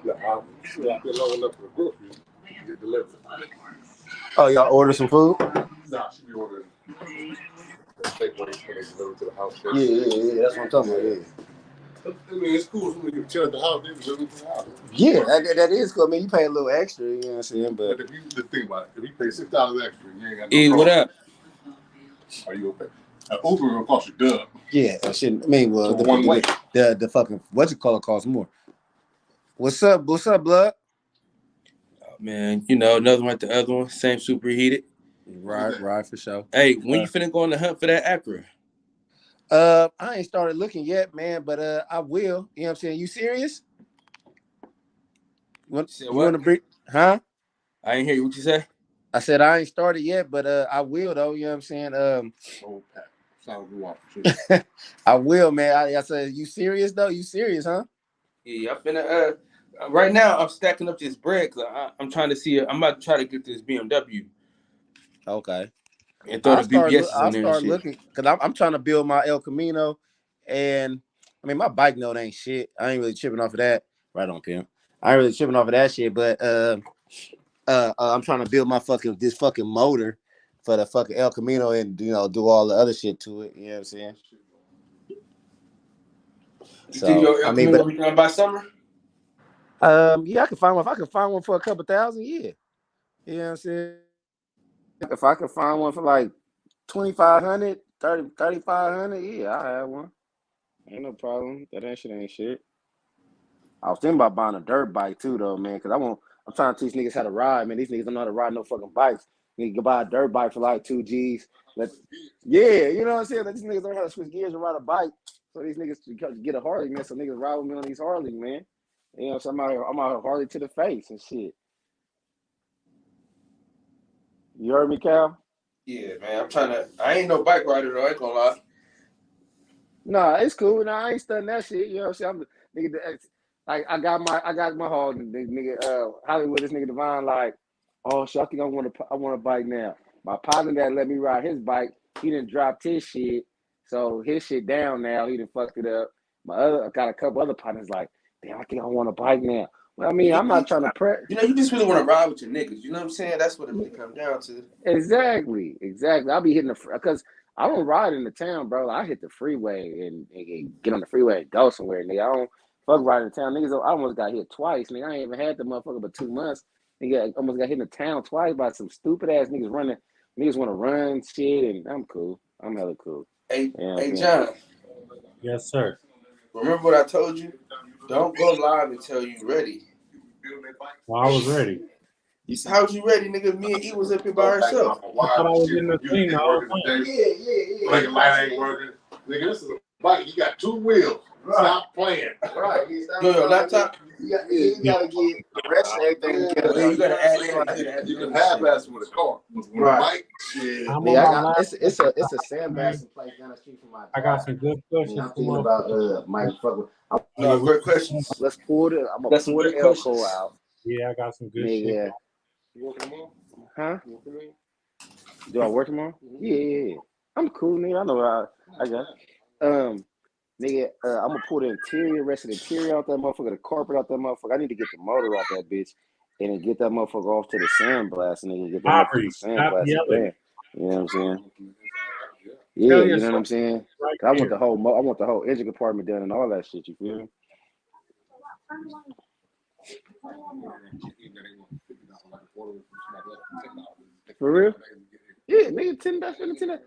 I'm still long enough for the groceries to get delivered. Oh, y'all order some food? Nah, she be ordering takeaways when they deliver to the house. Yeah. That's what I'm talking about. Yeah. I mean, it's cool when you chill at the house, they deliver to the house. Yeah, that is cool. I mean, you pay a little extra, you know what I'm saying? But if you just think about it, if you pay $6 extra, you ain't got no E, what up? Are you okay? Uber will cost you dub. Yeah, that shit. I mean, well, So one way. The fucking what you call it costs more. What's up, blood? Oh, man, you know, another one like the other one, same superheated. Right, for sure. Hey, when you finna go on the hunt for that Acura? I ain't started looking yet, man, but I will. You know what I'm saying? You serious? You want to bring? Huh? I ain't hear you. What you say? I said I ain't started yet, but I will though. You know what I'm saying? I will, man. I said, you serious though? You serious, huh? Yeah, I'm finna. Right now, I'm stacking up this bread because I'm trying to see. I'm about to try to get this BMW. Okay. And throw the BBSs on there and shit. Looking because I'm trying to build my El Camino, and I mean my bike note ain't shit. I ain't really chipping off of that. Right on, pimp. I ain't really chipping off of that shit, but I'm trying to build my fucking motor for the fucking El Camino and do all the other shit to it. You know what I'm saying? You think your El Camino will be done by summer? Yeah, I can find one. If I can find one for a couple thousand, yeah. You know what I'm saying? If I could find one for like 2,500, 3,500, yeah, I have one. Ain't no problem. That shit ain't shit. I was thinking about buying a dirt bike too, though, man, because I'm trying to teach niggas how to ride, man. These niggas don't know how to ride no fucking bikes. Nigga can buy a dirt bike for like 2 G's. Yeah, you know what I'm saying? These niggas don't know how to switch gears and ride a bike. So these niggas get a Harley, man. So niggas ride with me on these Harley, man. You know, so I'm out here Harley to the face and shit. You heard me, Cal? Yeah, man. I ain't no bike rider though. I ain't gonna lie. Nah, it's cool. Nah, I ain't studying that shit. You know what I'm saying? I got my Hall, nigga. Hollywood, this nigga Divine, like, oh shit, I think I want a bike now. My partner that let me ride his bike, he done dropped his shit, so his shit down now. He done fucked it up. I got a couple other partners like, damn, I think I want a bike now. Well, I mean, I'm not trying to prep. You know, you just really want to ride with your niggas. You know what I'm saying? That's what it really comes down to. Exactly. I'll be hitting because I don't ride in the town, bro. I hit the freeway and get on the freeway and go somewhere, nigga. I don't fuck riding in town. Niggas, I almost got hit twice, nigga. I ain't even had the motherfucker but 2 months. Nigga, I almost got hit in the town twice by some stupid ass niggas running. Niggas want to run shit, and I'm cool. I'm hella cool. Hey, John. Yes, sir. Remember what I told you? Don't go live until you ready. Well, I was ready. How was you ready, nigga? Me and E was up here by ourselves. I thought I was in the thing the whole time. Yeah. Like a light ain't working. Nigga, this is a bike. You got 2 wheels. Right. Stop playing. Right. Your laptop? You gotta get the rest of everything together. You gotta add it. You can half-ass with a car. With a bike, shit. It's a sandblasting place down the street from my. I got some good questions. I'm thinking about Mike. Great questions. Let's pull it. I'm gonna pull the Elko out. Yeah, I got some good shit. You working tomorrow? Huh? Do I work tomorrow? Yeah. I'm cool, nigga. I know I got. Nigga, I'm gonna pull the rest of the interior out that motherfucker, the carpet out that motherfucker. I need to get the motor out that bitch and then get that motherfucker off to the sandblast and then get that motherfucker sandblast. You know what I'm saying? Yeah, you know what I'm saying? I want the whole engine compartment done and all that shit. You feel me? For real? Yeah, nigga, $10.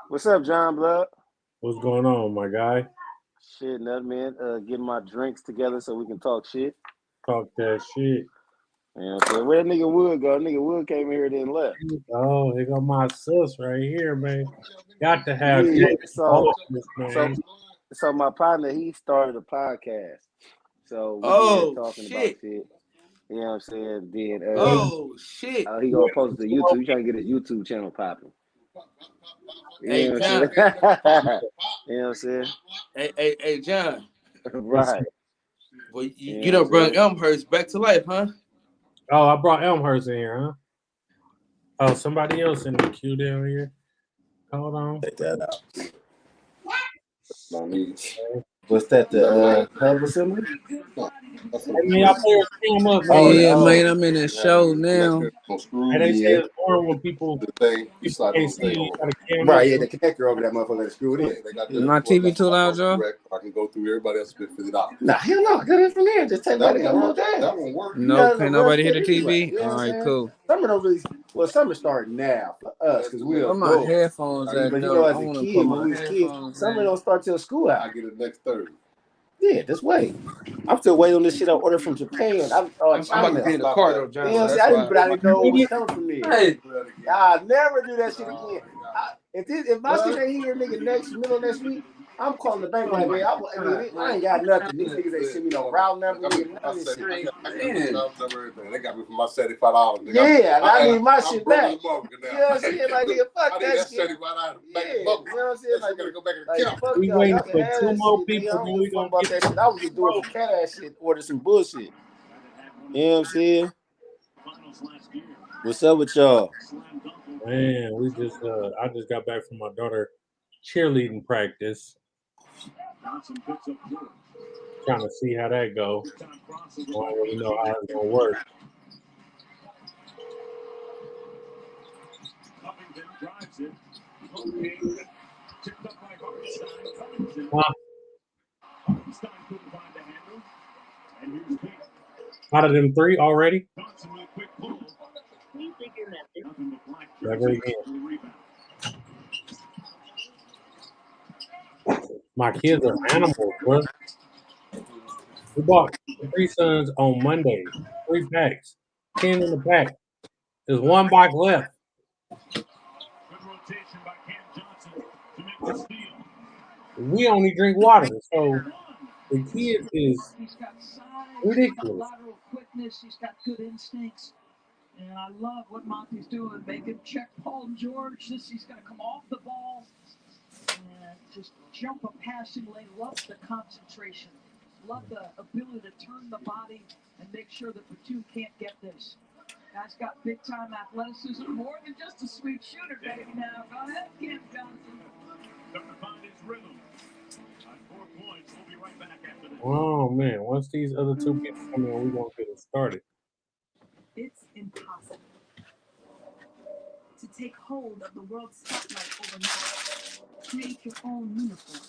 What's up, John Blood? What's going on, my guy? Shit, nothing, man. Getting my drinks together so we can talk shit. Talk that shit. Yeah, so where that nigga Wood go? Nigga Wood came here then left. Oh, here go my sis right here, man. Got to have So my partner, he started a podcast. So we talking about shit. You know what I'm saying? Then shit. He gonna post it to YouTube. He trying to get his YouTube channel popping. Hey, John. You know what I'm saying? Hey, John. Right. Well, you done brought Elmhurst back to life, huh? Oh, I brought Elmhurst in here, huh? Oh, somebody else in the queue down here. Hold on. Take that out. What's that? The hub assembly? That's Hey, man, y'all players cam up, Oh, man. Yeah, oh, man, I'm in a show now. Hey, they say yeah. it's boring when people can't see you. Gotta cam Right, up. yeah, the connector over that motherfucker that's screwed in. My TV too loud, y'all? I can go through everybody else spend $50. Nah, hell no. Get it from there. Just take That like a won't couple more work. days. That won't work. You No, gotta can't rush nobody hear that the anyway. TV? You know All what I'm right, saying? cool. Summer don't really. Well, summer starting now for us because we're Where my adults. headphones at, But you though? know, I as a want to kid, put when my we was kids, headphones summer in. don't start till school out. I get it next Thursday. Yeah, just wait. I'm still waiting on this shit I ordered from Japan. I'm about to China. be in the car though, John. You know So what I'm saying? that's I didn't, why. but I didn't know it was coming from there. Hey, I'll never do that shit again. If my shit ain't here, nigga, middle of next week, I'm calling the bank like, man, I ain't got nothing. These niggas ain't send me no route number, nigga, none of this shit. They got me for my $75. Yeah, and I need my shit back. You know You what I'm saying? Like, nigga, fuck that shit. $75 back Yeah, in you the know what I'm saying? Like, gotta go back in the Like account. fuck We y'all. waiting Y'all can for have two that more shit. Nigga. I people. don't Then give we a fuck gonna about get that the shit. I was just doing some cat ass shit, order some bullshit. You know what I'm saying? What's up with y'all? man. I just got back from my daughter cheerleading practice. Trying to see how that go. I don't really know how it's gonna work. Huh? Out of them three already? Never again. My kids are animals, bro. We bought Capri Suns on Monday. 3 packs. 10 in the pack. There's 1 box left. We only drink water, so the kid is ridiculous. Lateral quickness. He's got good instincts. And I love what Monty's doing. Make him check Paul George. He's going to come off the ball and just jump a passing lane. Love the concentration. Love the ability to turn the body and make sure that Batum can't get this. Guy's got big time athleticism. More than just a sweet shooter, baby. Now go ahead, Cam Johnson. Find his rhythm. 4 points. We'll be right back after this. Oh man, once these other 2 people come in, we're gonna get it started. It's impossible to take hold of the world spotlight overnight. Create your own uniform.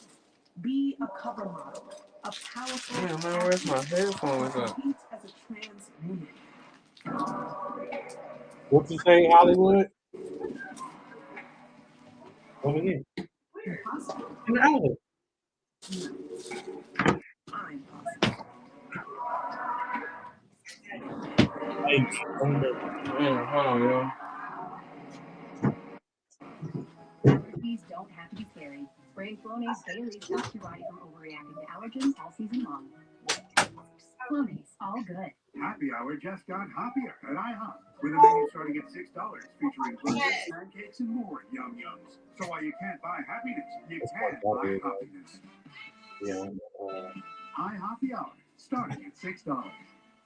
Be a cover model. A powerful Damn, man, where's my headphones at? compete as a trans woman. What you say, Hollywood? Over here. Impossible. In the alley. I'm possible. Hey, Damn, hold on, yo. These don't have to be scary. Spraying Flonase daily stops your body from overreacting to allergens all season long. Flonase, all good. Happy Hour just got happier at IHOP with a menu starting at $6, featuring burgers, pancakes, and more yum yums. So while you can't buy happiness, you can buy happiness. yeah, iHappy Hour starting at $6.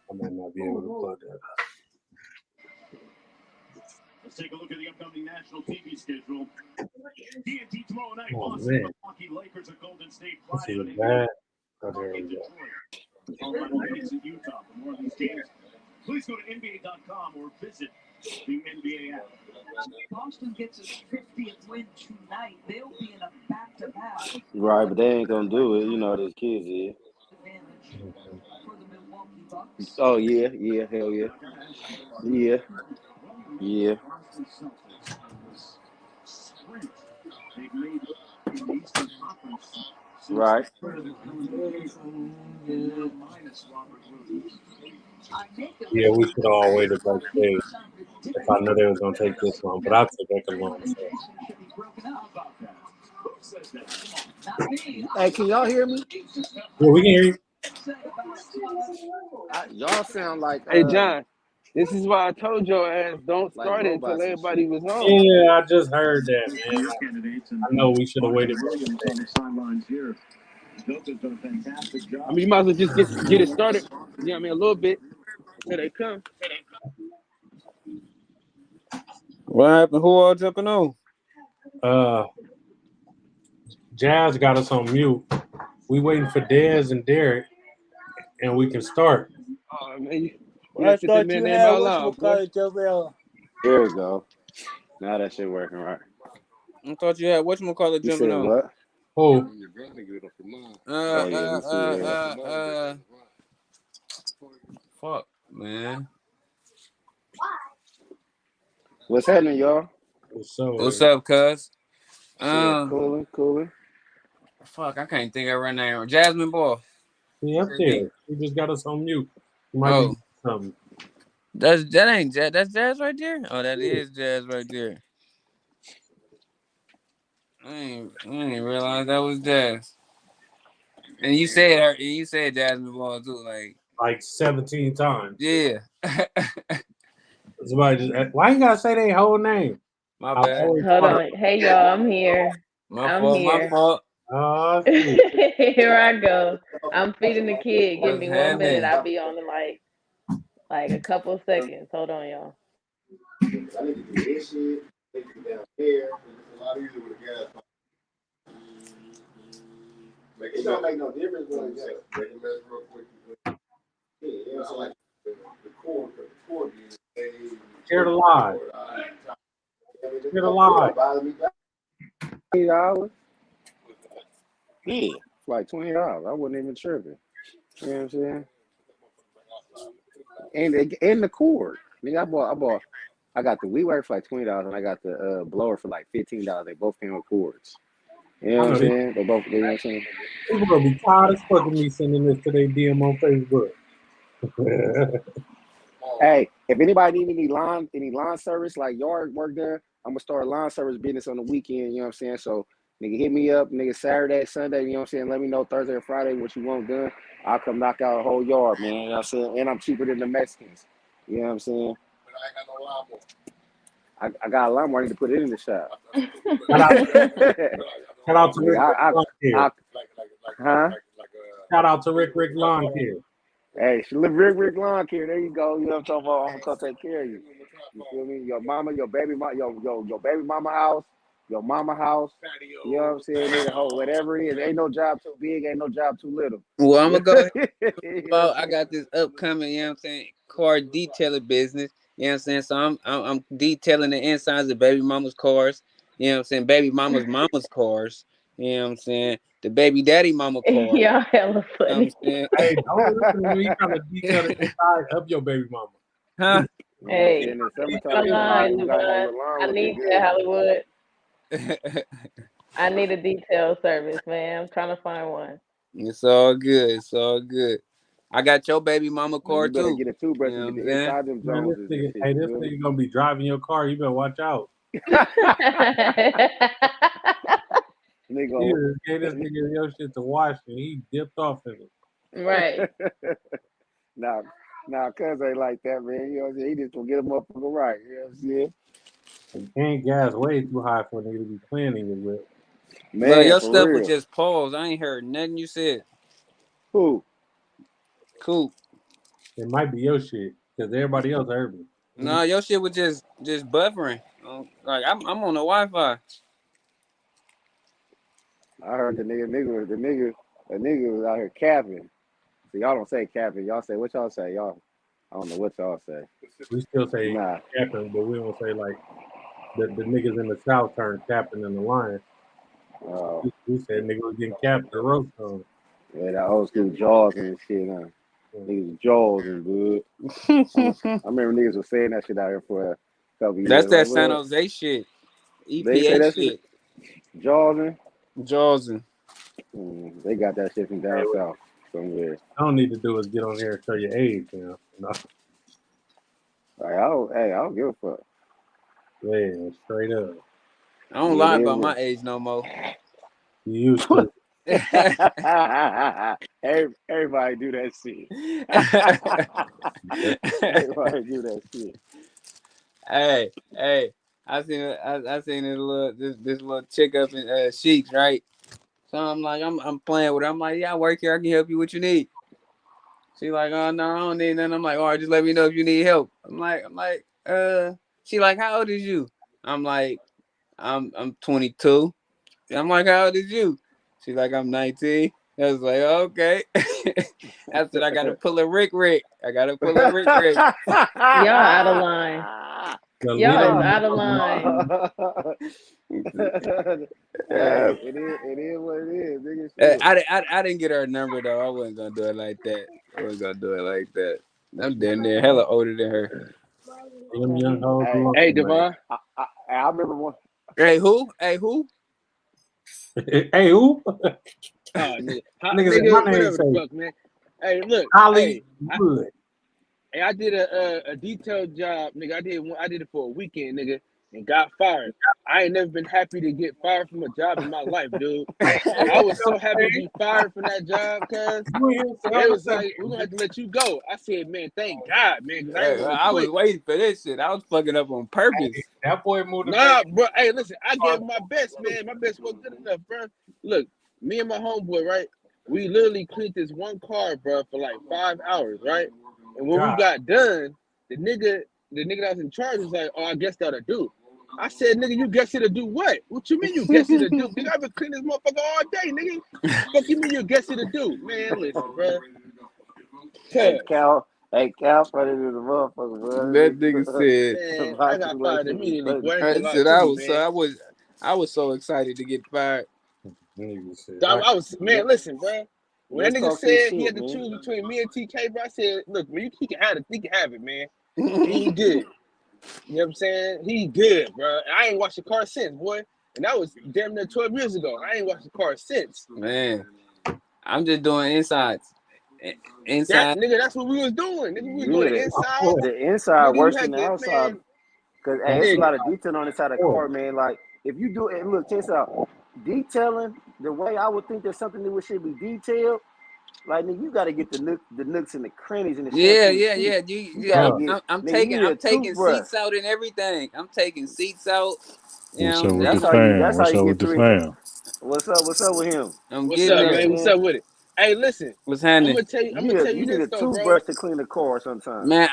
I might not be able to plug that. Let's take a look at the upcoming national TV schedule. TNT tomorrow night. Oh, Boston, man. Milwaukee, Lakers at Golden State. Let's see Friday what night. that. Oh, there we go. Colorado Rapids at Utah. For more of these games, please go to NBA.com or visit the NBA app. Boston gets his 50th win tonight. They'll be in a back-to-back Right, but they ain't gonna do it. You know these kids is. advantage for the Milwaukee Bucks. Oh yeah, hell yeah, yeah. Right. Yeah, we should all wait a back day if I knew they was gonna take this long, but I took that long. So. Hey, can y'all hear me? Yeah, we can hear you. Y'all sound like Hey, John. This is why I told your ass don't like start it until robots and everybody shit. was on. Yeah, I just heard that, man. I know we should have waited for the I mean, you might as well just get it started. You know what I mean? A little bit until they come. What happened? Who all jumping on? Jazz got us on mute. We waiting for Dez and Derek, and we can start. Oh man, you Well, I done 50 thought you minutes in had about long, boy. whatchamacallit over there. There we go. Now that shit working right. I thought you had whatchamacallit You jumping said on. what? Oh, Oh yeah, we see. Fuck, man. What's happening, y'all? What's up, cuz? Shit, cooling. Fuck, I can't think of her name. Jasmine Ball. he up there. He just got us on mute. He might Oh, be something. that ain't Jazz. That's Jazz right there. Oh, that is Jazz right there. I ain't realize that was Jazz. And you said her. You said Jasmine Ball too. Like 17 times. Yeah. Somebody just why you gotta say their whole name? My bad. Hold on. Hey y'all, I'm here. My fault. Here I go. I'm feeding the kid. Give What's me 1 minute. happening? I'll be on in like a couple seconds. Hold on, y'all. I need to do this shit, take it down here. It's a lot easier with a gas pump. It don't make no difference when it's make it mess real quick. Yeah, so like the cord Share the live. Share the live. $20. Yeah, it's like $20. I wasn't even tripping. You know what I'm saying? And the cord. Nigga, I got the weed whacker for like $20 and I got the blower for like $15. They both came with cords. You know what I'm saying? They both, you know what I'm saying? People gonna be tired as fuck of me sending this to their DM on Facebook. Hey, if anybody need any line service, like yard work done, I'm gonna start a line service business on the weekend, you know what I'm saying? So nigga hit me up, nigga Saturday, Sunday, you know what I'm saying? Let me know Thursday or Friday what you want done. I'll come knock out a whole yard, man. You know what I'm saying? And I'm cheaper than the Mexicans. You know what I'm saying? I got a lawnmower, I need to put it in the shop. Shout out to Rick Lawn Care. Shout out to Rick Lawn Care. Hey, Rick Lawn Care. There you go. You know what I'm talking about? I'm gonna come take care of you. You feel me? Your mama, your baby mama, your baby mama house, your mama house. You know what I'm saying? Nigga, whatever it is, ain't no job too big, ain't no job too little. Well, I'm gonna go ahead. I got this upcoming, you know what I'm saying, car detailing business. You know what I'm saying? So I'm detailing the insides of baby mama's cars. You know what I'm saying? Baby mama's cars. You know what I'm saying? The baby daddy mama car. Y'all hella funny. Hey, don't listen to me trying to detail the inside of your baby mama. Huh? Hey, I need that, Hollywood. I need a detail service, man. I'm trying to find one. It's all good. It's all good. I got your baby mama car too. Get a toothbrush and get the inside them Joneses. This nigga gonna be driving your car. You better watch out. Nigga gave this nigga your shit to wash and he dipped off in it. Right. Nah, cuz ain't like that, man. You know what I'm saying? He just gonna get a motherfucker right. You know what I'm saying? And gas way too high for a nigga to be playing in your whip. Man, but your stuff was just paused. I ain't heard nothing you said. Who? Cool. It might be your shit because everybody else heard me. No, your shit was just buffering. Like I'm on the Wi-Fi. I heard the nigga was out here capping. So y'all don't say capping. Y'all say what y'all say. Y'all, I don't know what y'all say. We still say capping, but we don't say like the niggas in the South turn capping in the line. We said nigga was getting capped the roast on. Yeah, that old school Jaws and shit, huh? Niggas Jaws and good. I remember niggas was saying that shit out here for a couple years. That's that San Jose shit. EPA shit. Jawsing. Jawsing. They got that shit from down south somewhere. I don't need to do is get on here and show your age, you know. No. Like, I don't give a fuck. Yeah, straight up. I don't lie about my age no more. You used to. Everybody do that shit. Everybody do that shit. Hey, I seen this little chick up in Sheeks, right? So I'm like, I'm playing with her. I'm like, yeah, I work here. I can help you what you need. She like, oh no, I don't need nothing. I'm like, all right, just let me know if you need help. I'm like, she like, how old is you? I'm like, I'm 22. I'm like, how old is you? She's like, I'm 19. I was like, okay. I said, I gotta pull a Rick. I gotta pull a Rick. Y'all out of line. The Y'all is little out of man. line. Hey, it is what it is, nigga. Shit. I didn't get her number though. I wasn't gonna do it like that. I'm damn near hella older than her. Them young hoes Hey, love Hey, it, man. Devon. I remember one. Hey, who? Hey, who? Oh, nigga. Nigga said my Nigga, name whatever the say fuck, man. Hey, look. Holly Hey, Wood. I did a detailed job, nigga. I did it for a weekend, nigga, and got fired. I ain't never been happy to get fired from a job in my life, dude. I was so happy to be fired from that job, cuz it was like, we're gonna have to let you go. I said, man, thank God, man, because I ain't Hey, want to I was quit. waiting for this shit. I was fucking up on purpose. That boy moved Nah, bro. Hey, listen, I gave my best, man. My best wasn't good enough, bro. Look, me and my homeboy, right? We literally cleaned this one car, bro, for like 5 hours, right? And when we God. got done, the nigga that was in charge was like, "Oh, I guess that'll do." I said, "Nigga, you guess it'll do what? What you mean you guess it'll do? Nigga, I've been cleaning this motherfucker all day, nigga. Fuck you mean you guess it'll do? Man, listen, bro. Hey, Cuz, Cal funny to the motherfucker, bro. That nigga said. man, I got fired immediately, boy. I ain't I gonna lie said to you, man. I was so excited to get fired. Nigga said, I was, man, listen, bro. When Let's that nigga talk this said he shit, had to man. choose between me and TK, bro, I said, look, man, he can have it. He can have it, man. He good. You know what I'm saying? He good, bro. I ain't watched the car since, boy. And that was damn near 12 years ago. I ain't watched the car since. Man, I'm just doing insides. That Inside. nigga, that's what we was doing. Nigga, we was doing the Yeah, insides. the inside Nigga, you worse than had the to, outside. man, Cause hey, it's a nigga. lot of detail on the side of the car, man. Like if you do it, look, check this out. Detailing the way I would think that something that should be detailed. Like nigga, you gotta get the nooks and the crannies and the Yeah. shells in the seat. You gotta get I'm nigga. You need a taking toothbrush. seats out and everything. I'm taking seats out. You What's know up what with I'm the saying? That's fam? how What's you up get with the three. fam? What's up with him? I'm What's getting up, You know what there. I'm man? What's saying? up with it? Hey, listen, What's I'm happening? gonna tell you, I'm You gonna tell need you a this though, bro. toothbrush to clean the car sometimes. Man,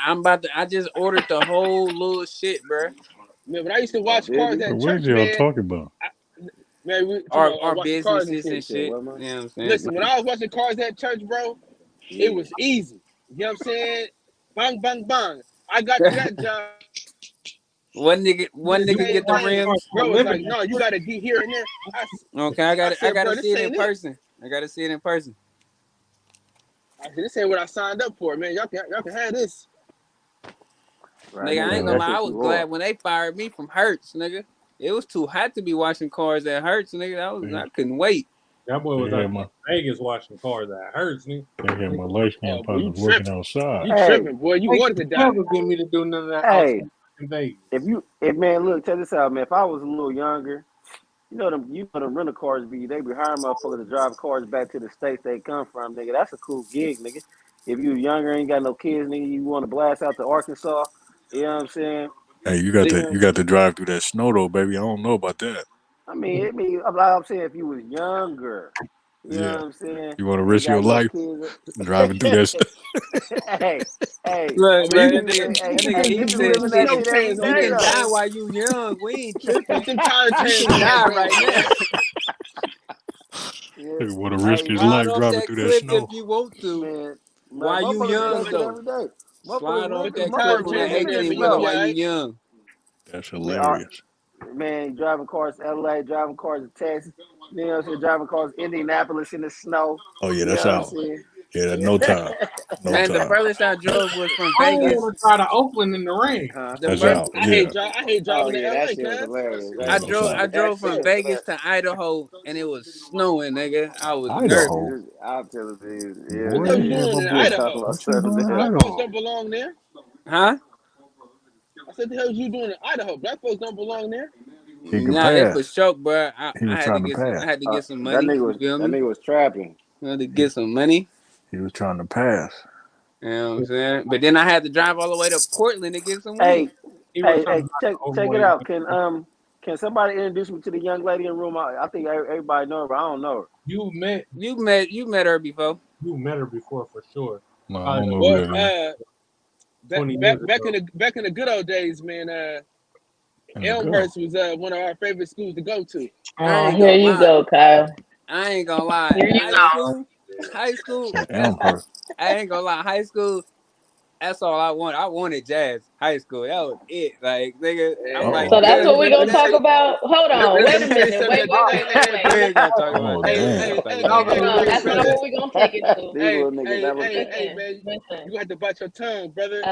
I just ordered the whole little shit, bro. Man, when I used to Oh, watch did cars you? at What church, y'all man, talking about? man, we talking about Our watching cars and businesses shit. and You said shit. what, man? You know what I'm saying? Listen, when I was watching cars at church, bro, it was easy. You know what I'm saying? Bang, bang, bang. I got to that job, one did the nigga same get the thing. rims. Bro was like, no, you gotta get here and there. Okay, I I said, gotta bro, see this it in ain't it. person. I gotta see it in person. I said, this ain't what I signed up for, man. Y'all can have this. Right, Nigga, I ain't nigga, gonna that lie, I shit was too hard. glad when they fired me from Hertz, nigga. It was too hot to be washing cars at Hertz, nigga. I couldn't wait. that boy was They out had my in Vegas watching cars that hurts me. light skin Oh, boy, you partners working tripping. outside. You Hey, tripping, boy. You They wanted to could die. never get me to do none of that hey, outside in Vegas. if man, look, check this out, man. If I was a little younger, you know them rental cars they be hiring motherfuckers to drive cars back to the states they come from, nigga. That's a cool gig, nigga. If you younger, ain't got no kids, nigga, you want to blast out to Arkansas, you know what I'm saying? Hey, you You know, got to drive through that snow though, baby. I don't know about that. I'm saying if you was younger, you know Yeah, what I'm saying? you want to Ain't risk your got no life kids. driving through that? hey, hey, Look, Man, niggas, you that can be- you hey, can hey, you can nigga, hey, put he you niggas can put said living them that snow shit every chains you on day there, can die man. though. while you young. We ain't tripping. Put them tire You chains can on that die bridge, right now. man. Yeah, You want to risk hey, his Slide life off driving that through that cliff if snow? you want to. man, While you motherfuckers do young that Put shit though. every day. Slide off put them that cliff tire with an Motherfuckers chains on there, 18 man. You'll wheeler be snow. all while you right. young. That's Man, hilarious. man, driving cars to LA, driving cars to Texas, you know what I'm saying? Driving cars to Indianapolis in the snow. Oh yeah, You know that's what I'm out. saying? Yeah, that's no time. No Man, the time. furthest I drove was from I don't Vegas. want to try to Oakland in the rain. Huh? The That's first out. Yeah. I hate Oh driving to yeah, that LA, shit was cuz. hilarious. Yeah, that's I out. That drove shit from was Vegas hilarious. to Idaho and it was snowing, nigga. I was nervous. Idaho. I'll tell you, What the hell you Boy, yeah. have doing my in boy. You talking Idaho? about What you Southern doing in Black Belle. folks Idaho? don't belong there. Huh? I said, the hell you doing in Idaho? Black folks don't belong there. He could Nah, they for pass. sure, bro. He was trying to pass. I had to get some That money. nigga You was feel that me? nigga was trapping. I had to He, get some money. he was trying to pass. You know what I'm saying? But then I had to drive all the way to Portland to get some weed. Hey, He was trying hey, to check it overweight. out. Can somebody introduce me to the young lady in the room? I think everybody know her, but I don't know her. You met You met her before. her before for sure. No, I Probably don't know who Well, that is. 20 years ago. back in the good old days, man. In the go. Elmhurst was one of our favorite schools to go to. I Oh, ain't here gonna you lie. go, Kyle. I ain't gonna lie. Here you High go. school, High school. That Elmhurst. I ain't gonna lie. High school. That's all I want. I wanted Jazz. High school. That was it. Like nigga, I'm like, So that's what good. we gonna talk about. Hold on, Let wait me a tell you minute. something. Wait. We ain't gonna talk Oh about that. We damn. ain't gonna talk Hold about that. on, that's not what we gonna take it to. These little niggas never Hey, man, Listen. you have to bite your tongue, brother. these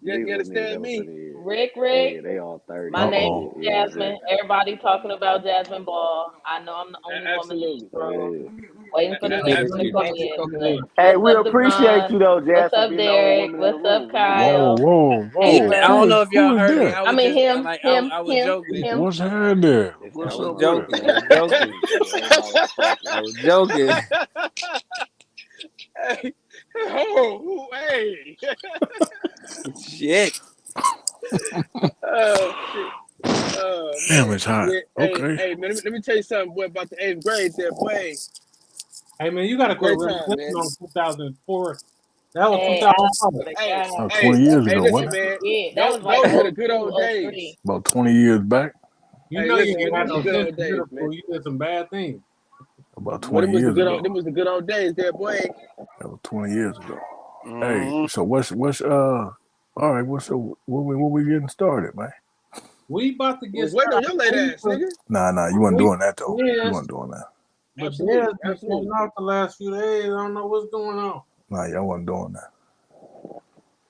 You little niggas understand never me? put in. Rick. Yeah, they all 30. My name Uh-oh. is Jasmine. Everybody talking about Jasmine Ball. I know I'm the only woman in this Absolutely. room. Waiting for the next one to come in. Hey, we What's up, appreciate Devon? you though, Jazz, What's for up, being the only Derek? woman in the What's up, room. Kyle? Whoa. I don't know if Who y'all is heard me. that? I I was mean just him, like him, I was him, joking. him. What's happening? I What's was up joking. with I was joking. I was joking. Hey, oh, hey. Shit. Oh, shit. Oh, Damn, man. it's hot. Yeah, Okay. hey, man, let me tell you something, boy, about the 8th grade there, boy. Hey man, you gotta quit Great time, reminiscing man. on 2004. That was Hey, I 2005. swear to Hey, God. 20 years ago, listen, wasn't it? man. Yeah, that was like Those were the good 02, old days. 03. About 20 years back. You Hey, know you listen, ain't man, had them was no the good sense old of days, beautiful. man. You did some bad things. About Well, 20 years ago. them was the good old days there, boy. That was 20 years ago. Mm-hmm. Hey, so what's all right, what we getting started, man? We about to get Was waiting on started. your late ass, nigga. Nah, you wasn't doing that though. You Yes, wasn't doing that. but Absolutely, Dez been absolutely. sitting out the last few days. I don't know what's going on. Nah, y'all wasn't doing that.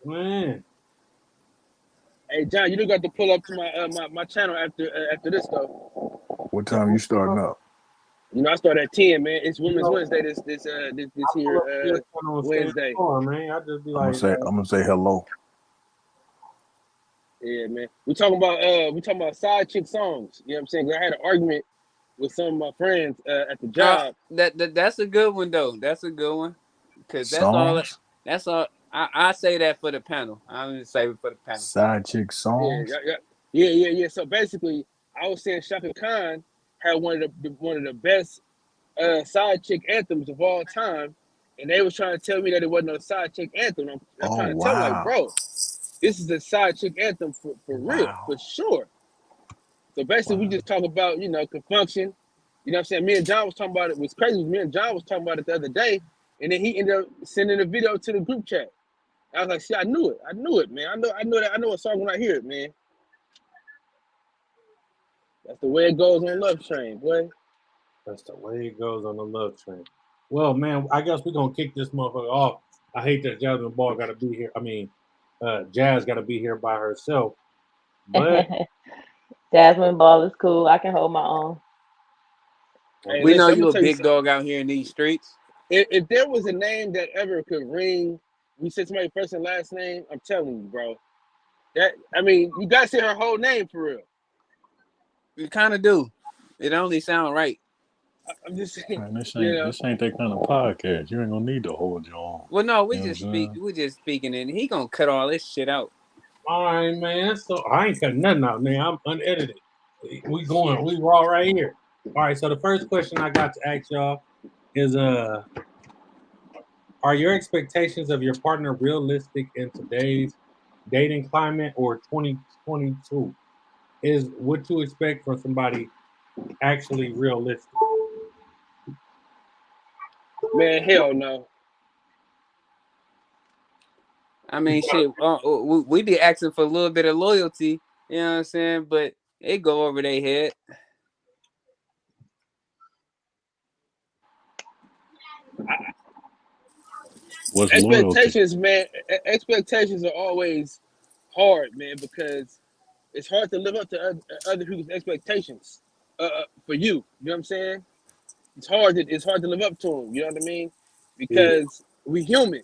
Man, Hey, John, you don't got to pull up to my channel after this though. What time you starting up? You know, I start at 10, man. It's you Women's know, Wednesday this I pull here up to your channel and stay Wednesday. on, man. I just be I'm like, gonna say hello. Yeah, man. We talking about side chick songs. You know what I'm saying? 'Cause I had an argument with some of my friends at the job. That's a good one though. That's a good one. Cause Songs? that's all I say that for the panel. I'm gonna say it for the panel. Side chick songs? Yeah. So basically, I was saying Shaka Khan had one of the best side chick anthems of all time, and they was trying to tell me that it wasn't a side chick anthem. I'm Oh trying to tell them, like, wow. bro, this is a side chick anthem for real, for sure. So basically, we just talk about, confunction. You know what I'm saying? Me and John was talking about it. What's crazy was me and John was talking about it the other day, and then he ended up sending a video to the group chat. I was like, see, I knew it, man. I know a song when I hear it, man. That's the way it goes on Love Train, boy. that's the way it goes on the love train. Well, man, I guess we're gonna kick this motherfucker off. I hate that Jasmine Ball got to be here. I mean, Jazz got to be here by herself. But Jasmine Ball is cool. I can hold my own. Hey, We know listen, I'm you gonna a tell you big something. dog out here in these streets. If there was a name that ever could ring, we said somebody's first and last name, I'm telling you, bro. You gotta say her whole name for real. You kind of do. It only sound right. I'm just saying, Man, this you know. ain't that kind of podcast. You ain't gonna need to hold your own. Well, no, we You know just what I'm speak. saying? We just speaking, and he gonna cut all this shit out. all right, man. So I ain't cutting nothing out, man. I'm unedited. We raw right here. All right. So the first question I got to ask y'all is, are your expectations of your partner realistic in today's dating climate or 2022? Is what you expect from somebody actually realistic? Man, hell no. I mean, shit. We be asking for a little bit of loyalty. You know what I'm saying? But it go over their head. What's loyalty? Expectations, man. Expectations are always hard, man, because it's hard to live up to other people's expectations for you. You know what I'm saying? It's hard to live up to them. You know what I mean? Yeah. Because we human.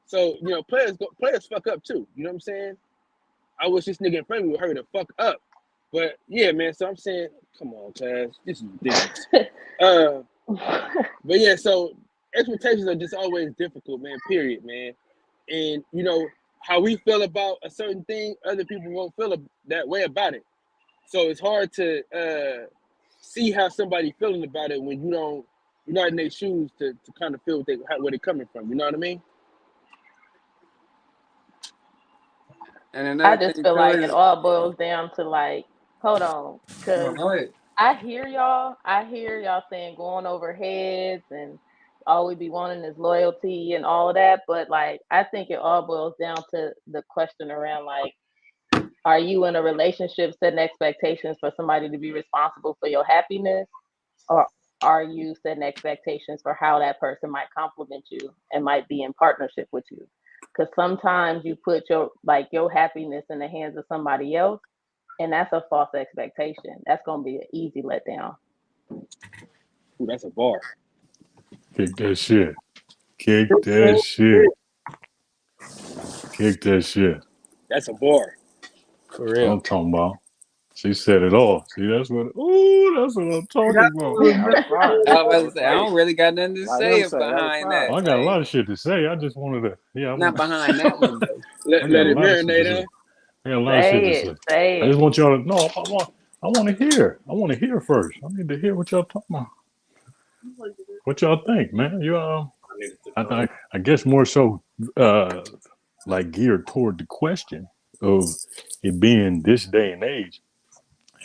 So players fuck up too. You know what I'm saying? I wish this nigga in front of me would hurry the fuck up. But yeah, man. So I'm saying, come on, Taz, this is ridiculous. But yeah, so expectations are just always difficult, man. Period, man. And how we feel about a certain thing, other people won't feel that way about it. So it's hard to see how somebody feeling about it when you're not in their shoes to kind of feel where they're coming from. You know what I mean? And I another just thing feel too like it is, all boils down to like, hold on, no, because go ahead. I hear y'all saying going over heads and all we be wanting is loyalty and all of that. But like, I think it all boils down to the question around like, are you in a relationship setting expectations for somebody to be responsible for your happiness, or are you setting expectations for how that person might compliment you and might be in partnership with you? Because sometimes you put your happiness in the hands of somebody else, and that's a false expectation. That's gonna be an easy letdown. Ooh, that's a bar. Kick that shit. Kick that shit. Kick that shit. That's a bar. For I'm real. talking about. She said it all. See, that's what. Ooh, that's what I'm talking about. That's fine. I was about to say, I don't really got nothing to Like say him say, that was behind fine. that. I got a Like, lot of shit to say. I just wanted to. Yeah, I not want. behind that one, but Let I got let a it lot of shit to marinate, say. huh? I got a lot of shit to say. Say I just it. want y'all to know. I want to hear. I want to hear first. I need to hear what y'all talking about. What y'all think, man? I guess more so, like geared toward the question of it being this day and age.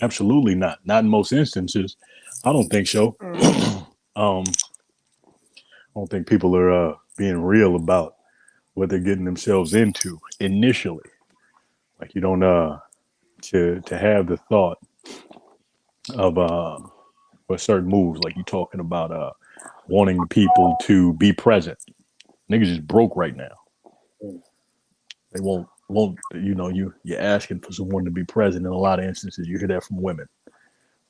Absolutely not. Not in most instances. I don't think so. I don't think people are being real about what they're getting themselves into initially. Like you don't to have the thought of or certain moves, like you talking about wanting people to be present. Niggas is broke right now. They won't you're asking for someone to be present in a lot of instances. You hear that from women.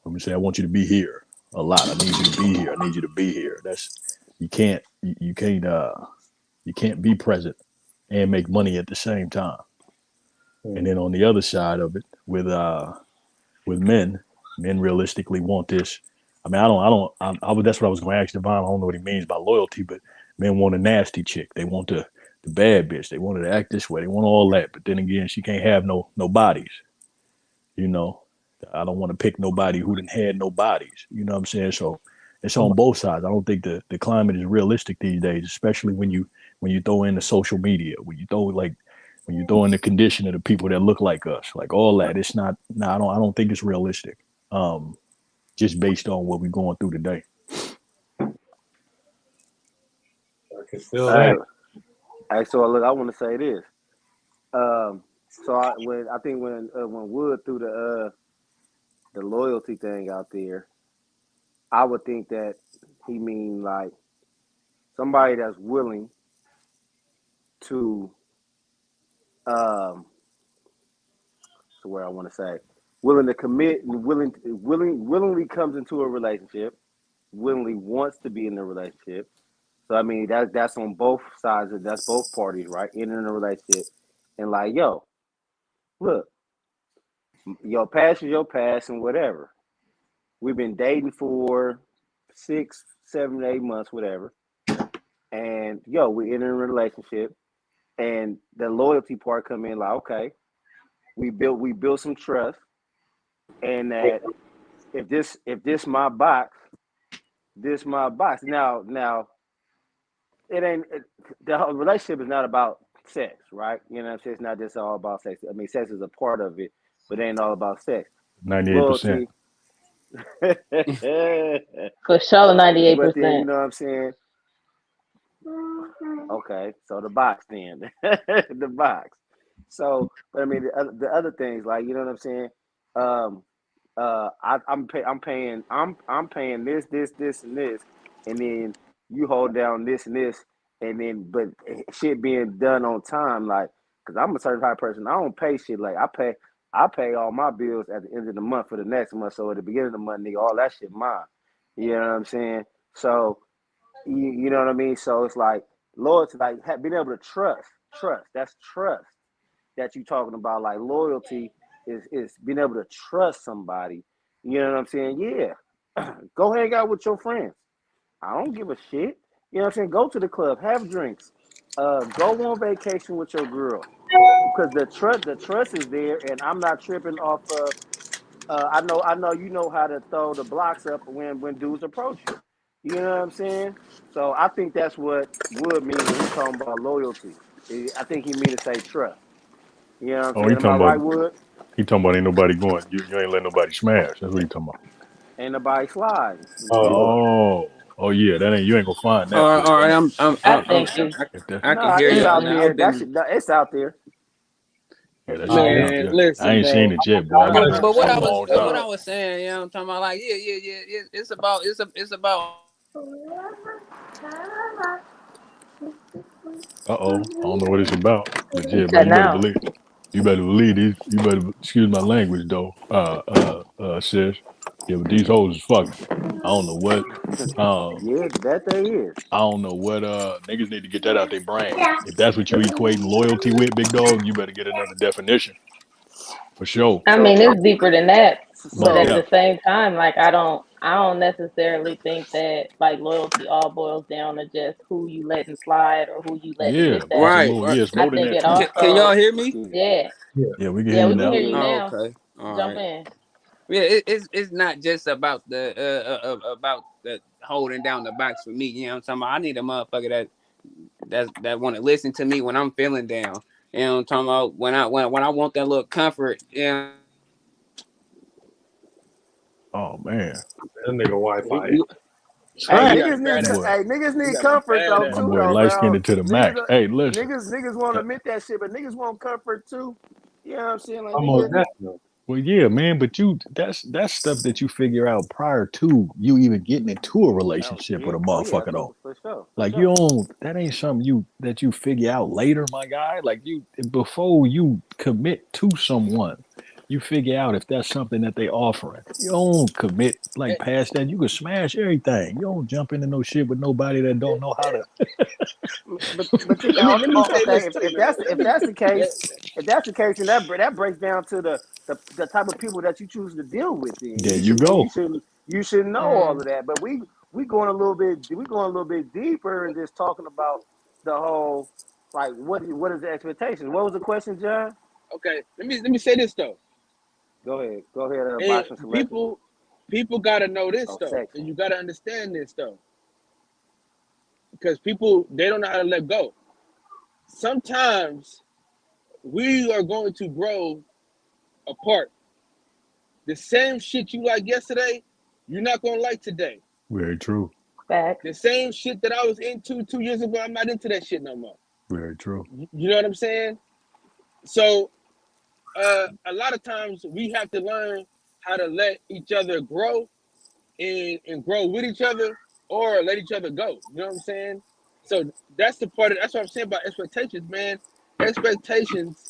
Women say, I want you to be here a lot. I need you to be here. I need you to be here. That's you can't be present and make money at the same time. And then on the other side of it, with men realistically want this. I mean, that's what I was going to ask Devon. I don't know what he means by loyalty, but men want a nasty chick. They want the bad bitch. They want her to act this way. They want all that. But then again, she can't have no bodies. You know, I don't want to pick nobody who didn't had no bodies. You know what I'm saying? So it's on both sides. I don't think the climate is realistic these days, especially when you throw in the social media, when you throw in the condition of the people that look like us, like all that. It's not. No, I don't think it's realistic. Just based on what we're going through today. I can feel Hey, that. so look, I want to say this. So I think when Wood threw the loyalty thing out there, I would think that he mean like somebody that's willing to so where I want to say willing to commit and willingly comes into a relationship, willingly wants to be in a relationship. So I mean that's on both sides. That's both parties, right? Entering a relationship and like, yo, look, your past is your past and whatever. We've been dating for 6, 7, 8 months, whatever. And yo, we enter a relationship, and the loyalty part come in like, okay, we built some trust, and that if this my box, this my box. Now it ain't the whole relationship is not about sex, right? You know what I'm saying? It's not just all about sex. I mean, sex is a part of it, but it ain't all about sex. 98%. For sure, 98%. But then you know what I'm saying? Okay, so the box then, the box. So, but I mean the other things like you know what I'm saying. I'm paying this and this, and then you hold down this and this, and then but shit being done on time, like because I'm a certified person. I don't pay shit like I pay all my bills at the end of the month for the next month. So at the beginning of the month, nigga, all that shit mine. You know what I'm saying? So you know what I mean. So it's like loyalty, like being able to trust. That's trust that you talking about. Like loyalty is being able to trust somebody. You know what I'm saying? Yeah. Go hang out with your friends. I don't give a shit. You know what I'm saying? Go to the club, have drinks, go on vacation with your girl. Because the trust is there, and I'm not tripping off of I know you know how to throw the blocks up when dudes approach you. You know what I'm saying? So I think that's what Wood mean when he talking about loyalty. I think he mean to say trust. You know what I'm Oh, he saying? Am I talking right, about Wood? ain't nobody going. You ain't letting nobody smash. That's what he talking about. Ain't nobody sliding. Oh, Yeah. Oh, Oh yeah, that ain't you ain't gonna find that. All right, I think it's If that, I can Nah, hear it's y'all out now. there. I've been, It's out there. yeah, that shit been out Man, there. I listen, ain't seen bro. it yet, boy. I've been but looking what for I a was long time. what I was saying, you know, I'm talking about like it's about it's about. I don't know what it's about, but yeah, bro, said you better now. believe. You better believe these. You better excuse my language though. Sis. Yeah, but these hoes is fucking. I don't know what. Yeah, that they is. I don't know what. Niggas need to get that out their brain. If that's what you equating loyalty with, big dog, you better get another definition for sure. I mean, it's deeper than that, but Most at So the definitely. same time, like I don't necessarily think that like loyalty all boils down to just who you letting slide or who you letting Yeah, this that. it's a Right, little. right. Yeah, it's I more than think that it too. Can y'all also, hear me? yeah, Yeah, we can hear yeah, you we can now. hear you Oh, now. okay. All Jump right. in. Yeah, it's not just about the about the holding down the box for me. You know what I'm talking about? I need a motherfucker that want to listen to me when I'm feeling down. You know what I'm talking about? When I want that little comfort. Yeah. Oh man, That nigga Wi-Fi. You, hey, He Trash. got a niggas bad need boy, ass. niggas He need got a comfort bad though my ass. too boy, though, light bro. skinned to the max. Niggas Hey, listen. niggas want to admit that shit, but niggas want comfort too. You know what I'm saying? Like Almost niggas. definitely. Well, yeah, man, but that's stuff that you figure out prior to you even getting into a Oh relationship yeah, with a oh yeah, motherfucker absolutely, though. for sure, for Like sure. you don't that ain't something you figure out later, my guy. Like you before you commit to someone, you figure out if that's something that they offering. You don't commit like past that. You can smash everything. You don't jump into no shit with nobody that don't know how to. But you Let me say okay this too, if man. that's the case, then that breaks down to the type of people that you choose to deal with. Then There you you go. should know all Mm. of that. But we going a little bit deeper and just talking about the whole like what is the expectation? What was the question, John? Okay, let me say this though. Go ahead, And Boston Selective. people gotta know this Oh, though, and section. you gotta understand this though, because people they don't know how to let go. Sometimes we are going to grow apart. The same shit you like yesterday, you're not gonna like today. Very true. Facts. The same shit that I was into 2 years ago, I'm not into that shit no more. Very true. You know what I'm saying? So a lot of times we have to learn how to let each other grow and grow with each other or let each other go. You know what I'm saying? So that's the part of that's what I'm saying about expectations, man. Expectations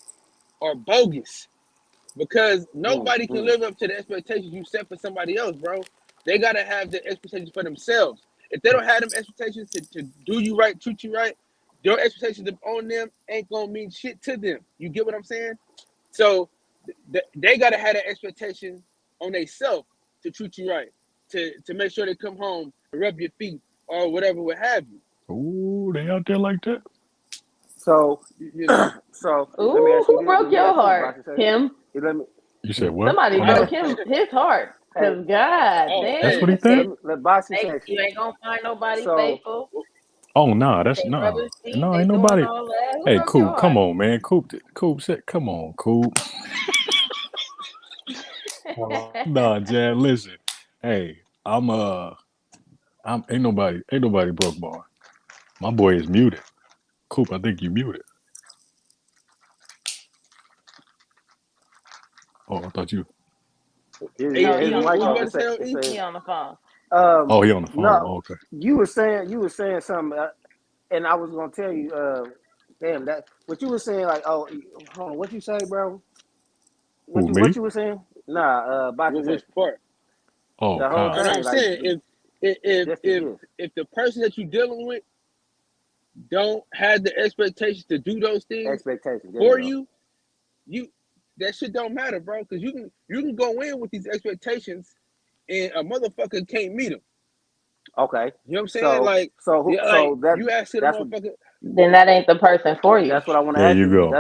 are bogus because nobody can live up to the expectations you set for somebody else, bro. They gotta have the expectations for themselves. If they don't have them expectations to do you right, treat you right, your expectations on them ain't gonna mean shit to them. You get what I'm saying? So they gotta have that expectation on themselves to treat you right, to make sure they come home and rub your feet or whatever, what have you. Ooh, they out there like that. So You know, so let me Ooh, ask you who this. broke your heart? Him. Let me You said what? Somebody Come broke on. his heart. hey Cause God oh, That's damn, what hey, he you think. can't let Boxing make section. you ain't gonna find nobody So faithful. Oh nah, that's They rub nah. his feet, No, they ain't doing nobody. all that. Who Hey, broke your Coop, come heart? on, man. Coop said, come on, Coop. Nah, Jan, listen. Hey, I'm ain't nobody broke my heart. My boy is muted. Coop, I think you muted. Oh, I thought you. No, his he on the mic what you off. about phone. to say, It E? says He on the phone. um Oh, he on the phone. no. Oh, okay. You were saying something, and I was gonna tell you. Damn that what you were saying. Like hold on, what you say, bro? Who, What me? you were saying? Nah, Boxing Which section. part? Oh, The whole Oh, no, Kyle. I'm thing, like saying just the gist. if the person that you're dealing with don't have the expectations to do those things Expectations. There you for go. you that shit don't matter, bro. Because you can go in with these expectations and a motherfucker can't meet them. Okay. You know what I'm saying? Like, yeah, like So that you ask the that's what motherfucker. Then that ain't the person for you. That's what I want to There ask you you. go.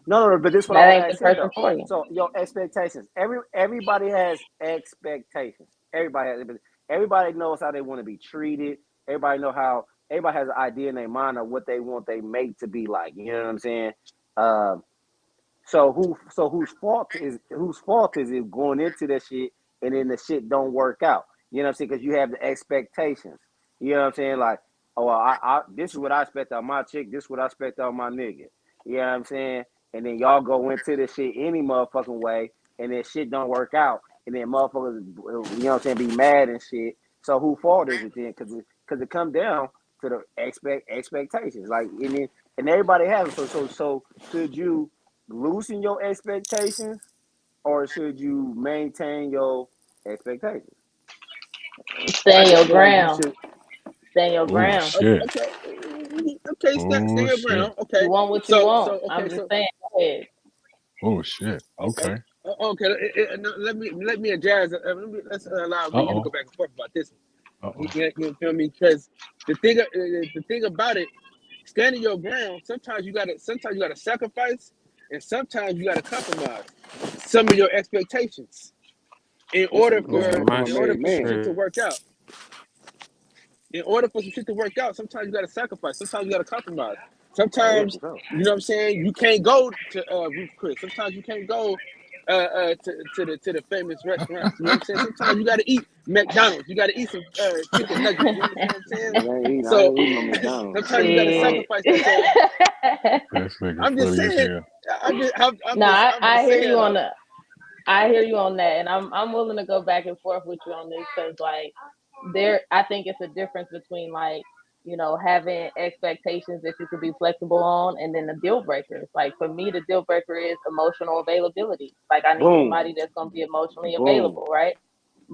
No, but this is what I That want to ain't the ask him person though. for you. So your expectations. Everybody has expectations. Everybody knows how they want to be treated. Everybody has an idea in their mind of what they want their mate to be like. You know what I'm saying? Um, whose fault is it going into that shit and then the shit don't work out? You know what I'm saying? Because you have the expectations. You know what I'm saying? Like, oh, I this is what I expect out my chick. This is what I expect out my nigga. You know what I'm saying? And then y'all go into this shit any motherfucking way, and then shit don't work out, and then motherfuckers, you know what I'm saying, be mad and shit. So who fault is it then? Because it come down to the expectations. Like, and everybody has them. So should you loosen your expectations, or should you maintain your expectations? Stand your I feel like you ground. should. Stand your Oh ground. shit. Okay, Oh stand your shit. ground. Okay, You want what you want. so I'm okay, just so saying. Go ahead. Oh shit. Okay. okay. No, let me and Jazz. Let's allow Uh me to go oh. back and forth about this. Uh oh. You feel me? Because the thing about it, standing your ground. Sometimes you gotta sacrifice, and sometimes you gotta compromise some of your expectations in order Listen, for I'm a married some man. shit to work out. In order for some shit to work out, sometimes you gotta sacrifice. Sometimes you gotta compromise. Oh yeah, Sometimes, for sure. you know what I'm saying, you can't go to Ruth Chris. Sometimes you can't go to the famous restaurants. You know what I'm saying? Sometimes you gotta eat McDonald's. You gotta eat some chicken nuggets. You understand what I'm saying? I So ain't eating no McDonald's. sometimes you gotta Shit. sacrifice that. So That's fucking I'm just funny as saying. hell. No, I hear saying, you on like, that. I hear you on that, and I'm willing to go back and forth with you on this because like I think it's a difference between like having expectations that you could be flexible on, and then the deal breakers. Like for me, the deal breaker is emotional availability. Like I need Boom, somebody that's gonna be emotionally boom. available, right?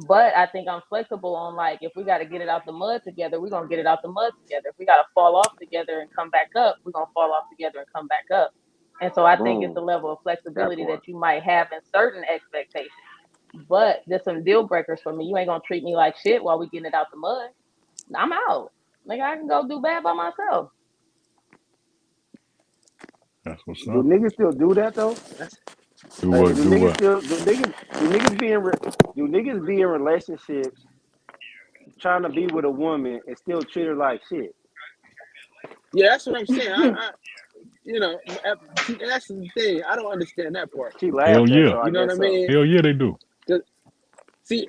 But I think I'm flexible on like if we got to get it out the mud together, we're gonna get it out the mud together. If we got to fall off together and come back up, we're gonna fall off together and come back up. And so I think it's a Boom. level of flexibility That part. that you might have in certain expectations. But there's some deal breakers for me. You ain't gonna treat me like shit while we getting it out the mud. I'm out. Like I can go do bad by myself. That's what's Do up. niggas still do that though? Do what? Do Do niggas what? still do niggas be in relationships trying to be with a woman and still treat her like shit? yeah, that's what I'm saying. See, that's the thing. I don't understand that part. She Hell laughed at, yeah. so I You know what guess I so. mean? Hell yeah, they do. See,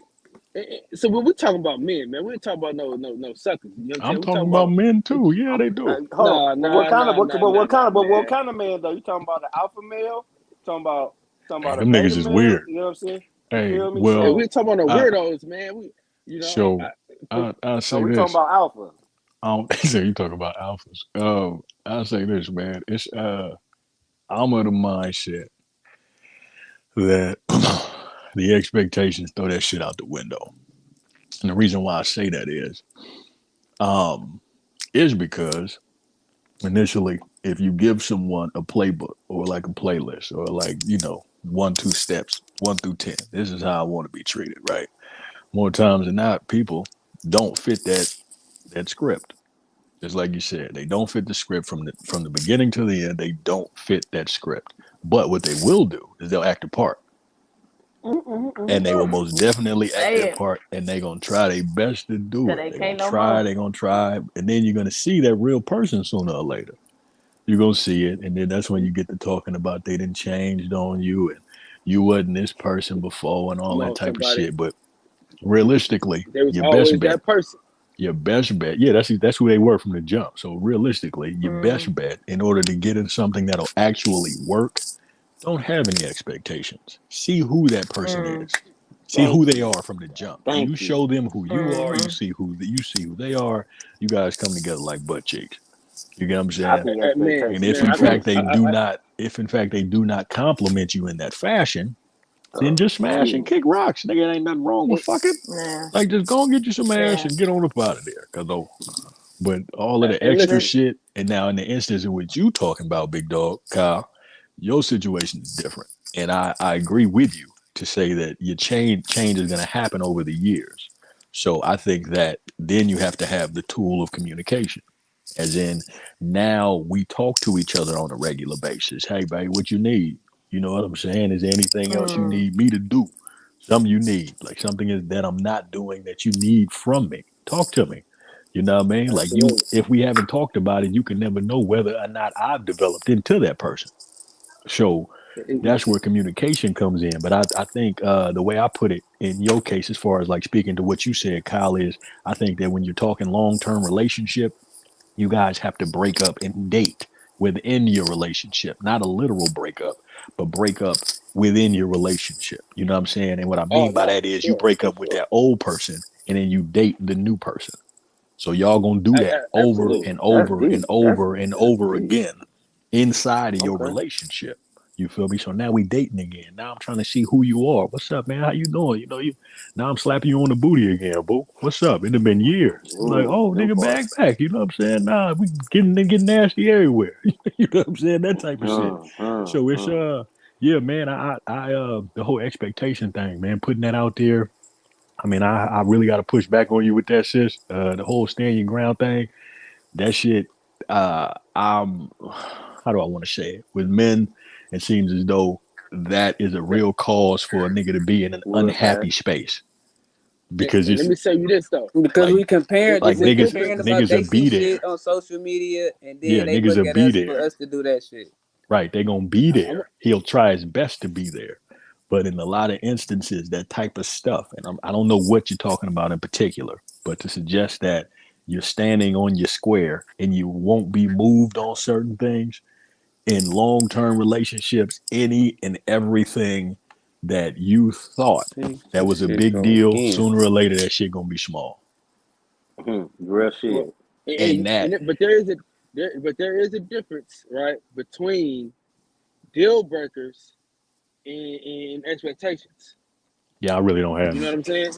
so when we talking about men, man, we ain't talking about no suckers. You know what I'm saying? I'm We talking talking about about men too. Yeah, they do. Hold on. But what kind of man. man though? You talking about an alpha male? Talking about Hey, a them niggas beta is male? weird. You know what I'm saying? You Hey, feel me? well, Yeah, we ain't talking about no I weirdos, man. so I'll say we talking this. about alpha. I don't say you talk about alphas. I'll say this, man. It's I'm of the mindset that the expectations throw that shit out the window. And the reason why I say that is because initially, if you give someone a playbook or like a playlist or like, 1-2 steps, 1 through 10, this is how I want to be treated, right? More times than not, people don't fit that script. Just like you said, they don't fit the script from the beginning to the end. They don't fit that script. But what they will do is they'll act a part. And they will most definitely act Say their it. part, and they're going to try their best to do Till it. they They're going can't to no try, more. they're going to try, and then you're going to see that real person sooner or later. You're going to see it, and then that's when you get to talking about they done changed on you, and you wasn't this person before, and all that type of shit. But realistically, There was your always best bet, that person. yeah, that's who they were from the jump. So realistically, your best bet in order to get into something that'll actually work, don't have any expectations. See who that person is. See who they are from the jump. You show them who you are. You see who they are. You guys come together like butt cheeks. You get what I'm saying? And if in fact they do not compliment you in that fashion, then just smash and kick rocks. Nigga, ain't nothing wrong with fucking. Like, just go and get you some ass and get on up out of there. But all of the And extra listen, shit, and now in the instance in which you talking about, big dog, Kyle, your situation is different. And I agree with you to say that your change is going to happen over the years. So I think that then you have to have the tool of communication. As in, now we talk to each other on a regular basis. Hey, babe, what you need? You know what I'm saying? Is there anything else you need me to do? Something you need, like something is that I'm not doing that you need from me. Talk to me. You know what I mean? Like absolutely. if we haven't talked about it, you can never know whether or not I've developed into that person. So that's where communication comes in. But I think the way I put it in your case, as far as like speaking to what you said, Kyle, is I think that when you're talking long-term relationship, you guys have to break up and date within your relationship, not a literal breakup, but break up within your relationship. You know what I'm saying? And what I Oh mean by no, that for is you sure, break for up with sure. that old person and then you date the new person. So y'all gonna do that over Absolutely. and That's over and deep. over and over Deep. again inside of your Okay. relationship. You feel me? So now we dating again. Now I'm trying to see who you are. What's up, man? How you doing? You know, now I'm slapping you on the booty again, boo. What's up? It done been years. I'm like, oh, Them nigga, parts. back. You know what I'm saying? Nah, we getting nasty everywhere. You know what I'm saying? That type of shit. So it's yeah, man. I the whole expectation thing, man. Putting that out there. I mean, I really got to push back on you with that, sis. The whole stand your ground thing. That shit. How do I want to say it? With men, it seems as though that is a real cause for a nigga to be in an unhappy space because And let it's me say you this though. Because like we comparing like we niggas comparing about niggas they will see be shit there. on social media and Yeah, then they niggas look will at be us for there. us to do that shit. Right, they gonna be I'm there. He'll try his best to be there, but in a lot of instances, that type of stuff, and I don't know what you're talking about in particular, but to suggest that you're standing on your square and you won't be moved on certain things in long-term relationships, any and everything that you thought See, that this was a shit big go deal, again. sooner or later that shit gonna be small. Real well, shit. And that, but there is a difference, right, between deal breakers and expectations. yeah, I really don't have You know none. what I'm saying?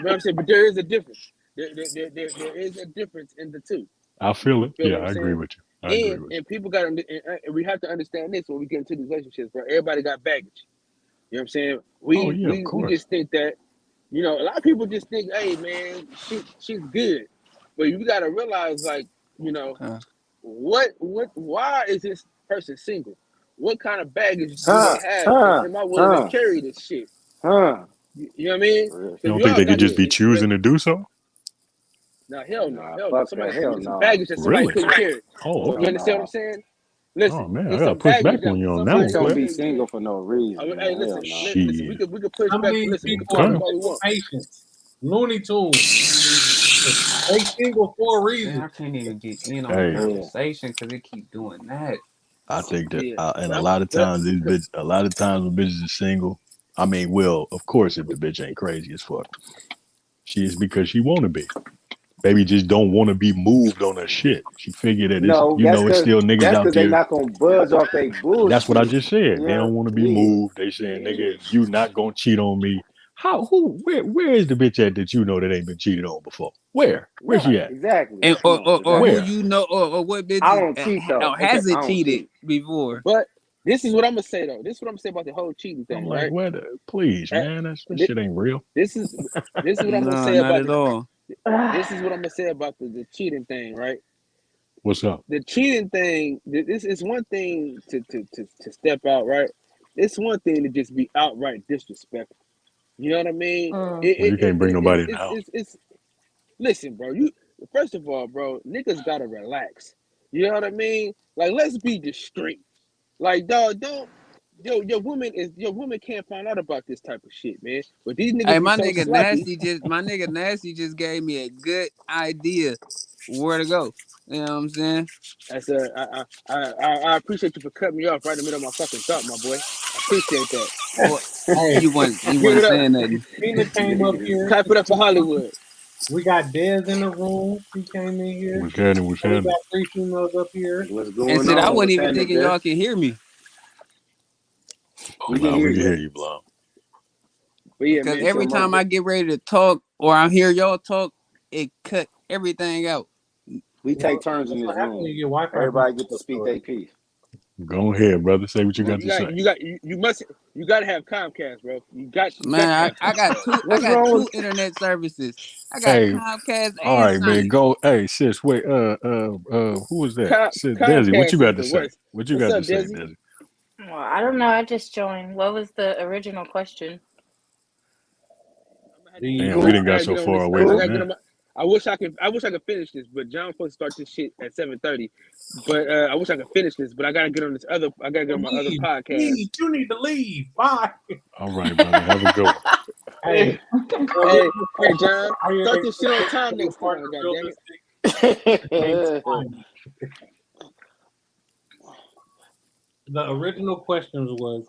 But I'm saying, but there is a difference. There is a difference in the two. I feel You it. feel Yeah, what I'm I agree saying? with you. I agree with And people got to, and we have to understand this when we get into these relationships, bro. Everybody got baggage. You know what I'm saying? you. Oh yeah, of We course. just think that, you know, a lot of people just think, hey man, she's good, but you got to realize, like, you know, why is this person single? What kind of baggage do they have? Am I willing to carry this shit? You know what I mean? Real You Because don't we think all they could got just be here. choosing to do so? Now, hell no, Nah, hell no. fuck that. Hell Some no. baggage that somebody Really? couldn't carry. Oh, Hell You okay. understand what I'm no. saying? Oh Listen, man, I it's gotta some push baggage back that on you on that somebody one, Bitch don't couldn't player. be carry. single for no reason, man. Hey, Hell listen, no. listen. We Shit. could push Some of back. these Listen, we could people push are back Okay. all we mental want. patients, Looney Tunes. They single for a Man, I reason. can't even get in on the Hey, Yeah. conversation because it keep doing that. I think that, Yeah, and but a I'm, lot of but times a lot of times when bitches are single, I mean, well, of course, if the bitch ain't crazy as fuck, she is because she want to be. Baby just don't want to be moved on her shit. She figure that it's, No, you know, it's still niggas out they there. not gonna budge off they That's what I bullshit. just said. They Yeah. don't want to be Yeah. moved. They saying, Yeah. nigga, you not gonna cheat on me. Where is the bitch at that you know that ain't been cheated on before? Where's she Right. at? Exactly. And Come on. or who Where? Exactly. you know or what I bitches don't cheat though. Okay. I hasn't don't cheated cheat. before. but this is what I'm gonna say though. This is what I'm gonna say about the whole cheating I'm thing, like, right? what? Please, Uh, man, that thi- shit ain't real. This is what I'm gonna No, say not about at all. this is what I'm gonna say about the cheating thing, right? What's up? The cheating thing, this is one thing to step out, right? It's one thing to just be outright disrespectful. You know what I mean? Well, you can't bring nobody in the house. It's listen, bro. You first of all, bro, niggas gotta relax. You know what I mean? Like, let's be discreet. Like, dog, don't your woman can't find out about this type of shit, man. But these Hey, niggas be so sloppy. my nigga Nasty just gave me a good idea where to go. You know what I'm saying? That's I appreciate you for cutting me off right in the middle of my fucking thought, my boy. I appreciate that. What Hey, you Give wasn't it up. saying nothing. Tina came up here. Clap it up for Hollywood. We got Dez in the room. He came in here. What's happening? What's And we happening? got 3 females up here. What's And going shit, I on? wasn't What's even happening, thinking Des? y'all can hear me. Oh, We can no, hear we can you. hear you, Blum. But yeah, Cause man. every So time I get ready to talk or I hear y'all talk, it cut everything out. We Well, take turns in that's this what happens when room. you get Wi-Fi Everybody get to connected speak to it. their piece. Go ahead, brother. Say what you got you to say. gotta have Comcast, bro. You got to Man, have I got Comcast. What's wrong with? two internet services. I got Hey, Comcast all and right, man. Sonic. Go. Hey, sis. Wait. Who was that? Sis, Desi. What Comcast you is got to the say? worst. What you What's got to up, say, Desi? Desi? Well, I don't know. I just joined. What was the original question? I'm gonna have to get The Damn, on. we Who? didn't I got gotta so get on far this. away I from Who? gotta get that. on my. I wish I could finish this, but John's supposed to start this shit at 7:30. But I wish I could finish this, but I gotta get on this other. I gotta get on my other podcast. Leave. You need to leave. Bye. All right, brother. Have a good one. Hey, Hey, John, are you start this shit on time next time. partner Goddamn it. realistic? The original question was,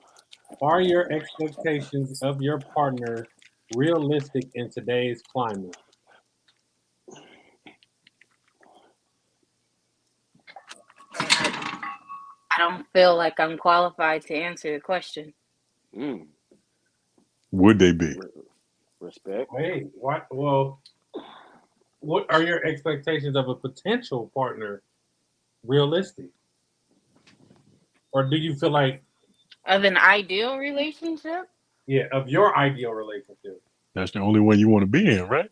are your expectations of your partner realistic in today's climate? I don't feel like I'm qualified to answer the question. Would they be? Respect. Hey, what? Well, what are your expectations of a potential partner realistic? Or do you feel like, Of an ideal relationship? yeah, of your ideal relationship? That's the only one you want to be in, right?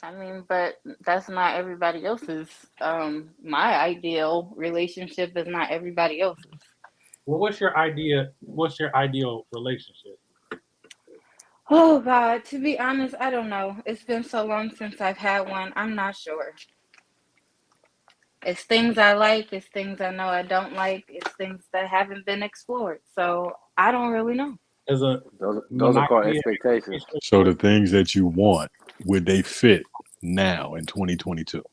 I mean, but that's not everybody else's. My ideal relationship is not everybody else's. Well, what's your idea? What's your ideal relationship? Oh God, to be honest, I don't know. It's been so long since I've had one. I'm not sure. It's things I like, it's things I know I don't like, it's things that haven't been explored. So I don't really know. As a Those are called expectations. So the things that you want, would they fit now in 2022?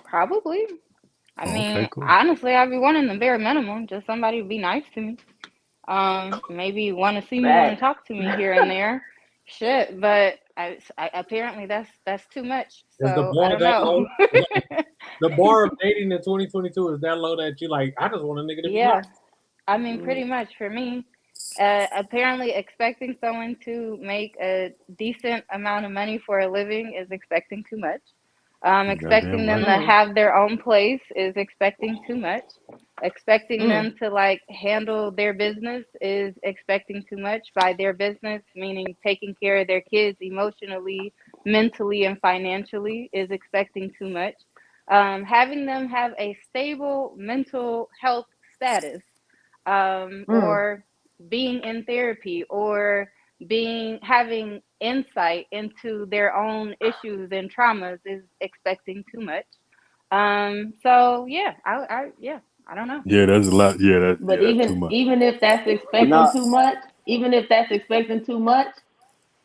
Probably. I Okay, mean, cool. honestly, I'd be wanting the bare minimum, just somebody to be nice to me. Maybe want to see me, want to talk to me here and there. Shit, but I apparently that's too much. Is the So I bar don't that know. low? The bar of dating in 2022 is that low that you like, I just want a nigga to be Yeah, nice. I mean, pretty much for me. Apparently, expecting someone to make a decent amount of money for a living is expecting too much. Expecting them to have their own place is expecting too much. Expecting them to like handle their business is expecting too much. By their business, meaning taking care of their kids emotionally, mentally, and financially is expecting too much. Having them have a stable mental health status, or being in therapy, or having insight into their own issues and traumas is expecting too much. So yeah, I don't know. Yeah, that's a lot. Yeah, But that's too much. even if that's expecting Nah. too much,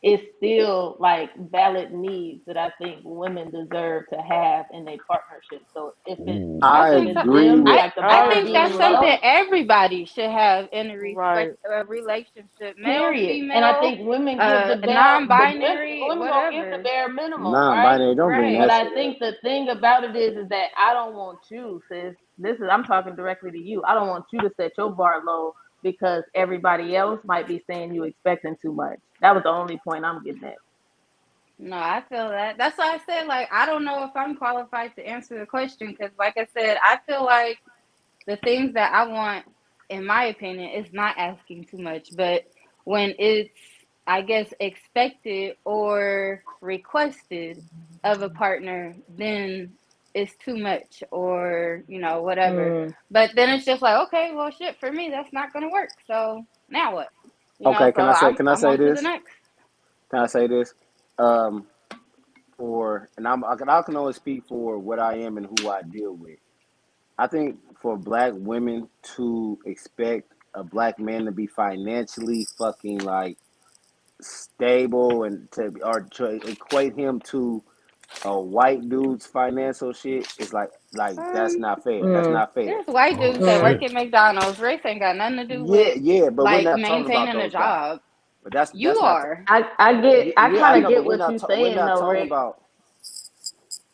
it's still like valid needs that I think women deserve to have in a partnership. So if it's Ooh. I something to agree them, with. like the I bar think being that's low, something everybody should have in a right. relationship, male, Period. And I female, think women give the bare non-binary, women gonna give the whatever. bare minimum, right? Non-binary, don't bring Right. But that I shit think the thing about it is that I don't want you, sis. I'm talking directly to you. I don't want you to set your bar low because everybody else might be saying you expecting too much. That was the only point I'm getting at. No, I feel that. That's why I said, like, I don't know if I'm qualified to answer the question because, like I said, I feel like the things that I want, in my opinion, is not asking too much. But when it's, I guess, expected or requested of a partner, then it's too much, or whatever. But then it's just like, okay, well, shit, for me, that's not gonna work. So now what? Okay, So can I I'm say on to the this? next. Can I say this? I can only speak for what I am and who I deal with. I think for black women to expect a black man to be financially fucking like stable and to equate him to a white dude's financial shit is like that's not fair. That's not fair. There's white Oh, dudes that work shit. at McDonald's. Race ain't got nothing to do Yeah, with but we're like not talking about maintaining a those guys. job. But that's You not. are. I Yeah, I kind know, of but get what you're we're saying not though, talking Rick. about.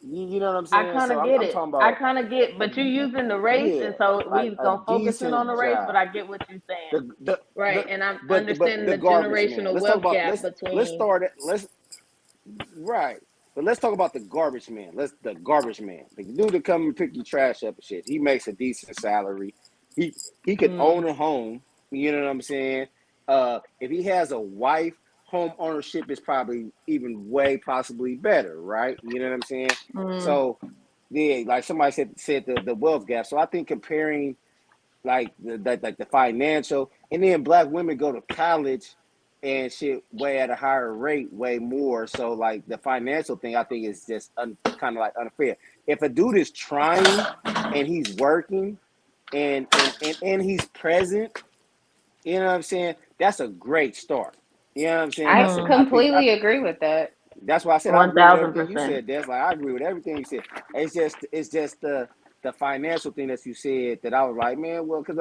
You know what I'm I saying? kind So of get I'm it. talking I about kind of get, but you're using the race, yeah, and so like we a gonna focus in on decent the race. But job. I get what you're saying, The right? And I'm but understanding the the garbage man. generational Let's talk wealth about gap let's between. start it. Right. But let's talk about the garbage man. The garbage man. The dude that come and pick your trash up and shit. He makes a decent salary. He could own a home. You know what I'm saying? If he has a wife, home ownership is probably even way possibly better, right? You know what I'm saying? So yeah, like somebody said the wealth gap. So I think comparing like the financial, and then black women go to college and shit way at a higher rate, way more. So like the financial thing, I think is just kind of like unfair. If a dude is trying and he's working and he's present, you know what I'm saying? That's a great start. You know what I'm saying? I completely agree with that. That's why I said I agree with everything you 1000%. said. That's like I agree with everything you said. It's just the financial thing that you said that I was like, man, well, because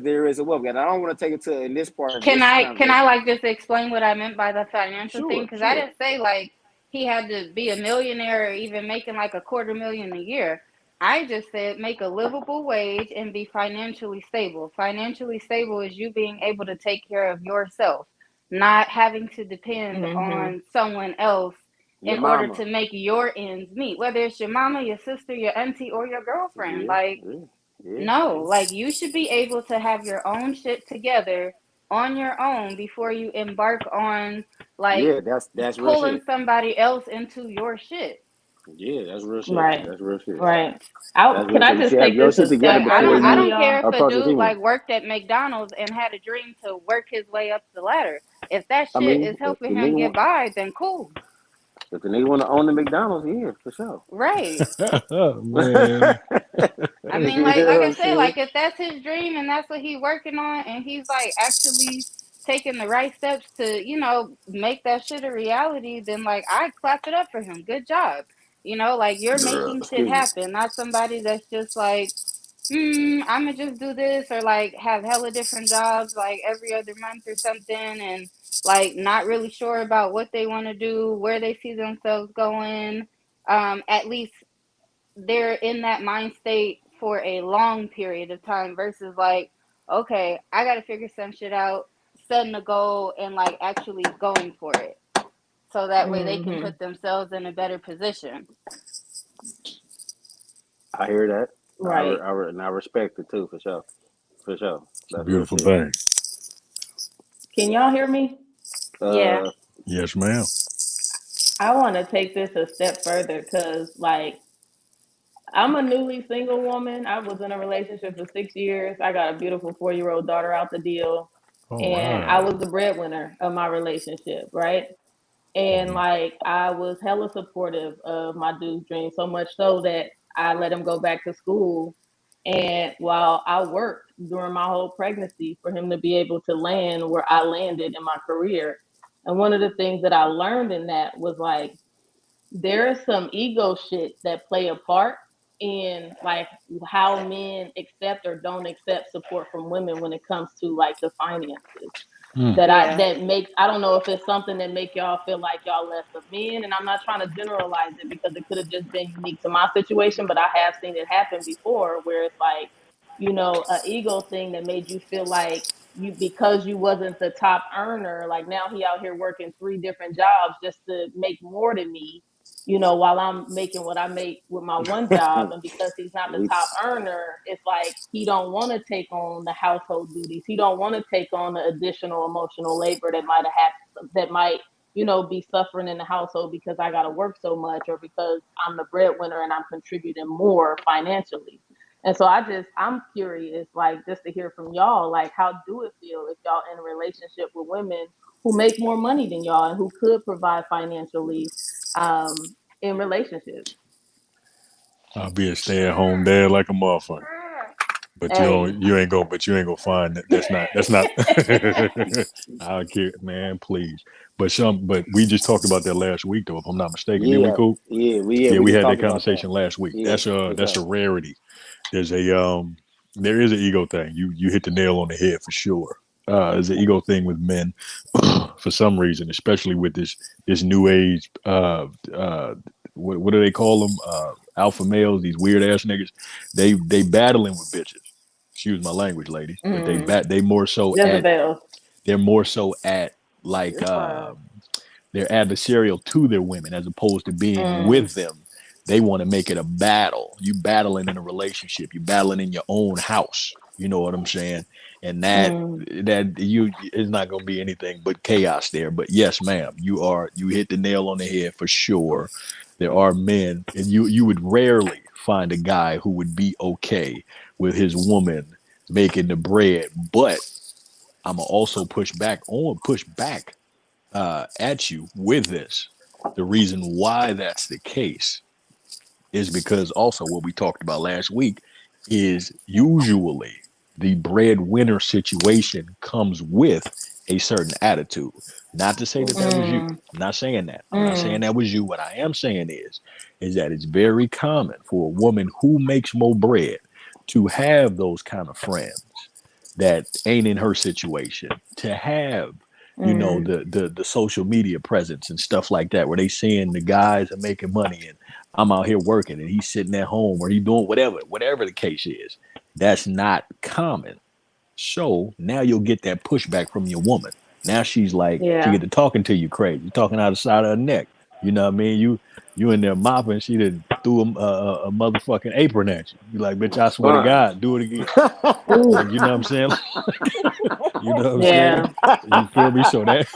there is a wealth gap. I don't want to take it to in this part of Can this I conversation. like just explain what I meant by the financial thing? Because I Sure. didn't say like he had to be a millionaire or even making like $250,000 a year. I just said make a livable wage and be financially stable. Financially stable is you being able to take care of yourself, not having to depend on someone else Your in order mama. to make your ends meet, whether it's your mama, your sister, your auntie, or your girlfriend. Like, no, like you should be able to have your own shit together on your own before you embark on like that's real pulling shit. somebody else into your shit. Yeah, that's real shit. Right. That's real shit. Right. Can I just take this a step I further, don't care if a approach dude him. like worked at McDonald's and had a dream to work his way up the ladder. If that shit is helping him get by, then cool. If the nigga want to own the McDonald's, yeah, for sure. Right. Man. I mean, like I said, like if that's his dream and that's what he's working on, and he's like actually taking the right steps to, you know, make that shit a reality, then like I clap it up for him. Good job. You know, like you're making shit happen, not somebody that's just like, I'ma just do this or like have hella different jobs like every other month or something, and like not really sure about what they want to do, where they see themselves going. At least they're in that mind state for a long period of time versus like, okay, I got to figure some shit out, setting a goal and like actually going for it. So that way they can put themselves in a better position. I hear that. Right. And I respect it too, for sure. For sure. That's Beautiful thing. Can y'all hear me? Yeah. Yes, ma'am. I want to take this a step further because, like, I'm a newly single woman. I was in a relationship for 6 years. I got a beautiful 4-year-old daughter out the deal. And I was the breadwinner of my relationship, right? And like I was hella supportive of my dude's dream, so much so that I let him go back to school. And while I worked during my whole pregnancy for him to be able to land where I landed in my career. And one of the things that I learned in that was like, there is some ego shit that play a part in like how men accept or don't accept support from women when it comes to like the finances. I don't know if it's something that make y'all feel like y'all less of men, and I'm not trying to generalize it because it could have just been unique to my situation, but I have seen it happen before where it's like, you know, an ego thing that made you feel like you, because you wasn't the top earner, like now he out here working 3 different jobs just to make more than me, you know, while I'm making what I make with my one job. And because he's not the top earner, it's like he don't want to take on the household duties. He don't want to take on the additional emotional labor that might, you know, be suffering in the household because I got to work so much or because I'm the breadwinner and I'm contributing more financially. And so I'm curious, like, just to hear from y'all, like, how do it feel if y'all in a relationship with women who make more money than y'all and who could provide financially in relationships? I'll be a stay-at-home dad like a motherfucker. But you ain't gonna find that. That's not. I'll get, man, please. But we just talked about that last week, though, if I'm not mistaken. Didn't we, Coop? We had that conversation last week. That's a rarity. There's there is an ego thing. You hit the nail on the head for sure. There's an ego thing with men for some reason, especially with this new age. What do they call them? Alpha males. These weird ass niggas. They battling with bitches. Excuse my language, ladies. But they more so they're more so at like they're adversarial to their women as opposed to being with them. They want to make it a battle. You battling in a relationship. You battling in your own house. You know what I'm saying? And that is not going to be anything but chaos there. But yes, ma'am, you hit the nail on the head for sure. There are men, and you would rarely find a guy who would be okay with his woman making the bread. But I'm gonna also push back at you with this. The reason why that's the case is because also what we talked about last week is usually the breadwinner situation comes with a certain attitude. Not to say that that was you. I'm not saying that. I'm not saying that was you. What I am saying is that it's very common for a woman who makes more bread to have those kind of friends that ain't in her situation, to have the social media presence and stuff like that, where they seeing the guys are making money and I'm out here working and he's sitting at home or he doing whatever the case is. That's not common. So now you'll get that pushback from your woman. Now she's like, she Yeah. get to talking to you crazy. You're talking out the side of her neck. You know what I mean? You in there mopping, she done threw a motherfucking apron at you. You like, bitch, I swear to God, do it again. Like, you know what I'm saying? You know what I'm saying? You feel me? So that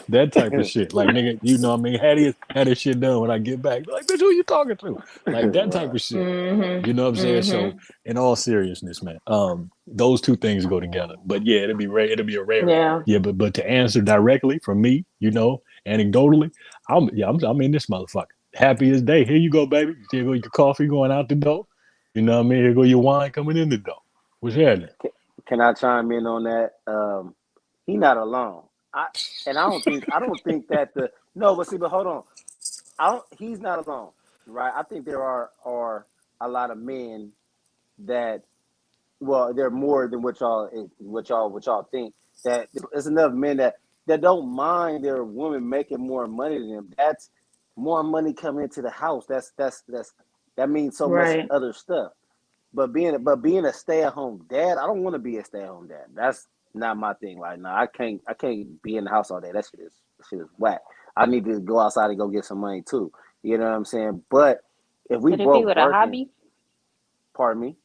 that type of shit. Like, nigga, you know what I mean? Had this shit done when I get back. Like, bitch, who you talking to? Like that type of shit. You know what I'm saying? So in all seriousness, man, those two things go together. But yeah, it'll be a rare. Yeah, but to answer directly from me, anecdotally, I'm in this motherfucker. Happy as day. Here you go, baby. Here go your coffee going out the door. You know what I mean? Here go your wine coming in the door. What's happening? Can I chime in on that? He not alone. I don't think that but hold on. He's not alone, right? I think there are a lot of men that, well, they're more than what y'all think. That there's enough men that don't mind their woman making more money than them. That's more money coming into the house. That means so much other stuff. But being a stay-at-home dad, I don't want to be a stay-at-home dad. That's not my thing. Like, no, I can't be in the house all day. That shit is whack. I need to go outside and go get some money too. You know what I'm saying? But if we Could it both be with working, a hobby? Pardon me?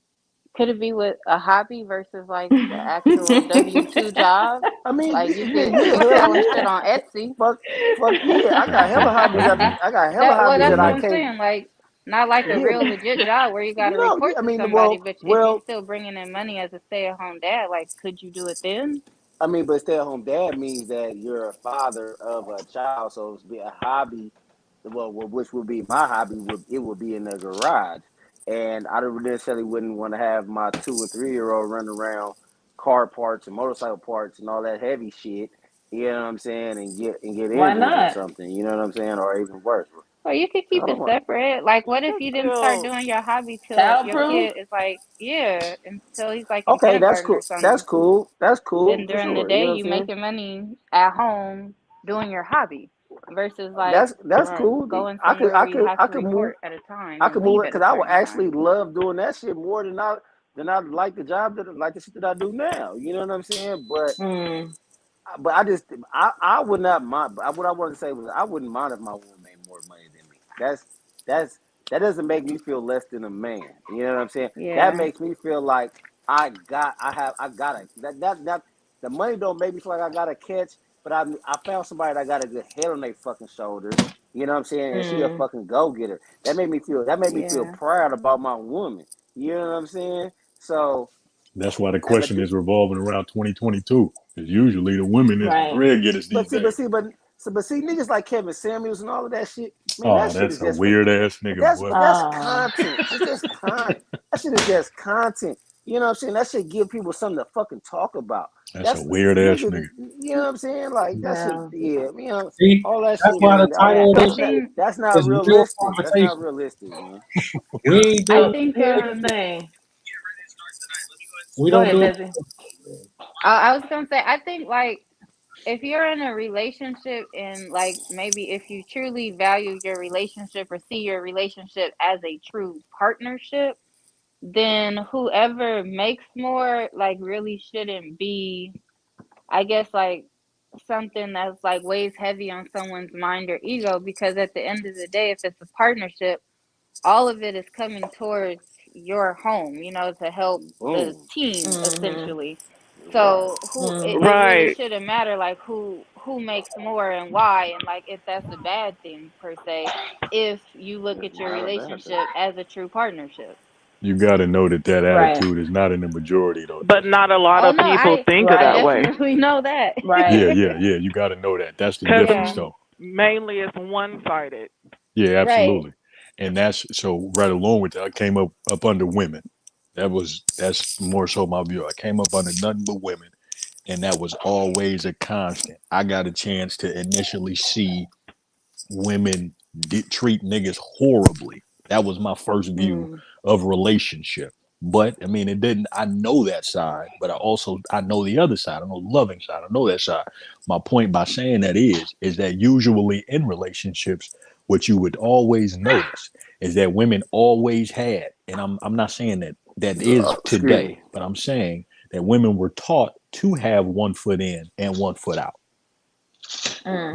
Could it be with a hobby versus like the actual W-2 job? I mean, Like you yeah, could hell selling yeah. shit on Etsy. Fuck yeah. I got hella hobbies. That's what I I'm can't. saying. Like not like a real legit job where you got to report to somebody, but if you still bringing in money as a stay-at-home dad, like could you do it then? I mean, but stay-at-home dad means that you're a father of a child, so it's be a hobby. Well, which would be my hobby, would be in the garage, and I necessarily wouldn't want to have my 2 and 3-year-old run around car parts and motorcycle parts and all that heavy shit. You know what I'm saying, and get Why injured or not? something. You know what I'm saying, or even worse. Or you could keep I don't it want. separate. Like, what if you didn't start doing your hobby till your Childproof? kid is like, until he's like in Okay, that's kindergarten or cool. That's something. cool. That's cool Then for during the sure. You day, know what I'm you saying? making money at home doing your hobby versus like That's cool. going I could somewhere I where you could have I to could move. report at a time I and could move leave it at a because I would certain time. actually love doing that shit more than I like the job like the shit that I do now. You know what I'm saying? But I would not mind. What I wanted to say was I wouldn't mind if my woman made more money than me. That doesn't make me feel less than a man. You know what I'm saying? That Yeah. makes me feel like I got it. That the money don't make me feel like I got to catch. But I found somebody that got a good head on their fucking shoulders. You know what I'm saying? And she a fucking go getter. That made me feel Yeah. proud about my woman. You know what I'm saying? So. That's why the But question is revolving around 2022. Because usually the women is the Right. bread getters these days. But see, niggas like Kevin Samuels and all of that shit, man, Oh, that shit that's is a just for weird ass nigga, boy. that's content. It's just content. That shit is just content. You know what I'm saying? That shit give people something to fucking talk about. That's a That's weird ass niggas. nigga. You know what I'm saying? Like that shit. Yeah. Yeah, you know, See, all that that's shit, why the man. All title of I this that shit think that's not is real realistic. That's not conversation. realistic, man. We ain't I doing. think Here's the thing. We Go don't ahead, do. Desi. I was gonna say I think like if you're in a relationship and like maybe if you truly value your relationship or see your relationship as a true partnership, then whoever makes more like really shouldn't be, I guess, like something that's like weighs heavy on someone's mind or ego, because at the end of the day, if it's a partnership, all of it is coming towards your home, to help the Boom. team Mm-hmm. essentially. Right. So it Mm-hmm. really Right. shouldn't matter like who makes more and why, and like if that's a bad thing per se, if you look It's at your not a bad thing. relationship as a true partnership. You got to know that Right. attitude is not in the majority though. But not a lot Oh of no, people I think Right. that way. definitely know that. Right. Yeah. You got to know that. That's the Because difference Yeah. though. mainly it's one-sided. Yeah, Right. absolutely. And that's so right along with that. I came up under women. That's more so my view. I came up under nothing but women, and that was always a constant. I got a chance to initially see women treat niggas horribly. That was my first view of relationship. But I mean, it didn't. I know that side, but I know the other side. I know the loving side. I know that side. My point by saying that is that usually in relationships, what you would always notice is that women always had, and I'm not saying that is today, but I'm saying that women were taught to have one foot in and one foot out.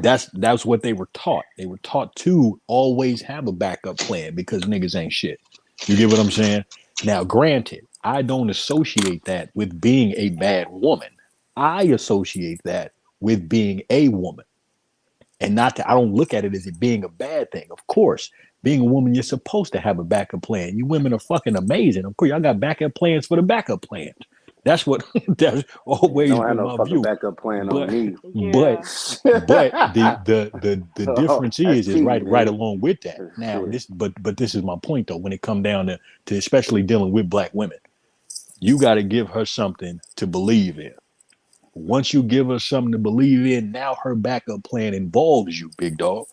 That's what they were taught. They were taught to always have a backup plan because niggas ain't shit. You get what I'm saying? Now, granted, I don't associate that with being a bad woman. I associate that with being a woman. And I don't look at it as it being a bad thing. Of course, being a woman, you're supposed to have a backup plan. You women are fucking amazing. Of course, y'all got backup plans for the backup plans. That's that's always Don't have been no my fucking view. backup plan on me. But the difference That's is cheating, right man. along with that. Now Shit. this is my point though. When it comes down to especially dealing with black women, you got to give her something to believe in. Once you give her something to believe in, now her backup plan involves you, big dog.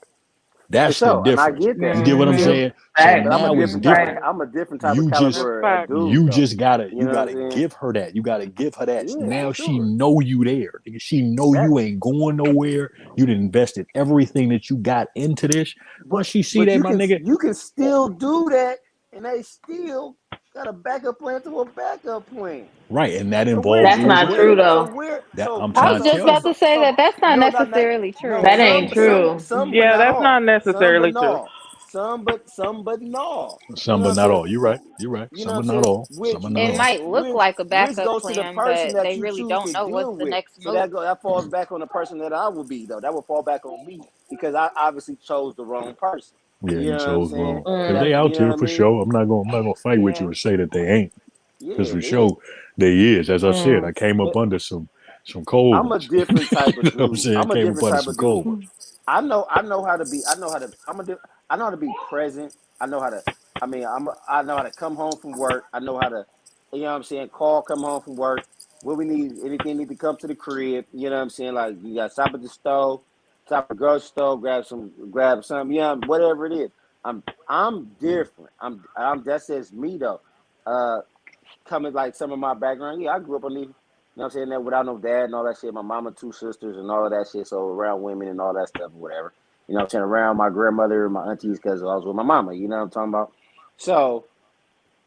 That's For the sure, and I difference. get that. You get what I'm saying? So Right. But I'm a now it's different type. different. I'm a different type You of just caliber of Fact. dude. you though. just gotta You know what I'm saying? give her that. You gotta give her that. Yeah, Now for she sure. know you there. Nigga, she know you ain't going nowhere. You done invested everything that you got into this. Once she see that, you my can nigga, you can still do that, and they still got a backup plan to a backup plan. right, and that So where involves That's you as not well. true so though. where That so I'm I trying was to just tell about you. to say that that's not no, necessarily true. That ain't true. Some but Yeah, not that's all. not necessarily Some but true. not. Some but not. You Some know but what I'm not saying? all. You're right. You're right. You know Some what but I'm not saying? all. Some but not It all. might look like a Which backup goes to the plan, person but that they you really choose don't to know what's deal the with. next So move. that falls back on the person that I would be though. That would fall back on me because I obviously chose the wrong person. Yeah, You you know what I'm chose saying? wrong. So Cause they that out you know here what I for mean? sure. I'm not gonna fight with you Yeah. and say that they ain't. Cause Yeah, for they sure they is. As I said, I came up is. under some cold I'm a ones. different type You of know what I'm dude. saying? I'm a Came up different under type some of cold dude. ones. I know how to be. I know how to be present. I know how to. I mean, I know how to come home from work. I know how to, you know what I'm saying. Come home from work. What we need, anything need to come to the crib. You know what I'm saying. Like you got to stop at the stove, stop at the grocery store, grab something. Yeah, whatever it is. I'm different. That's just me though. Coming like some of my background. Yeah, I grew up on these. You know what I'm saying? That without no dad and all that shit. My mama, 2 sisters and all of that shit. So around women and all that stuff or whatever. You know what I'm saying? Around my grandmother and my aunties because I was with my mama. You know what I'm talking about? So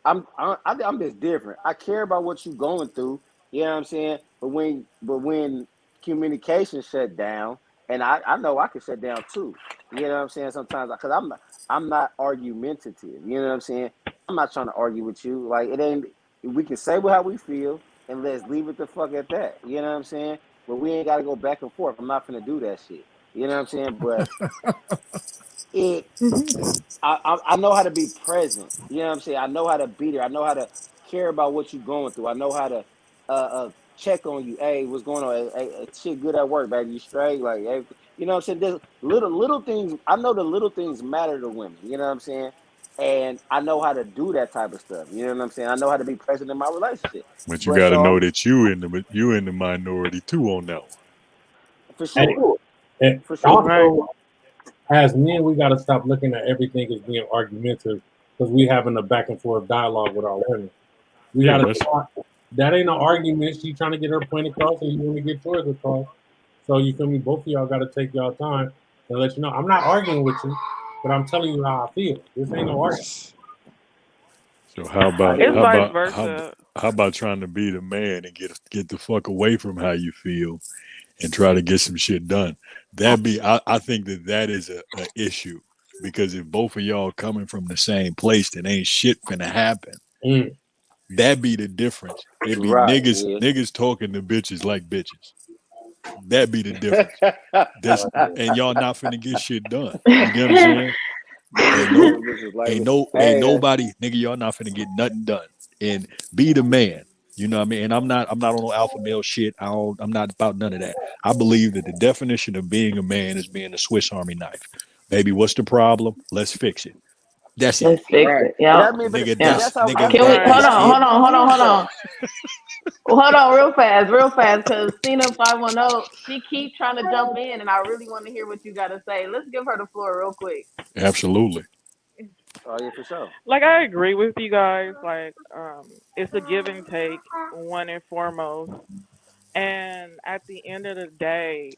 I'm just different. I care about what you're going through. You know what I'm saying? But when communication shut down, and I know I can shut down too. You know what I'm saying? Sometimes because I'm not argumentative. You know what I'm saying? I'm not trying to argue with you. Like it ain't. We can say how we feel and let's leave it the fuck at that. You know what I'm saying? But we ain't got to go back and forth. I'm not gonna do that shit. You know what I'm saying? But I know how to be present. You know what I'm saying? I know how to be there. I know how to care about what you're going through. I know how to check on you. Hey, what's going on? Hey, shit good at work, baby. You straight? Like, hey, you know what I'm saying? There's little things. I know the little things matter to women. You know what I'm saying? And I know how to do that type of stuff. You know what I'm saying? I know how to be present in my relationship. But you But gotta know so that you in the minority too on that one. for And, sure, and for sure. Right. also, as men, we got to stop looking at everything as being argumentative because we having a back and forth dialogue with our women. We Yeah, got that's to. That ain't no argument. She trying to get her point across, and you want to get yours across. So you feel me? Both of y'all got to take y'all time and let you know. I'm not arguing with you, but I'm telling you how I feel. This ain't no argument. so. How I about hear It's how you. vice about how versa. how about trying to be the man and get the fuck away from how you feel and try to get some shit done? I think that is a issue because if both of y'all coming from the same place, then ain't shit finna happen. Mm. That be the difference. It be Right. niggas talking to bitches like bitches. That be the difference. Yeah. And y'all not finna get shit done. You get what I'm saying? Ain't nobody, nigga, y'all not finna get nothing done. And be the man. You know what I mean? And I'm not on no alpha male shit. I'm not about none of that. I believe that the definition of being a man is being a Swiss Army knife. Baby, what's the problem? Let's fix it. That's it. Let's fix it. Yeah. Nigga, Yeah. that's nigga, Can we that hold is on, it. hold on, hold on, hold on. Hold on real fast, because Cena 510, she keep trying to jump in, and I really want to hear what you got to say. Let's give her the floor real quick. Absolutely. Oh yeah, for sure. Like I agree with you guys. Like it's a give and take, one and foremost. And at the end of the day,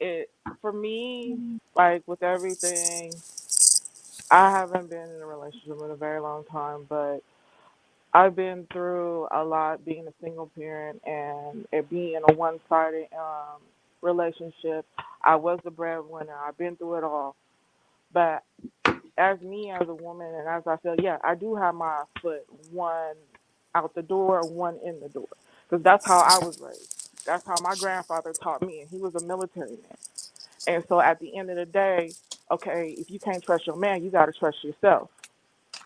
it for me, like with everything, I haven't been in a relationship in a very long time, but I've been through a lot being a single parent and it being a one-sided relationship. I was the breadwinner. I've been through it all. But as me, as a woman, and as I feel, yeah, I do have my foot one out the door, one in the door. Because that's how I was raised. That's how my grandfather taught me, and he was a military man. And so at the end of the day, okay, if you can't trust your man, you got to trust yourself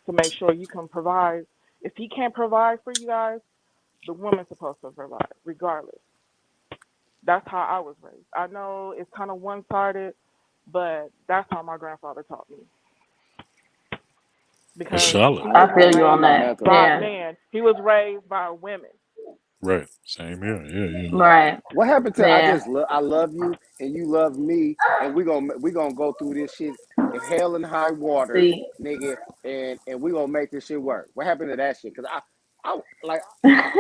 to make sure you can provide. If he can't provide for you guys, the woman's supposed to provide, regardless. That's how I was raised. I know it's kind of one-sided, but that's how my grandfather taught me. That's Because solid. he I was feel you on raised that. by Yeah. men. He was raised by women. Right. Same here. Yeah. Right. What happened to Yeah. I love you and you love me and we gonna go through this shit in hell and high water, See. nigga, and we gonna make this shit work. What happened to that shit? Cause I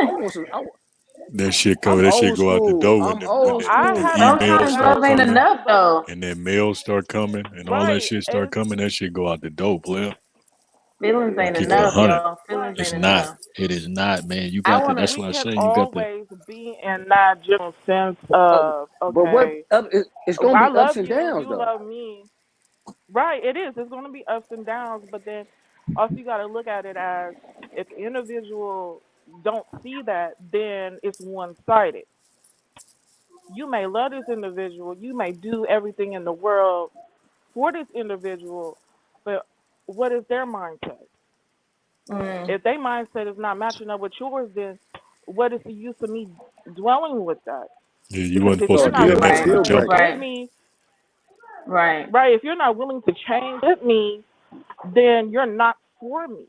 want some. That shit I'm that shit old go out the school. door I'm when old I the school. haven't emails Sometimes had start love ain't coming enough though. and then mails start coming and all that right. shit start coming. That shit go out the door, player. Feelings I ain't keep it enough, 100. y'all. Feelings Right. It's ain't not. enough. It is not, man. You I got to. wanna That's We why I can say you got to. always be in that general sense Oh, of, but what okay, it's gonna I be ups love and you, downs you though. love me. Right, it is. It's going to be ups and downs, but then also you got to look at it as if the individual don't see that, then it's one-sided. You may love this individual, you may do everything in the world for this individual, but what is their mindset? Mm. If their mindset is not matching up with yours, then what is the use of me dwelling with that? Yeah, you Because wasn't if supposed So you're to be not in that willing Right. from to the deal change jump. breaker. with Right. me, Right. right, if you're not willing to change with me, then you're not for me.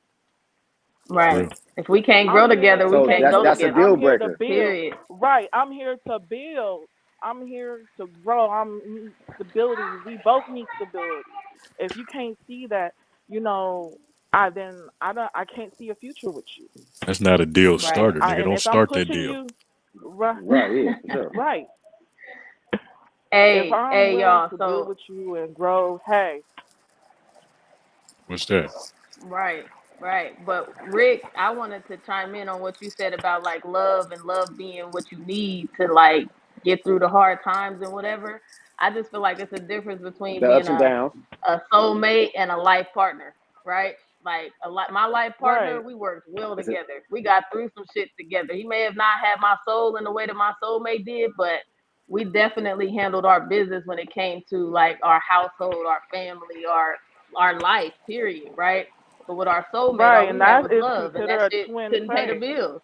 Right. Real. If we can't I'm grow here together, to we So can't make go that's a business. together. deal I'm here to breaker. build. Period. Right. I'm here to build. I'm here to grow. I'm need stability. We both need stability. If you can't see that, then I can't see a future with you. That's not a deal Right. starter, nigga. And Don't if I'm start that pushing deal. you, right, Right, yeah, for sure. right. If Hey, I'm hey, willing y'all. to build So with you and grow, hey, What's that? right, right. But Rick, I wanted to chime in on what you said about like love and love being what you need to like get through the hard times and whatever. I just feel like it's a difference between The being ups and downs. a soulmate and a life partner, right? Like my life partner, right, we worked well It's a, together. We got through some shit together. He may have not had my soul in the way that my soulmate did, but we definitely handled our business when it came to like our household, our family, our life, period, right? But with our soulmate, all right, we and had that was is love, and that considered a shit twin couldn't pay the flame. bills.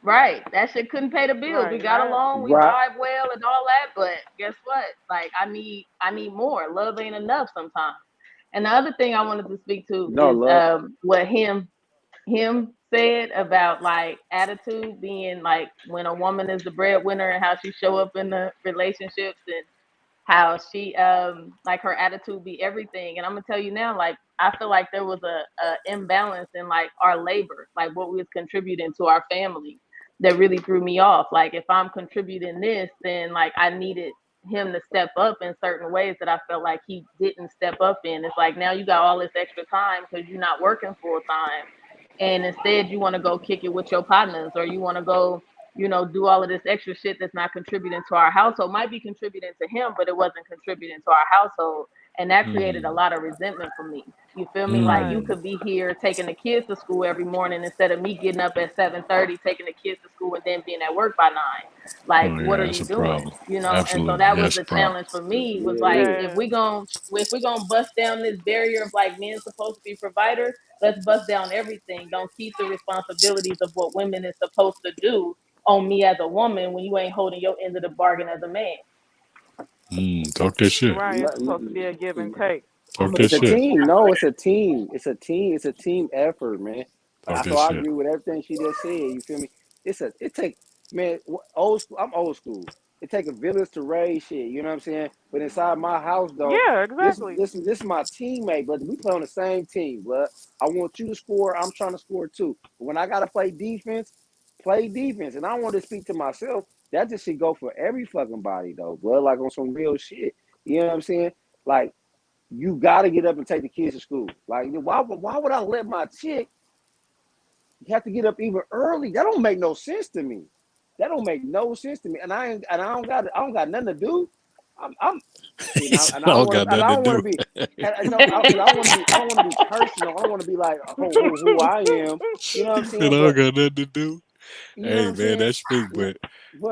Right. That shit couldn't pay the bills. We Right, got not along, we right. vibe well and all that, but guess what? Like I need more. Love ain't enough sometimes. And the other thing I wanted to speak to No is love. what him said about like attitude being like when a woman is the breadwinner and how she show up in the relationships and how she like her attitude be everything. And I'm gonna tell you now, like I feel like there was a imbalance in like our labor, like what we was contributing to our family that really threw me off. Like if I'm contributing this, then like I needed him to step up in certain ways that I felt like he didn't step up in. It's like now you got all this extra time because you're not working full time. And instead you want to go kick it with your partners or you want to go do all of this extra shit that's not contributing to our household. Might be contributing to him, but it wasn't contributing to our household. And that created a lot of resentment for me. You feel me? Like, you could be here taking the kids to school every morning instead of me getting up at 7:30, taking the kids to school, and then being at work by 9. Like, Oh, what yeah, are that's you a doing? problem. You know, and so Absolutely. that was That's the a problem. challenge for me. Was Yeah, like, it is. if we gonna bust down this barrier of like men supposed to be providers, let's bust down everything. Don't keep the responsibilities of what women is supposed to do on me as a woman when you ain't holding your end of the bargain as a man. Talk that shit. Right. It's supposed to be a give and take. Talk that It's a shit. team. No, it's a team. It's a team. It's a team effort, man. Talk So that I shit. agree with everything she just said. You feel me? It take, man, old school. I'm old school. It take a village to raise shit. You know what I'm saying? But inside my house though, Yeah, this exactly. this this is my teammate, but we play on the same team. But I want you to score. I'm trying to score too. But when I gotta play defense, and I want to speak to myself. That just should go for every fucking body though, bro. Like on some real shit. You know what I'm saying? Like, you gotta get up and take the kids to school. Like, why would I let my chick have to get up even early? That don't make no sense to me. That don't make no sense to me. And I don't got nothing to do. I'm He I said, I don't got nothing to don't want to do. be, I don't want to be personal. I don't want to be like who I am. You know what I'm He said, I saying? don't But got nothing to do. you know Hey, what I'm man, saying? that's big, but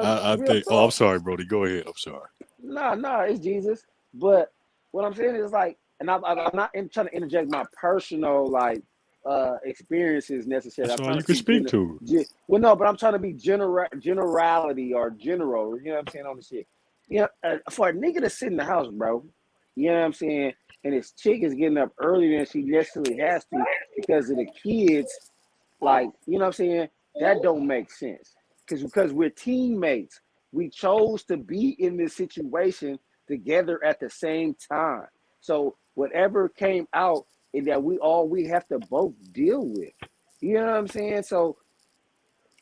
I Real think. Oh, I'm talk. sorry, Brody. Go ahead. I'm sorry. Nah, it's Jesus. But what I'm saying is like, and I'm not trying to interject my personal experiences necessarily. That's I'm all trying you to can speak speak to. well, no, but I'm trying to be generality or general. You know what I'm saying on the shit. You know, for a nigga to sit in the house, bro. You know what I'm saying, and his chick is getting up earlier than she necessarily has to because of the kids. Like, you know what I'm saying? That don't make sense. Because we're teammates. We chose to be in this situation together at the same time. So whatever came out is that we have to both deal with. You know what I'm saying? So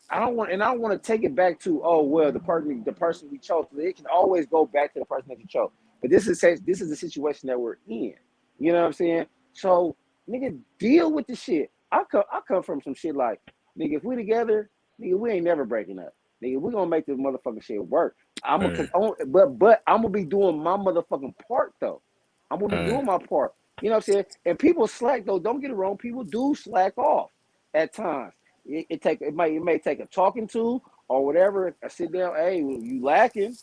I don't want to take it back to, oh well, the person we chose. It can always go back to the person that you chose. But this is the situation that we're in. You know what I'm saying? So nigga, deal with the shit. I come from some shit like, nigga, if we together, nigga, we ain't never breaking up. Nigga, we gonna make this motherfucking shit work. Hey, But I'm gonna be doing my motherfucking part though. I'm gonna be hey. doing my part. You know what I'm saying? And people slack though. Don't get it wrong. People do slack off at times. It may take a talking to or whatever. I sit down. Hey, you lacking?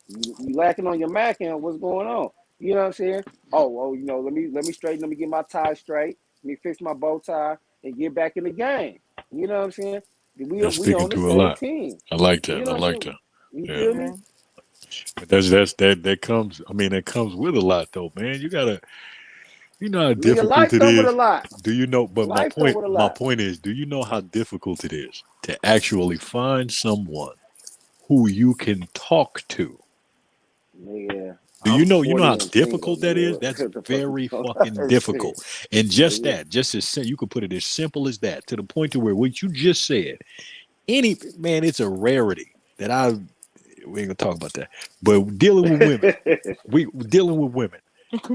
You lacking on your macking? What's going on? You know what I'm saying? Oh, you know, let me straighten. Let me get my tie straight. Let me fix my bow tie and get back in the game. You know what I'm saying? That's We speaking on the to a same lot. team. I like You that. know I what I'm like saying? that. You Yeah. feel me? But that comes. I mean, that comes with a lot, though, man. You know how Nigga, difficult life it come with a is. lot. Do you know? But Life come with a my lot. point is, do you know how difficult it is to actually find someone who you can talk to? Nigga, Do I'm you know 40 how and single, difficult that is? nigga. That's What the fuck you very fucking talking difficult. shit, And just nigga? that, just as you could put it as simple as that, to the point to where what you just said, it's a rarity that we ain't gonna talk about that. But dealing with women,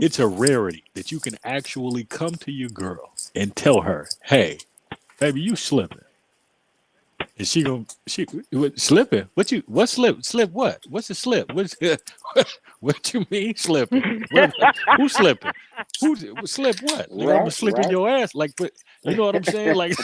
it's a rarity that you can actually come to your girl and tell her, "Hey, baby, you slipping." And what, slipping? What slip what? What's a slip? What you mean slipping? Who's slipping? Who slip what? Nigga, I'm gonna slip in Right. your ass. Like, but you know what I'm saying? Like,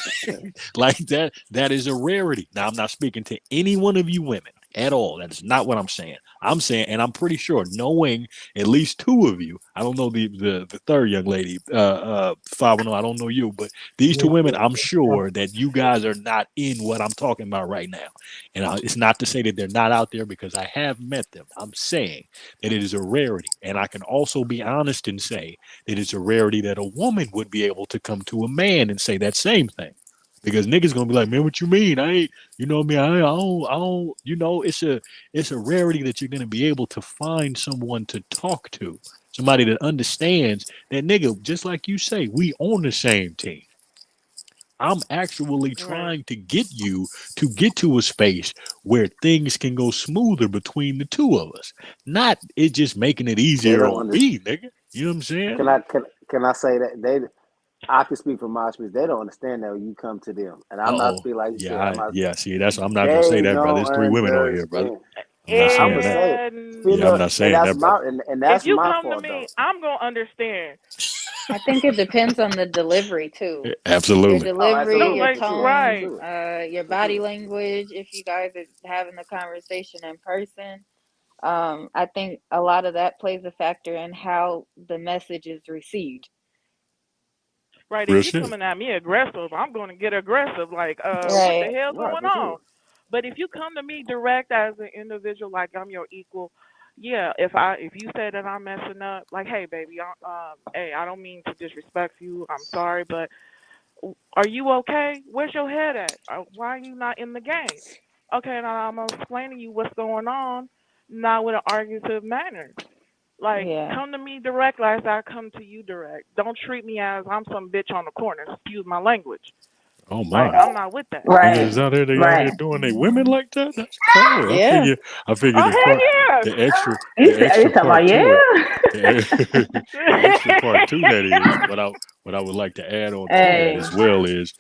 like that is a rarity. Now I'm not speaking to any one of you women at all. That is not what I'm saying. I'm saying, and I'm pretty sure, knowing at least two of you, I don't know the third young lady, 510, I don't know you, but these two women, I'm sure that you guys are not in what I'm talking about right now. And it's not to say that they're not out there, because I have met them. I'm saying that it is a rarity. And I can also be honest and say that it's a rarity that a woman would be able to come to a man and say that same thing. Because niggas gonna be like, man, what you mean? I ain't, you know what I mean? I don't, you know, it's a rarity that you're gonna be able to find someone to talk to, somebody that understands that, nigga, just like you say, we on the same team. I'm actually Right. trying to get you to get to a space where things can go smoother between the two of us. Not it just making it They easier don't on understand. me, nigga. You know what I'm saying? Can I say that I can speak from my experience. They don't understand that when you come to them, and I'm not Uh-oh. speaking like you said. I'm not. Yeah, see, I'm not gonna say They that, brother. don't There's three women on here, brother. understand. I'm not I'm saying gonna that. say, And Yeah, I'm not and saying that's that, brother. and if that's you my come to fault though. me, I'm gonna understand. I think it depends on the delivery too. Your Absolutely. Oh, delivery, No, absolutely, your like for sure, tone, for right. sure, your for body sure. language. If you guys are having the conversation in person, I think a lot of that plays a factor in how the message is received. Right, if Real you shit. coming at me aggressive, I'm gonna get aggressive. Like, what the Right. hell Right, going for on? sure. But if you come to me direct as an individual, like I'm your equal, yeah. If you say that I'm messing up, like, hey, baby, hey, I don't mean to disrespect you. I'm sorry, but are you okay? Where's your head at? Why are you not in the game? Okay, now I'm explaining to you what's going on, not with an argumentative manner. Like, Yeah. come to me direct as I come to you direct. Don't treat me as I'm some bitch on the corner. Excuse my language. Oh Like, my. I'm not with that. Niggas Right. out here, they out here Right. doing they women like that. That's cold. Yeah. I figure Oh, the part, heck the extra, You the said you extra talking about part to it, yeah. the extra part to that is what I would like to add on to that Hey. as well is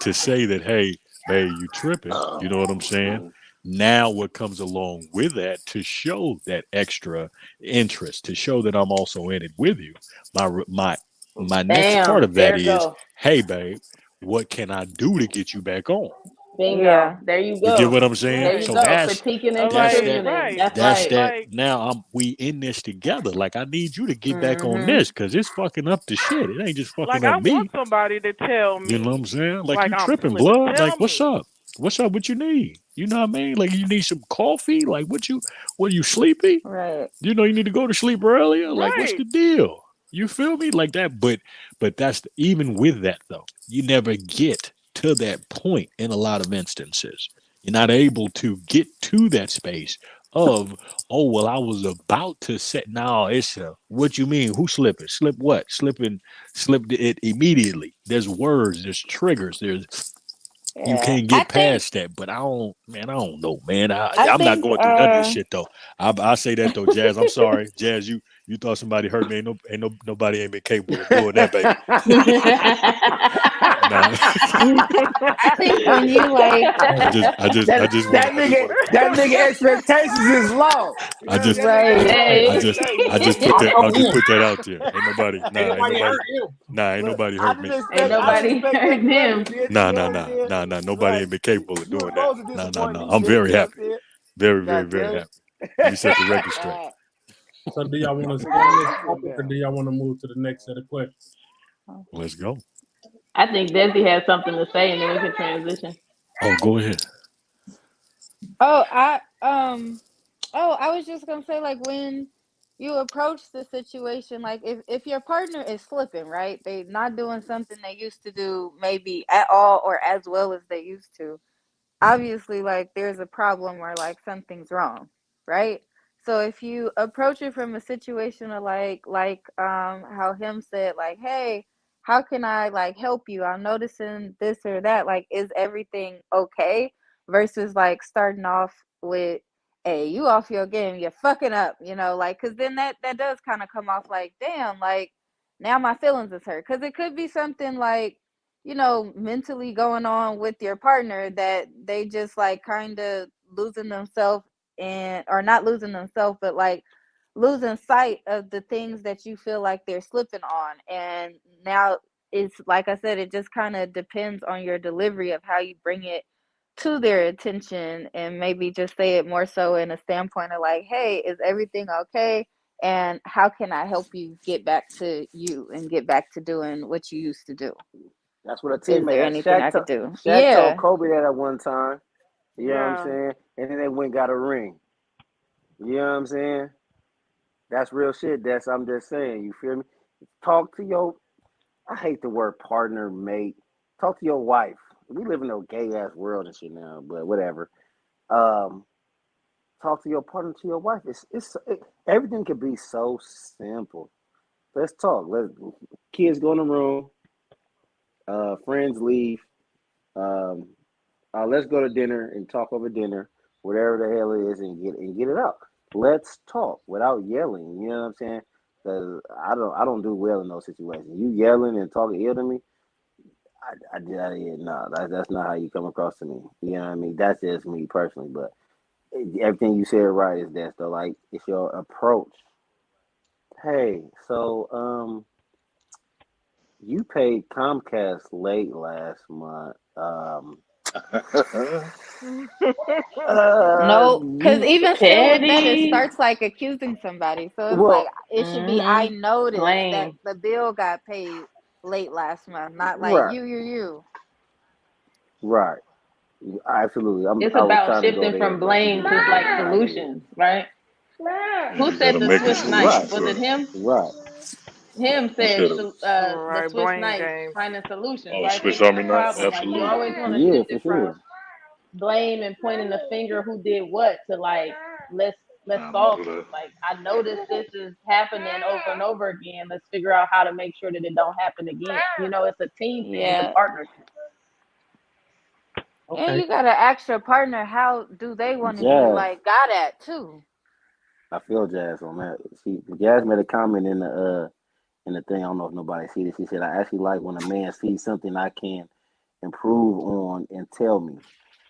to say that, hey, babe, you tripping. You know what I'm saying? Now what comes along with that to show that extra interest, to show that I'm also in it with you. My next part Bam. of that There you is, go. hey, babe, what can I do to get you back on? Bingo. Yeah. There you You get go. what I'm There saying? you So right. go. Critiquing and that's Like, that contributing. right. That's that's right. that. Like, Now we in this together. Like I need you to get back on Mm-hmm. this because it's fucking up the shit. It ain't just fucking like up I want me. somebody to tell You know what me, I'm saying? Like like you I'm tripping, slipping. blood. Like Tell what's me. up? What's up? What you need? You know what I mean? Like you need some coffee? Like what you sleepy? Right. You know you need to go to sleep earlier? Like what's Right. the deal? You feel me? Like that, but that's even with that though, you never get to that point in a lot of instances. You're not able to get to that space of, oh well, I was about to set. No, it's what you mean? Who slipping? Slip what? Slipped it immediately. There's words, there's triggers, you Yeah. can't I get think past that. But I don't know, man. I I'm not think going through none of this shit though. I say that though, Jazz. I'm sorry, Jazz. You thought somebody hurt me? Nobody ain't been capable of doing that, baby. Nah. I think when you like I just That nigga expectations is low. You I know, just that nigga Right. put that out there. Ain't Look, nobody I hurt me. just Ain't expect nobody that heard brother them. did. Nah, You know nah, what I'm nah, saying? nah, nah. Nobody Right. ain't been capable of You were doing that. supposed to Nah, disappoint me, I'm Jay. very You know what I'm happy. saying? Very, very, God very damn happy. Let me set the record straight. it. So do y'all want to stay on this Sit topic or down. do y'all want to move to the next set of questions? Let's go. I think Desi has something to say, and then we can transition. Oh, go ahead. Oh, I was just gonna say, like, when you approach the situation, like if your partner is slipping, right? They not doing something they used to do maybe at all or as well as they used to. Obviously, like, there's a problem where like something's wrong, right? So if you approach it from a situation of how him said, like, hey, how can I like help you? I'm noticing this or that. Like, is everything okay? Versus like starting off with, hey, you off your game, you're fucking up, like, because then that does kind of come off like, damn, like, now my feelings is hurt, because it could be something like, mentally going on with your partner that they just like kind of losing themselves, and or not losing themselves, but like losing sight of the things that you feel like they're slipping on. And now it's like I said, it just kind of depends on your delivery of how you bring it to their attention, and maybe just say it more so in a standpoint of like, hey, is everything okay? And how can I help you get back to you and get back to doing what you used to do? That's what a Is teammate there had. anything I could do? Shaq told Yeah. Kobe that at one time. You know what I'm Yeah. saying? And then they went and got a ring. You know what I'm saying? That's real shit. I'm just saying. You feel me? Talk to your. I hate the word partner, mate. Talk to your wife. We live in a gay ass world and shit now, but whatever. Talk to your partner, to your wife. Everything can be so simple. Let's talk. Kids go in the room. Friends leave. Um, let's go to dinner and talk over dinner, whatever the hell it is, and get it out. Let's talk without yelling. You know what I'm saying? Because I don't do well in those situations. You yelling and talking ill to me, no, that's not how you come across to me. You know what I mean? That's just me personally. But everything you said right is that though. Like it's your approach. Hey, so you paid Comcast late last month. No, because You even still with that, it Petty. starts like accusing somebody. So it's like well, it should be I noticed that Blame. the bill got paid late last month, not like right, you. right, absolutely. It's I was about trying to go shifting there, from but you blame to didn't like go there. I get it. solutions, right? Who You said gotta the make a Swiss knife? solution Right, Was it first. him? right. Him You said said, the Right, Swiss blame knife, game. finding solutions, "Oh, right? Swiss Fixing the Army knife, problem. Like you absolutely." always want to Yeah, shift for it from sure. blame and pointing the finger who did what to like let's Nah, I'm gonna solve do this. that. Like I noticed this is happening over and over again. Let's figure out how to make sure that it don't happen again. You know, it's a team thing. It's a Yeah. partnership. And Okay. you gotta ask your partner how do they want to be Jazz, like got at too. I feel Jazz on that. Jazz made a comment in the thing. I don't know if nobody see this. She said, "I actually like when a man sees something I can improve on and tell me.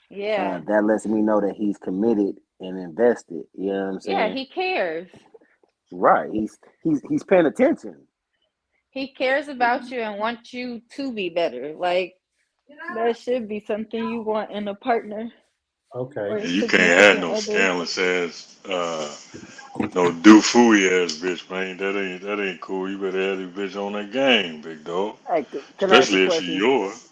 Yeah. That lets me know that he's committed and invested. You know what I'm Yeah, saying? he cares. Right. He's paying attention. He cares about you and wants you to be better. Like that should be something you want in a partner Okay. or a And you can't have significant no other. scandalous ass, no doofooey ass bitch, man. That ain't cool. You better have this bitch on that game, big dog. Hey, can I ask a Especially if she question? yours.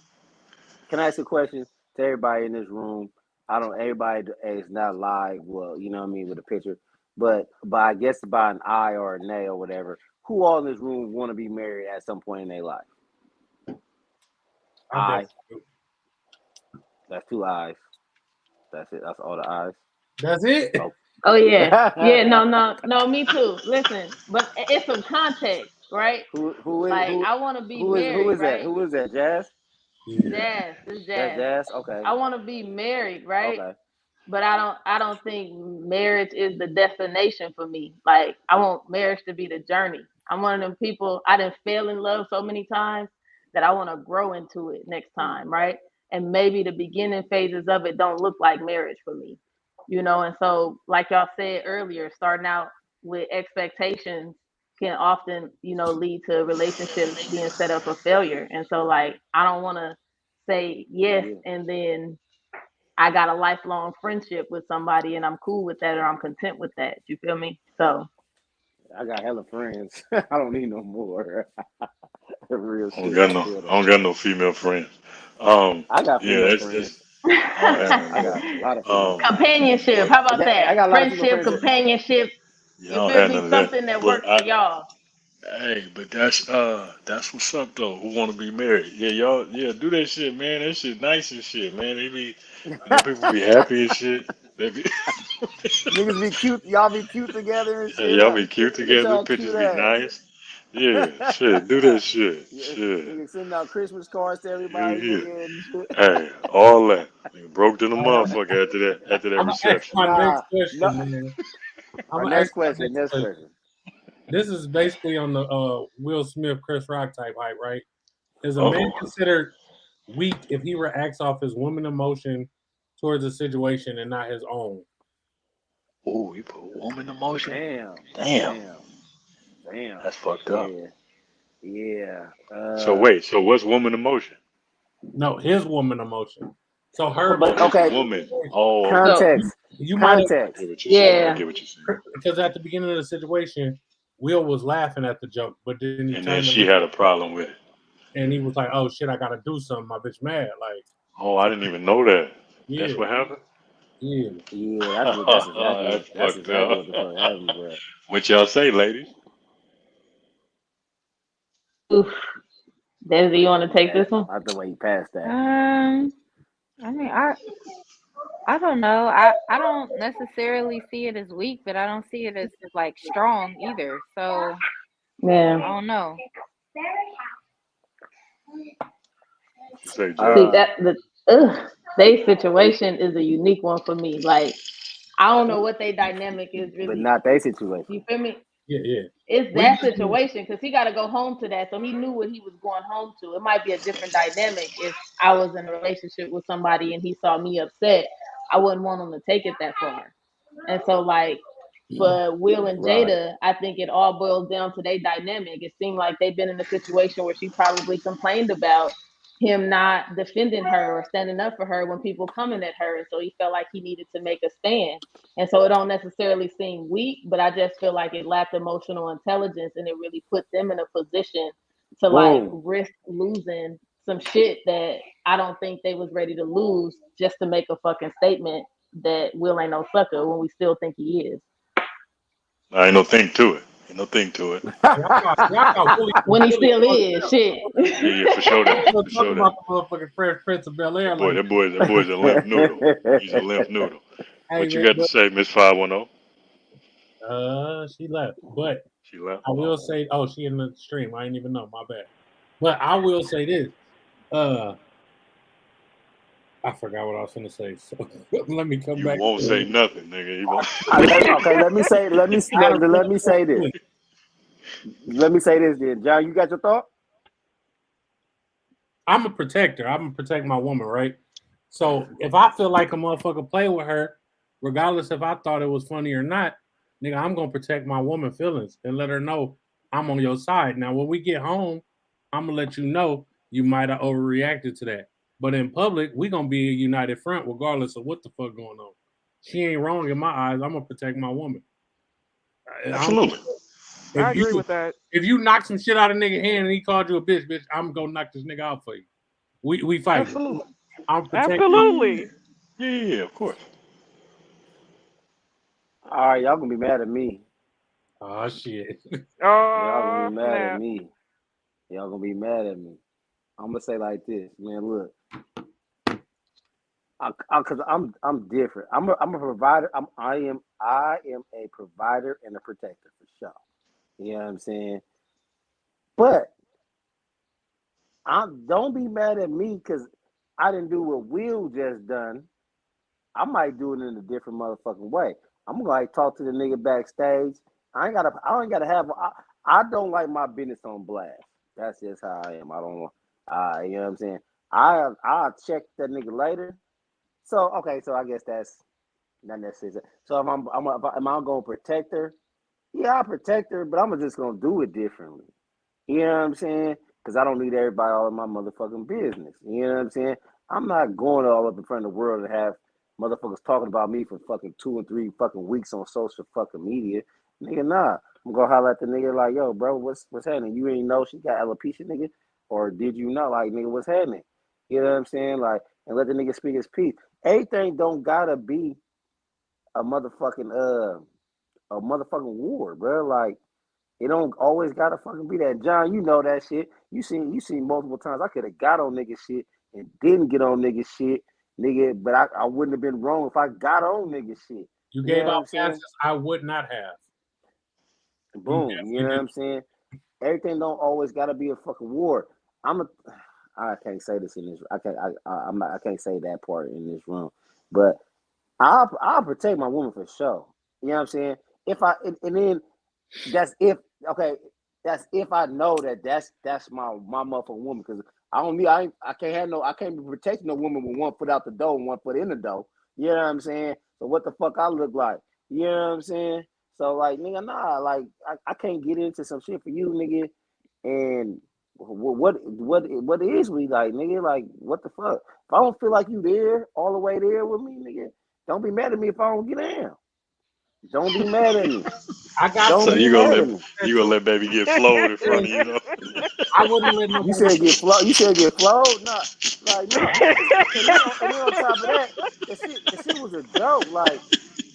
Can I ask a question to everybody in this room? I don't. Everybody is not live. Well, you know what I mean with a picture, but by I guess by an eye or a nay or whatever. Who all in this room want to be married at some point in their life? I I. definitely. That's two eyes. That's it. That's all the eyes. That's it. Oh. Oh yeah. Yeah, no, me too. Listen, but it's some context, right? who is Like I want to be who married, is that? right? Who is that? Jazz. Yeah. Jazz, this That's jazz. Jazz. Okay. I want to be married, right? Okay. But I don't think marriage is the destination for me. Like I want marriage to be the journey. I'm one of them people I didn't fail in love so many times that I want to grow into it next Mm. time, right? And maybe the beginning phases of it don't look like marriage for me. You know, and so like y'all said earlier, starting out with expectations can often, lead to relationships being set up for failure. And so like I don't want to say yes Yeah. and then I got a lifelong friendship with somebody and I'm cool with that or I'm content with that. You feel me? So I got hella friends. I don't need no more. Real I don't shit. got I no, feel I don't that. got no female friends. Um, I got yeah, female that's friends. I don't have I none of got a lot of that. female friends. companionship. But How about I that? got a lot of female Friendship, friends. companionship. yeah, I You don't feel have me? none of Something that. that But works for y'all. hey, but that's what's up though. Who want to be married? Yeah, y'all, yeah, do that shit, man. That shit nice and shit, man. They be, people be happy and shit. They be, Niggas be cute. Y'all be cute together and yeah, shit. y'all Huh? be cute Look at together. y'all cute Pictures be ass. nice. Yeah, shit, do that shit. Yeah, Shit, niggas sending out Christmas cards to hell everybody, yeah. nigga, and shit. Hey, all that. Nigga broke to the All right. motherfucker after that I'm gonna ask reception. my Nah, next no. question, man. I'm Our gonna ask next my question. next Next question. question. This is basically on the Will Smith, Chris Rock type hype, right? Is a man Uh-oh. considered weak if he reacts off his woman emotion towards a situation and not his own? Oh, he put woman emotion? Damn. Damn, Damn. Damn. that's fucked up. Yeah. Yeah. So wait, so what's woman emotion? No, his woman emotion. So her Oh, But his okay. woman. Oh, okay. So Context. you might have I Context. get what you're saying. I yeah. get what you're saying. because at the beginning of the situation, Will was laughing at the joke, but then he And then turned she around had a problem with it. and he was like, "Oh shit, I gotta do something. My bitch mad." Like, Oh, I didn't even know that. yeah, That's what happened? yeah. Yeah, That's that's fucked exactly up. what the fuck happened, bro. What y'all say, ladies? Oof. Desi, you want to take Yeah, this one? I the way he passed that. I mean, I don't know. I don't necessarily see it as weak, but I don't see it as like strong either. So I Yeah. don't know. What you say, Jazz? See they situation is a unique one for me. Like I don't know what their dynamic is But really. not their situation. You feel me? Yeah, yeah. It's We that just situation because he got to go home to that, so he knew what he was going home to. It might be a different dynamic if I was in a relationship with somebody and he saw me upset. I wouldn't want him to take it that far. And so like for Will and Right. Jada, I think it all boils down to their dynamic. It seemed like they've been in a situation where she probably complained about him not defending her or standing up for her when people coming at her. And so he felt like he needed to make a stand. And so it don't necessarily seem weak, but I just feel like it lacked emotional intelligence, and it really put them in a position to like Boom. risk losing some shit that I don't think they was ready to lose just to make a fucking statement that Will ain't no sucker when we still think he is. Ain't no thing to it. Ain't no thing to it. Y'all got Willie. When he Willie still fucked is, up. shit. Yeah, for sure that. We're For sure talking that. about the motherfucking Fresh Prince of Bel Air. Boy, Like, that boy's a limp noodle. He's a limp noodle. hey What you man, got to say, Miss 510? she left. But She left. I will say, oh, she in the stream. I didn't even know. My bad. But I will say this. I forgot what I was gonna say. So let me come You back. won't say nothing, nigga. You won't. Okay, let me say this. Let me say this then. John, you got your thought? I'm a protector. I'm gonna protect my woman, right? So if I feel like a motherfucker play with her, regardless if I thought it was funny or not, nigga, I'm gonna protect my woman feelings and let her know I'm on your side. Now, when we get home, I'm gonna let you know you might have overreacted to that. But in public, we gonna be a united front regardless of what the fuck going on. She ain't wrong in my eyes. I'm gonna protect my woman. Absolutely. I agree with that. If you knock some shit out of nigga hand and he called you a bitch, I'm gonna knock this nigga out for you. We fight. Absolutely. I'm protecting. Absolutely. Yeah, of course. All right, y'all gonna be mad at me. Oh shit. Y'all gonna be mad snap. at me. Y'all gonna be mad at me. I'm gonna say like this, man. Look, cause I'm different. I'm a provider. I am a provider and a protector for sure. You know what I'm saying? But don't be mad at me because I didn't do what Will just done. I might do it in a different motherfucking way. I'm gonna like talk to the nigga backstage. I ain't gotta have. I don't like my business on blast. That's just how I am. I don't. You know what I'm saying? I'll check that nigga later. So okay, so I guess that's not necessary. So if am I gonna protect her? Yeah, I'll protect her, but I'm just gonna do it differently. You know what I'm saying? Because I don't need everybody all in my motherfucking business. You know what I'm saying? I'm not going all up in front of the world to have motherfuckers talking about me for fucking 2 and 3 fucking weeks on social fucking media. Nigga, nah. I'm gonna holler at the nigga like, yo, bro, what's happening? You ain't know she got alopecia, nigga? Or did you know? Like, nigga, what's happening? You know what I'm saying? Like, and let the nigga speak his piece. Everything don't gotta be a motherfucking war, bro. Like, it don't always gotta fucking be that. John, you know that shit. You seen multiple times. I could have got on nigga shit and didn't get on nigga shit, nigga. But I wouldn't have been wrong if I got on nigga shit. You know gave what I'm out saying? passes I would not have. Boom. You know what I'm saying? Everything don't always gotta be a fucking war. I can't say this in this. I can't say that part in this room. But I'll protect my woman for sure. You know what I'm saying? And then that's if I know that's my motherfucking woman, because I can't be protecting a woman with one foot out the door and one foot in the door. You know what I'm saying? So what the fuck I look like? You know what I'm saying? So like, nigga, nah, like I can't get into some shit for you, nigga. And what is we like, nigga? Like, what the fuck? If I don't feel like you there all the way there with me, nigga, don't be mad at me if I don't get down. Don't be mad at me. So you gonna let baby get flowed in front of you though? I wouldn't let nobody. You said get flowed. You said get flowed. Nah, like no. And then on top of that, the shit was a joke. Like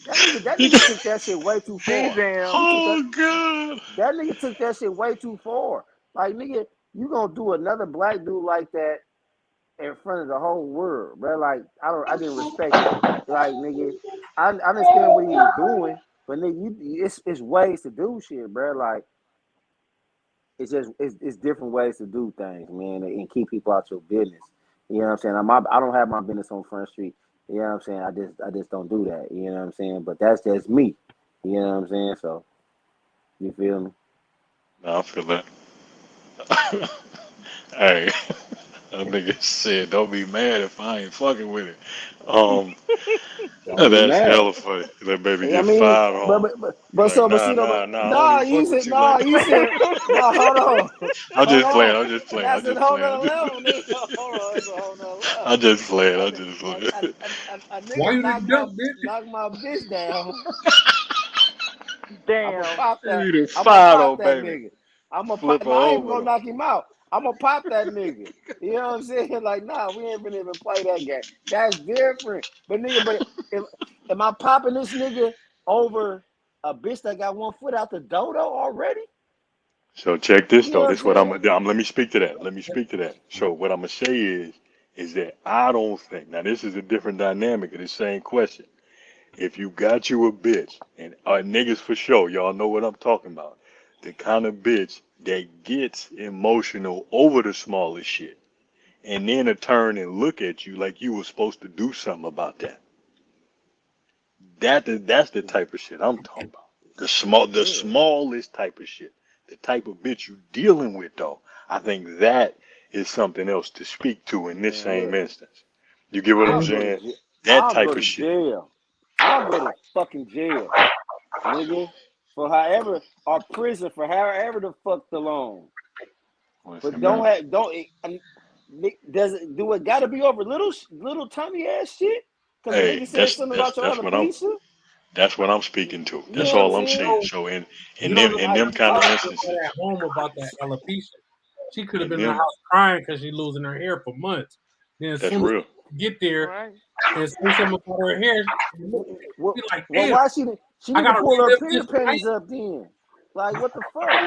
that nigga took that shit way too far. God. That nigga took that shit way too far. Like, nigga, you gonna do another black dude like that in front of the whole world, bro? Like, I didn't respect it. Like, nigga, I understand what he was doing, but nigga, it's ways to do shit, bro. Like, it's different ways to do things, man, and keep people out your business. You know what I'm saying? I don't have my business on Front Street. You know what I'm saying? I just don't do that. You know what I'm saying? But that's just me. You know what I'm saying? So, you feel me? No, I feel that. Hey, That nigga said, "Don't be mad if I ain't fucking with it." Don't be That's mad. hella funny. Let baby I get mean, 5 but home. but but, Be but like, so but nah, see though, nah, but nah. I don't even you fuck with said you like you said that. hold on, I'm hold just playing. on. I'm just playing. I'm That's a just whole playing. nother level, nigga. Hold on, that's a whole nother level. I'm just playing. A, I'm ni- just a, playing. a Why nigga you didn't jump, bitch? knock my bitch down. I'ma Damn. pop that. You done I'ma fired pop on that baby. nigga. I'ma pop. Flip her I ain't even over gonna though. knock him out. I'ma pop that nigga. You know what I'm saying? Like, nah, we ain't been even play that game. That's different. But nigga, am I popping this nigga over a bitch that got 1 foot out the dodo already? So check this You know though. what I'm This what I'm saying? gonna do. Let me speak to that. Let me speak to that. So what I'm gonna say is that I don't think now this is a different dynamic of the same question. If you got you a bitch and niggas for sure, y'all know what I'm talking about. The kind of bitch that gets emotional over the smallest shit, and then to turn and look at you like you were supposed to do something about that. That's the type of shit I'm talking about. The Yeah. smallest type of shit. The type of bitch you dealing with though. I think that is something else to speak to in this Man, same look, instance. You get what I'm I'll go to saying? jail. That I'll go type to of shit. jail. I'll go to fucking jail, nigga, for however or prison for however the fuck the loan. But Listen, man. does it do it got to be over little tiny ass shit? Because a Hey, nigga said something about your that's what I'm speaking to. You know That's what I'm all I'm saying? saying. know, So you in know them the in wife them was kind of talking to instances, her at home about that alopecia. She could have in been in the them house crying because she's losing her hair for months. Then as that's soon as real. you get there Right. and say something about her hair, she Well, be like, well, damn, why she I need to gotta pull her relive period this tonight. panties up then? Like what the fuck?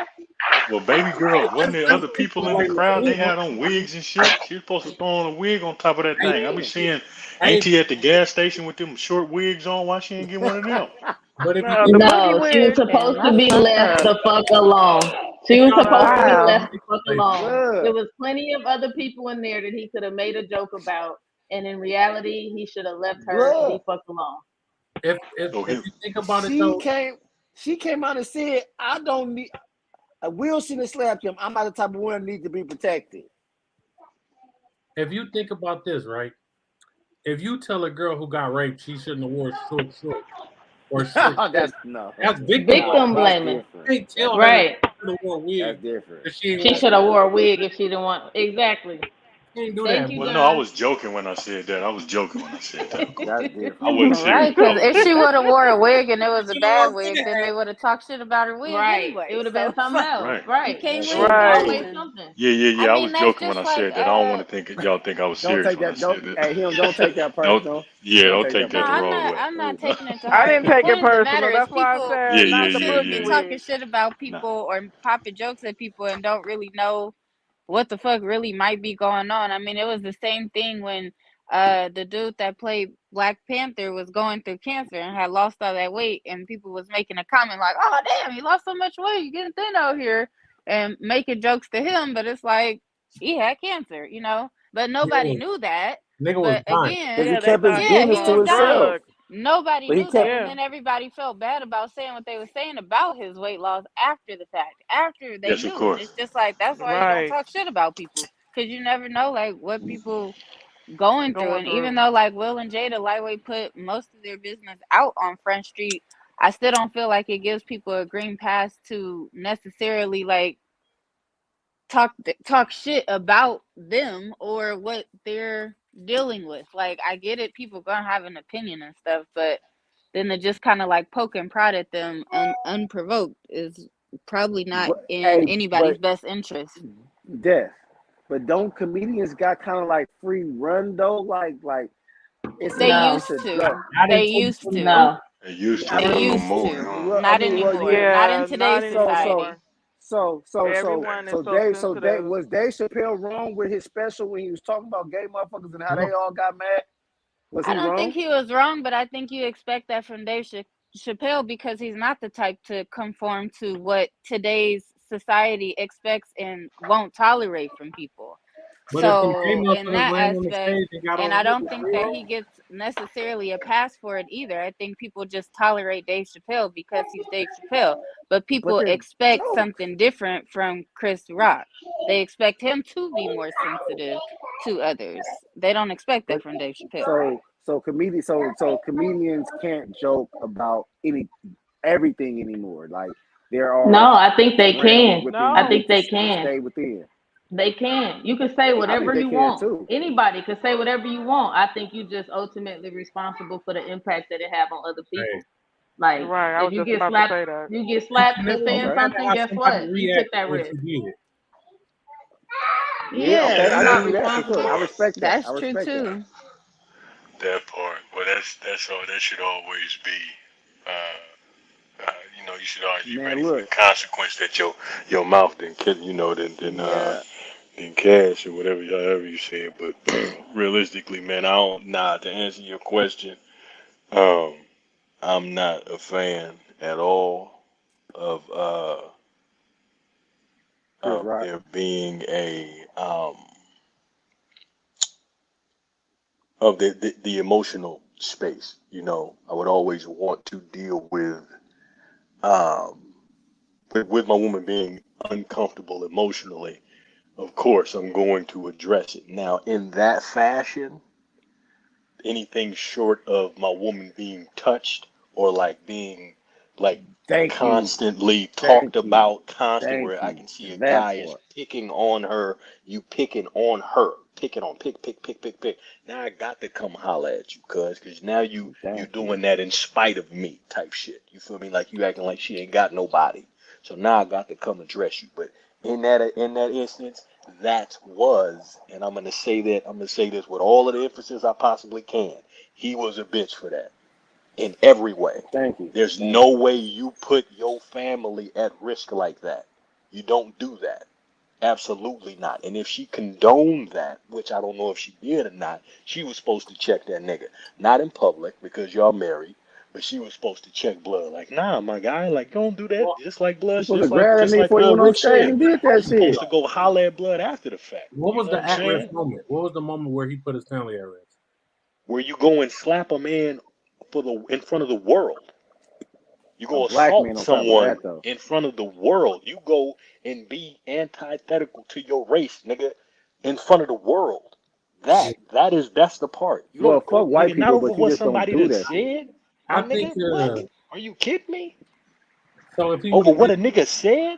Well, baby girl, wasn't there That's other people in the like, crowd? They hey, had on wigs and shit. She was supposed to throw on a wig on top of that thing. I be Yeah. seeing hey, Auntie at the gas station with them short wigs on. Why she ain't get one of them? but if you No, think the boogie No, she was wig. Damn, supposed to that's be fucked left up. the fuck alone. if She was y'all supposed to be Right. Wow. left the fuck like, alone. There Look, was plenty of other people in there that he could have made a joke about, and in reality, he should have left her the look. fuck alone. So if him, you think about it She though, came out and said, I don't need Will shouldn't have slapped him. I'm not the type of one that need to be protected. if you think about this, right? If you tell a girl who got raped she shouldn't have wore short shorts or short shorts, that's victim Victim blaming. That's blaming. You different. can't That's tell her different. Right. she should have wore a That's wig different. because she ain't She want That's should have different. wore a wig if she didn't want. Exactly. to do Thank that. you, well, no, I John. was joking when I said that. I was joking when I said that. That's I different. wasn't Right, serious, but I because was if she joking. would have wore a wig and it was a You know what bad I'm wig, saying? then they would have talked shit about her wig Right. It anyway. would have So been something else. Right. you Right. can't That's It was win. true. Right. always And something. I Yeah. I was mean, that's joking when just I like said that. I don't want to think y'all think I was Don't serious take when I that. Don't said that. hey him. Don't take that Don't. personal. Yeah, Don't don't take take that no, that the personal. wrong way. I'm not taking it to I heart. didn't The take it point of the personal. matter is That's why I Yeah, said people not the shouldn't be boogie yeah. talking wig. shit about Nah. people or popping jokes at people and don't really know what the fuck really might be going on. I mean, it was the same thing when the dude that played Black Panther was going through cancer and had lost all that weight, and people was making a comment like, "Oh damn, he lost so much weight, you getting thin out here," and making jokes to him. But it's like he had cancer, you know. But nobody knew that. Nigga was But dying. Because he again, Yeah, they kept his thought he yeah, was business he to was on dying. himself. drugs. Nobody But he knew that, kept. and Yeah. then everybody felt bad about saying what they were saying about his weight loss after the fact, after they Yes, of knew. And course. it's just like that's why you don't Right. talk shit about people because you never know like what people going through. Going And even through. though like Will and Jada Lightweight put most of their business out on Front Street, I still don't feel like it gives people a green pass to necessarily like talk shit about them or what they're dealing with. Like I get it, people gonna have an opinion and stuff, but then to just kind of like poke and prod at them unprovoked is probably not But in hey, anybody's but best interest. death. But don't comedians got kind of like free run though? Like it's They a No. it's a used drug. to. Not in They used to. 2022. No. They used to, I They but no mean, used more. to. I Not mean, well, anymore. yeah. Not in Yeah, not today's So anymore. society. Everyone is so sensitive. Was Dave Chappelle wrong with his special when he was talking about gay motherfuckers and how they No. all got mad? Was I he don't think wrong? he was wrong, but I think you expect that from Dave Chappelle because he's not the type to conform to what today's society expects and won't tolerate from people. But if some So gay in motherfuckers that ran on the aspect, stage and got and on I the don't niggas, think that he gets necessarily a pass for it either. I think people just tolerate Dave Chappelle because he's Dave Chappelle, but But people they're expect jokes. something different from Chris Rock. They expect him to be more sensitive to others. They don't expect that But from Dave Chappelle. so comedians can't joke about everything anymore. Like there No, are I think they realms can. within I you No. think they to can. stay within. They can. You can say I think whatever they you can want. too. Anybody can say whatever you want. I think you just ultimately responsible for the impact that it have on other hey, people. Like Right. I if was just about to say that. you get you slapped can for never, you saying can Okay. never something. have Guess somebody what? You took react to that what risk. you did. Yeah. Yeah, Okay. you're I not give you that for That sure. I responsible. part. respect that. I That's true respect that. too. That part. Well, that's all. That should always be. You should always be Man, ready for the look. consequence that your mouth Yeah. than cash or whatever, however you say it. But realistically, man, I don't. Nah. To answer your question, um, I'm not a fan at all of Chris Rock. there being a of the emotional space. I would always want to deal um with my woman being uncomfortable emotionally. Of course, I'm going to address it. Now, in that fashion, anything short of my woman being touched or like being like Thank you. constantly talked Thank you. about, constant Thank where I you. can see a That guy is part. picking on her, you picking on her, pick. Now I got to come holler at you, cause now you Thank you. doing that in spite of me type shit. You feel me? Like you acting like she ain't got nobody. So now I got to come address you. But in that instance, that was, and I'm gonna say this with all of the emphasis I possibly can. He was a bitch for that in every way. Thank you. There's Thank no you. way you put your family at risk like that. You don't do that. Absolutely not. And if she condoned that, which I don't know if she did or not, she was supposed to check that nigga. Not in public because y'all married, but she was supposed to check blood. Like, nah, my guy, like don't do that. What, Just like blood, You supposed to grab that just nigga like before you went on Rich stage said. and did that You're supposed shit. to go holler at blood after the fact. what You was know the what I'm at rest saying? moment? What was the moment where he put his family at rest? Where you go and slap a man in front of the world. You A go black man assault on top of that someone though. in front of the world. You go and be antithetical to your race, nigga, in front of the world. Yeah. That's the part. You Well, don't fuck go, white nigga, not people, over but you what just don't somebody do done that shit. said. My I think nigga, what? Are you kidding me? so. If he would Over have what did a nigga said?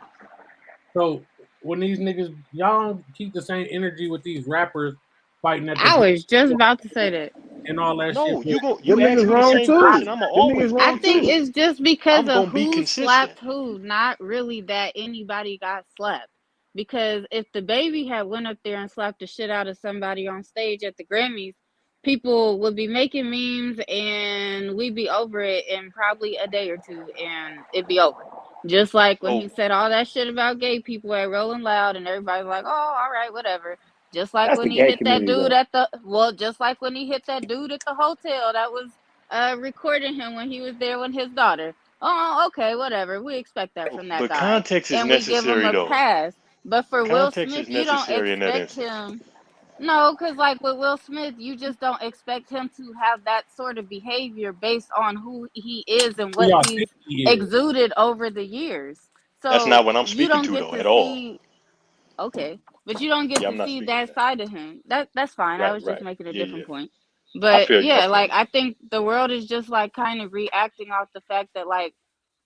so, when these niggas, y'all don't keep the same energy with these rappers fighting at the I was just about to say that. and all that shit. No, But you Them ask niggas me the wrong same I too. question, I'ma Them niggas always be I wrong think too. it's consistent. just because I'm of gonna be who consistent. slapped who, not really that anybody got slapped. Because if the baby had went up there and slapped the shit out of somebody on stage at the Grammys, people would be making memes and we'd be over it in probably a day or two and it'd be over. Just like when So he said all that shit about gay people at Rolling Loud and everybody's like, oh, all right, whatever. Just like That's when the he gay hit that community dude though. at just like when he hit that dude at the hotel that was recording him when he was there with his daughter. Oh, okay, whatever. We expect that from that but guy. context is And we give him necessary a though. pass. But for Will Context Smith, is you don't necessary in that expect instance. him. No, because like with Will Smith, you just don't expect him to have that sort of behavior based on who he is and who what y'all he's think he is? exuded over the years. That's So not what I'm you speaking don't to get though to at all. see, okay, but you don't get Yeah, to I'm not see speaking to that that. side of him. That's fine. I Right, was just right. making a Yeah, yeah. different point. I But feel you. I yeah, feel like you. I think the world is just like kind of reacting off the fact that like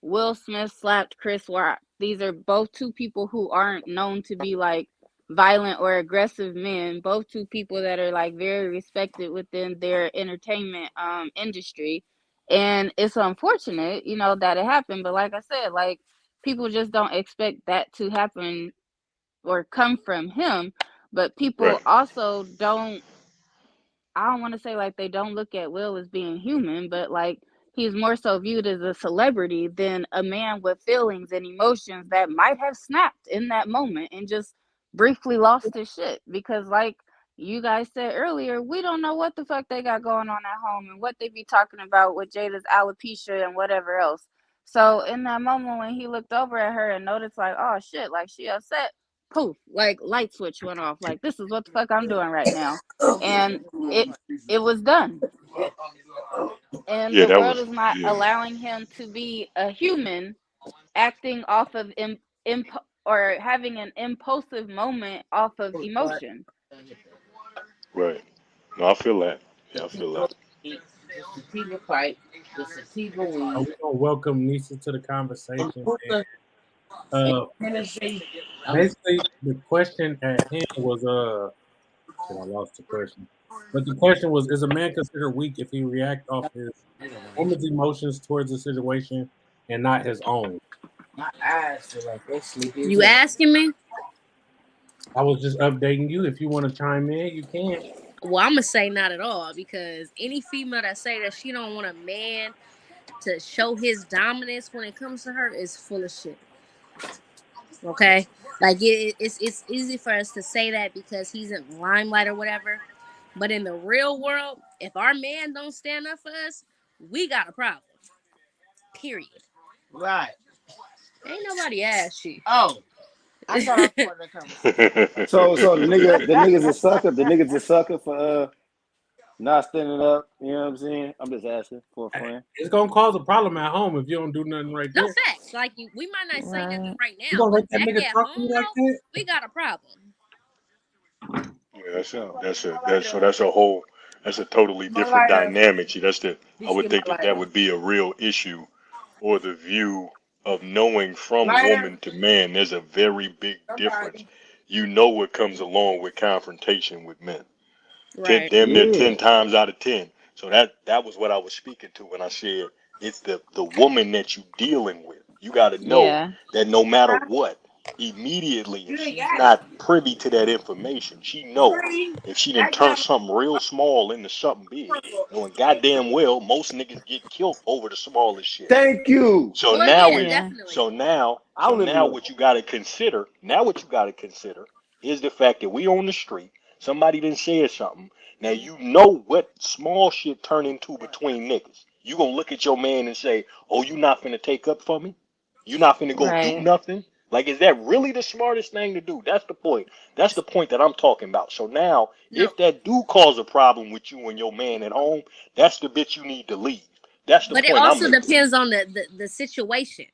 Will Smith slapped Chris Rock. These are both two people who aren't known to be like violent or aggressive men. Both two people that are like very respected within their entertainment industry. And it's unfortunate, that it happened. But like I said, like people just don't expect that to happen or come from him. But Right. people also I don't want to say like they don't look at Will as being human, but like he's more so viewed as a celebrity than a man with feelings and emotions that might have snapped in that moment and just briefly lost his shit. Because, like you guys said earlier, we don't know what the fuck they got going on at home and what they be talking about with Jada's alopecia and whatever else. So, in that moment when he looked over at her and noticed, like, oh shit, like she upset, poof, like light switch went off. Like, this is what the fuck I'm doing right now, and it was done. And Yeah, the that world was is not yeah. allowing him to be a human, acting off of or having an impulsive moment off of emotion. Right. No, I feel that. Yeah, I feel that. The sativa pipe, the sativa We're weed, gonna welcome Nisa to the conversation. and hookah, penetration. Basically, the question at hand was shit, I lost the question. But the question was: is a man considered weak if he react off his woman's emotions towards the situation and not his own? My eyes feel like they're sleepy. You asking me? I was just updating you. If you want to chime in, you can. Well, I'm gonna say not at all, because any female that say that she don't want a man to show his dominance when it comes to her is full of shit. Okay, like it's easy for us to say that because he's in the limelight or whatever, but in the real world, if our man don't stand up for us, we got a problem. Period. Right. Ain't nobody asked you. Oh, I thought I was part of the conversation. So the niggas a sucker. The niggas a sucker for not standing up. You know what I'm saying? I'm just asking for a friend. It's gonna cause a problem at home if you don't do nothing right there. No facts. Like we might not say nothing right You now, gonna but let that back nigga at talk to home you like though, that? we got a problem. Yeah, that's a totally different dynamic. See, I would think that would be a real issue, or the view of knowing from woman to man. There's a very big difference. You know what comes along with confrontation with men. Right. Damn near 10 times out of 10. So that was what I was speaking to when I said it's the woman that you dealing with. You got to know Yeah. that no matter what, immediately, if she's not privy to that information, she knows if she done turn something real small into something big, knowing goddamn well most niggas get killed over the smallest shit. Thank you. So Well, now yeah, definitely. now what you gotta consider is the fact that we on the street, somebody done said something. Now you know what small shit turn into between niggas. You gonna look at your man and say, "Oh, you not finna take up for me? You not finna go do Right. nothing?" Like, is that really the smartest thing to do? That's the point. That's the point that I'm talking about. So now, if that do cause a problem with you and your man at home, that's the bitch you need to leave. That's the But it point I'm also making. depends on the situation.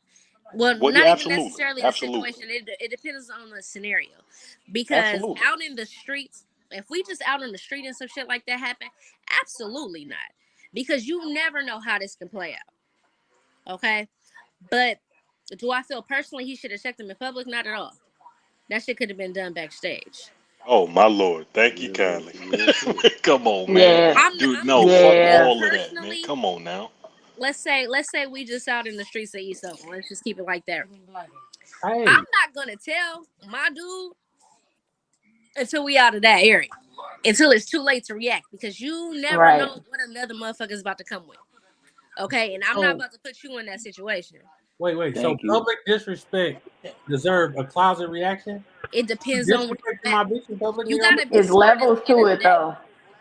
Well, Well, not yeah, even necessarily the situation. It depends on the scenario. Because Absolutely. out in the streets, if we just out on the street and some shit like that happen, absolutely not. Because you never know how this can play out. Okay? But do I feel personally he should have checked him in public? Not at all. That shit could have been done backstage. Oh my Lord, thank you kindly. Come on, man. Yeah. Dude, I'm no, just fuck Yeah. all of that, man. personally. Come on now. Let's say we just out in the streets of East Oakland. Let's just keep it like that. Hey, I'm not gonna tell my dude until we out of that area, until it's too late to react, because you never Right. know what another motherfucker is about to come with. Okay, and I'm not about to put you in that situation. wait. So Thank you. public disrespect deserve a closet reaction? It depends on where Disrespecting you're my at. bitch in public. You gotta be It's smart at levels the end to of the it day. though.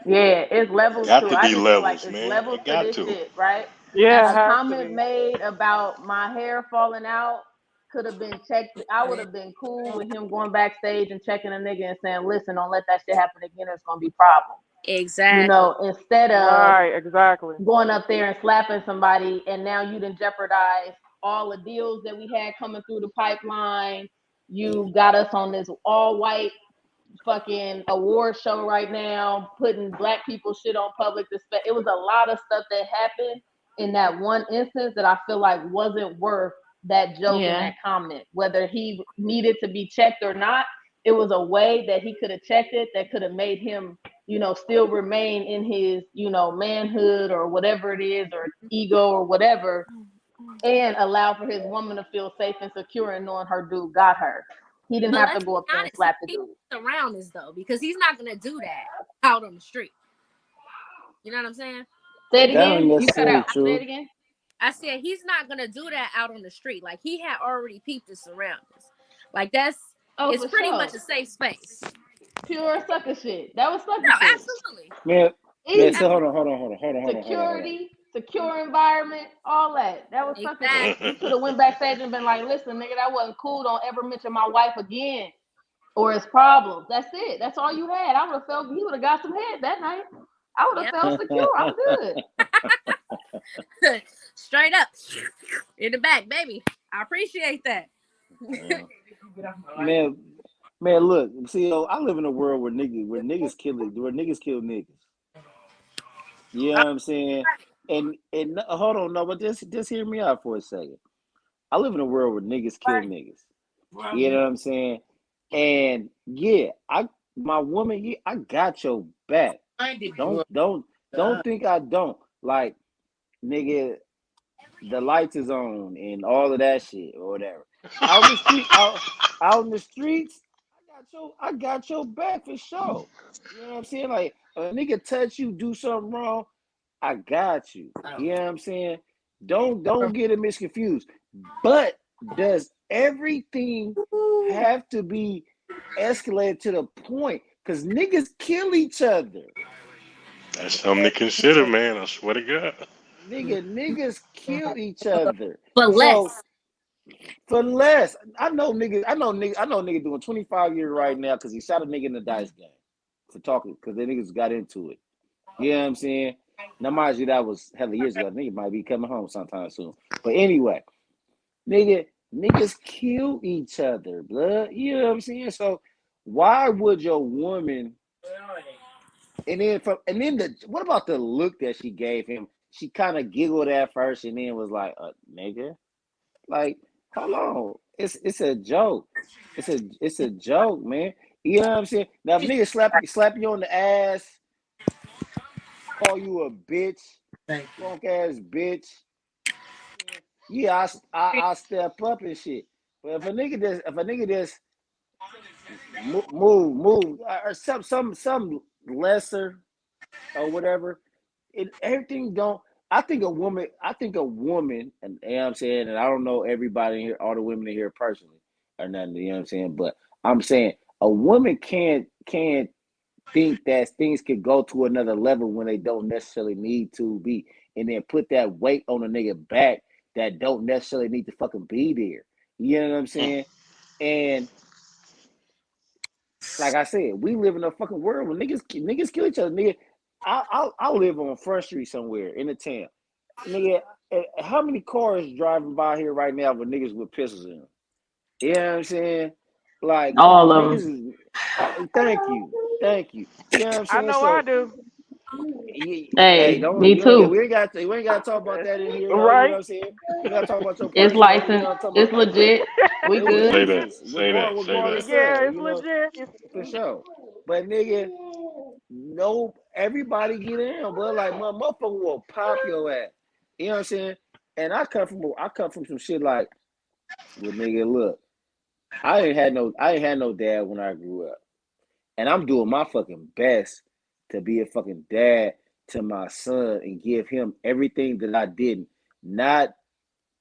Yeah, it's levels Got to to it. I be just feel like levels, it's man. levels It to got this to. shit, right? Yeah, it A has to comment be. made about my hair falling out could have been checked. I would have been cool with him going backstage and checking a nigga and saying, "Listen, don't let that shit happen again. There's gonna be problems." Exactly. You know, instead of Right, exactly. going up there and slapping somebody, and now you done jeopardize all the deals that we had coming through the pipeline. You got us on this all white fucking award show right now, putting black people shit on public display. It was a lot of stuff that happened in that one instance that I feel like wasn't worth that joke and that comment. Whether he needed to be checked or not, it was a way that he could have checked it that could have made him, you know, still remain in his, you know, manhood or whatever it is, or ego or whatever, and allow for his woman to feel safe and secure and knowing her dude got her. He didn't But have to let's go be up there and honest, slap the he dude. around us though, because he's not gonna do that out on the street. You know what I'm saying? Say it That ain't again. You cut necessarily out. Say true. it again. I said he's not gonna do that out on the street. Like, he had already peeped his surroundings. Like, it's For pretty sure. much a safe space. Pure sucker shit. That was sucker No, shit. absolutely. Man, Easy. so hold on. Security, secure environment, all that. That was sucker shit. Exactly. He could have went backstage and been like, "Listen, nigga, that wasn't cool. Don't ever mention my wife again." or his problems. That's it. That's all you had. I would have felt he would have got some head that night. I would have Yep. felt secure. I'm good. Straight up in the back, baby. I appreciate that. Man, man, look, see, I live in a world where niggas kill niggas. You know what I'm saying? And hold on, no, but just hear me out for a second. I live in a world where niggas kill niggas. You know what I'm saying? And yeah, my woman, yeah, I got your back. Don't think I don't. Like, nigga, the lights is on and all of that shit or whatever. Out in the streets, I got your back for sure. You know what I'm saying? Like, a nigga touch you, do something wrong, I got you. You know what I'm saying? Don't get it misconfused. But does everything have to be escalated to the point? Because niggas kill each other. That's something to consider, man. I swear to God. Niggas kill each other. For less. For less. I know nigga doing 25 years right now because he shot a nigga in the dice game for talking, because the niggas got into it. You know what I'm saying? Now, mind you, that was hella years ago. Nigga might be coming home sometime soon. But anyway, niggas kill each other, blood. You know what I'm saying? So why would your woman? And then what about the look that she gave him? She kind of giggled at first and then was like, nigga, like, hold on, it's a joke. It's a joke, man. You know what I'm saying? Now, if nigga slap you on the ass, call you a bitch, punk ass bitch, yeah, I step up and shit. But if a nigga just move or some lesser or whatever, everything don't. I think a woman, and you know what I'm saying, and I don't know everybody in here, all the women in here personally or nothing, you know what I'm saying, but I'm saying a woman can't think that things could go to another level when they don't necessarily need to be, and then put that weight on a nigga back that don't necessarily need to fucking be there. You know what I'm saying? And like I said, we live in a fucking world where niggas kill each other. Nigga, I live on Front Street somewhere in the town. Nigga, how many cars driving by here right now with niggas with pistols in them? You know what I'm saying? Like, all of niggas them. thank you. You know what I'm saying? I know I do. Hey, me too. We ain't got to talk about that in here, though. Right. You know what I'm saying? We got to talk about your It's personal life. licensed. It's legit. We good. Say that. Regardless Yeah, of, it's legit. for sure. But nigga, no, everybody get in, but like, motherfucker will pop your ass. You know what I'm saying? And I come from some shit like, well, nigga, look, I ain't had no dad when I grew up, and I'm doing my fucking best to be a fucking dad to my son and give him everything that I didn't, not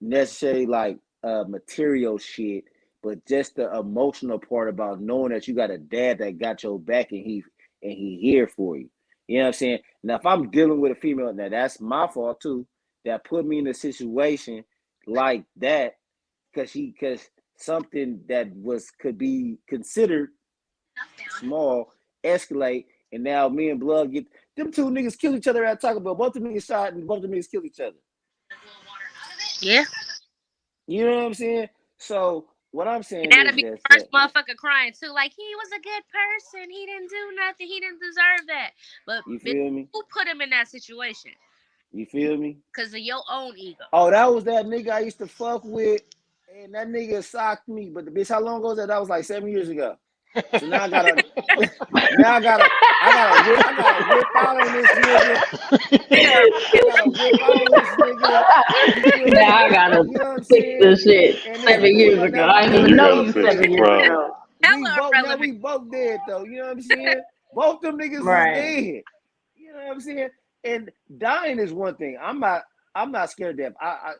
necessarily like material shit, but just the emotional part about knowing that you got a dad that got your back and he here for you. You know what I'm saying? Now, if I'm dealing with a female, now that's my fault too, that put me in a situation like that, because something that could be considered small escalate, and now me and Blood get them two niggas kill each other at Taco Bell. Both of them niggas shot and both of them niggas kill each other. Yeah. You know what I'm saying? So what I'm saying That'd is be that the first motherfucker crying too. Like, he was a good person. He didn't do nothing. He didn't deserve that. But you feel me? Who put him in that situation? You feel me? Because of your own ego. Oh, that was that nigga I used to fuck with, and that nigga socked me. But the bitch, how long ago was that? That was like 7 years ago. So now I gotta whip out on this nigga. Now I gotta fix this shit 7 years ago. I didn't even know you 7 years ago. We both dead though. You know what I'm saying? Both them niggas is dead. You know what I'm saying? And dying is one thing. I'm not scared of death. I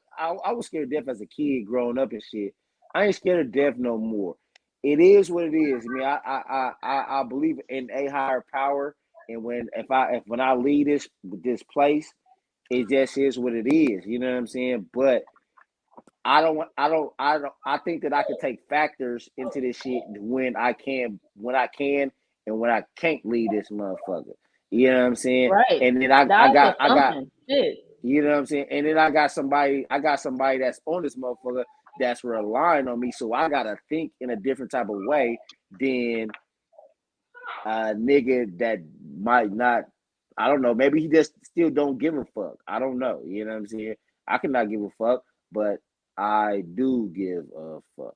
was scared of death as a kid growing up and shit. I ain't scared of death no more. It is what it is. I mean, I believe in a higher power, and when I leave this place, it just is what it is. You know what I'm saying? But I think that I can take factors into this shit when I can, and when I can't leave this motherfucker. You know what I'm saying? Right. And then I That's got assumption. Shit. you know what I'm saying? And then I got somebody that's on this motherfucker that's relying on me. So I gotta think in a different type of way than a nigga that might not, I don't know, maybe he just still don't give a fuck. I don't know. You know what I'm saying? I cannot give a fuck, but I do give a fuck.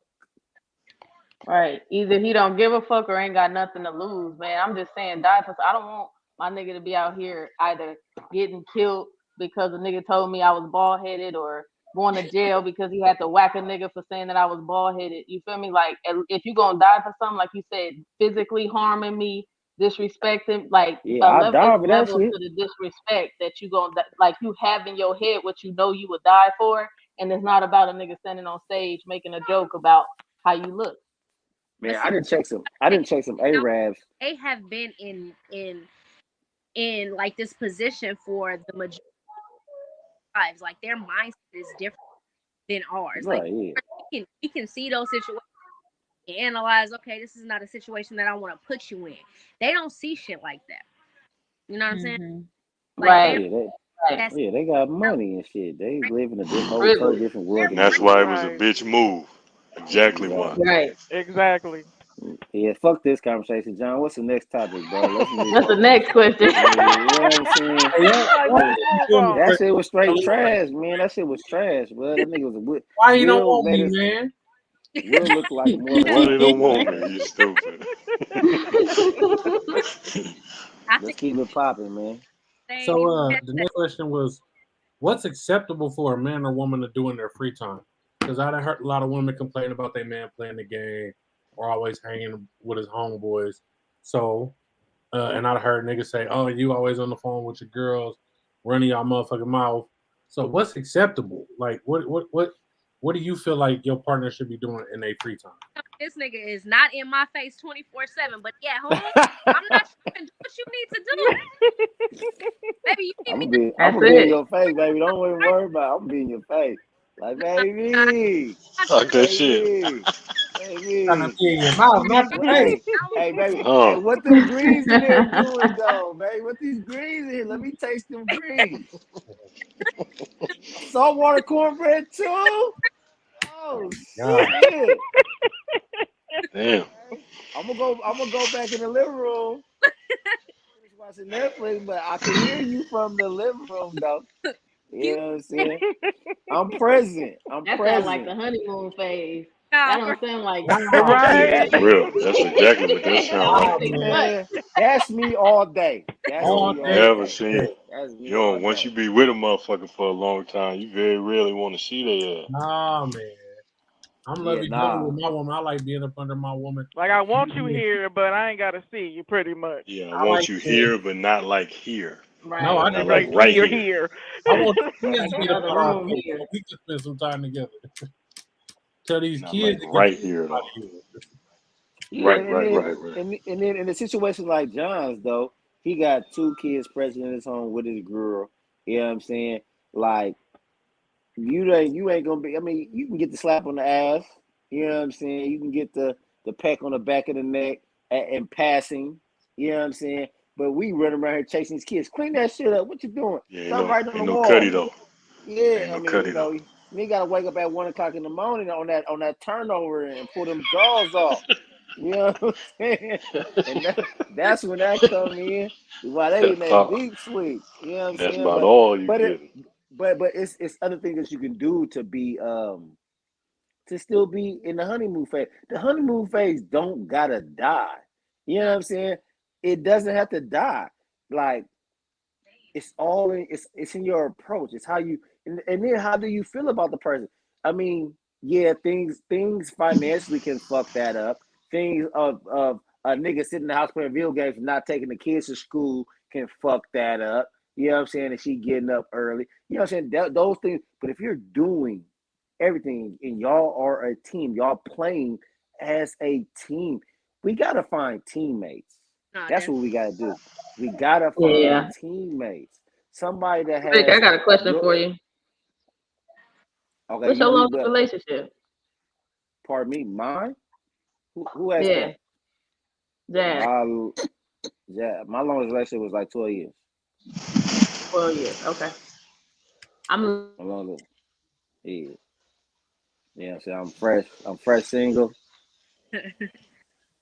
Right. Either he don't give a fuck or ain't got nothing to lose, man. I'm just saying, die for. I don't want my nigga to be out here either getting killed because a nigga told me I was bald headed, or going to jail because he had to whack a nigga for saying that I was bald headed. You feel me? Like, if you gonna die for something, like you said, physically harming me, disrespecting, like Yeah, I die it's for that level shit. to the disrespect that you gonna like you have in your head what you know you would die for, and it's not about a nigga standing on stage making a joke about how you look. Man, I didn't check some Arabs. They have been in like this position for the majority of their lives. Like their mindset is different than ours. Like Right, yeah. we can see those situations and analyze, okay, this is not a situation that I want to put you in. They don't see shit like that. You know what I'm saying? Like Right. They got money and shit. They live in a totally different world. And that's why it was a bitch move. Exactly why. Right. Exactly. Yeah, fuck this conversation, John. What's the next topic, bro? Let's move What's the on. next question? You know what I'm saying? That shit was straight trash, man. That shit was trash, bro. That nigga was a wood. Why you don't want me, man? Will look like more like Why they don't want me? You stupid. Let's keep it popping, man. So the next question was, what's acceptable for a man or woman to do in their free time? Because I done heard a lot of women complain about their man playing the game or always hanging with his homeboys. So, and I heard niggas say, "Oh, you always on the phone with your girls, running your motherfucking mouth." So, what's acceptable? Like, what do you feel like your partner should be doing in their free time? This nigga is not in my face 24/7, but yeah, home, I'm not sure do what you need to do. Baby, you need me. I'm gonna be in your face, baby. Don't even worry about it. I'm gonna be in your face. Like, baby. Talk that shit. Baby. Trying to be in your mouth, not your face. Hey, baby. Oh. Hey, what them greens in there doing, though, baby? What these greens in here? Let me taste them greens. Saltwater cornbread, too? Oh, shit. Damn. I'm gonna go back in the living room. Finish watching Netflix, but I can hear you from the living room, though. You know what I'm saying? I'm present. That sounds like the honeymoon phase. That don't sound like That's real. That's exactly what that sounds like. Man, that's me all day. That's me all day. Never seen. That's me You know, all once day. you be with a motherfucker for a long time, you very rarely want to see their ass. Nah, man. I'm lovey-dovey with my woman. I like being up under my woman. Like, I want you here, but I ain't got to see you, pretty much. Yeah, I want you here, but not like here. Right. No, I Not just like like right You're here. here. I want the kids to be the Another part room here. so we can spend some time together. Tell these Not kids like to right get here, though. Yeah, Right. And then in a situation like John's, though, he got 2 kids present in his home with his girl. You know what I'm saying? Like, you ain't gonna be. I mean, you can get the slap on the ass. You know what I'm saying? You can get the peck on the back of the neck and passing. You know what I'm saying? But we run around here chasing these kids. Clean that shit up. What you doing? Yeah, Stop right on the ain't no wall. cutty though. Yeah, Ain't no I mean, cutty you know, you gotta wake up at 1:00 in the morning on that turnover and pull them jaws off. You know what I'm saying? And that's when that come in. While they in that deep sleep. You know what I'm That's saying? about all you but getting. it's other things that you can do to be to still be in the honeymoon phase. The honeymoon phase don't gotta die. You know what I'm saying? It doesn't have to die. Like, it's all in it's in your approach. It's how you and then how do you feel about the person? I mean, yeah, things financially can fuck that up. Things of a nigga sitting in the house playing video games and not taking the kids to school can fuck that up. You know what I'm saying? And she getting up early. You know what I'm saying? Those things. But if you're doing everything and y'all are a team, y'all playing as a team, we gotta find teammates. That's what we gotta do. We gotta find teammates. Somebody that has. Rick, I got a question for you. Okay, What's you your we longest but relationship? pardon me, mine? Who asked Yeah, that? Jazz. My longest relationship was like 12 years. 12 years. Okay. I'm My longest, yeah. Yeah, so I'm fresh single,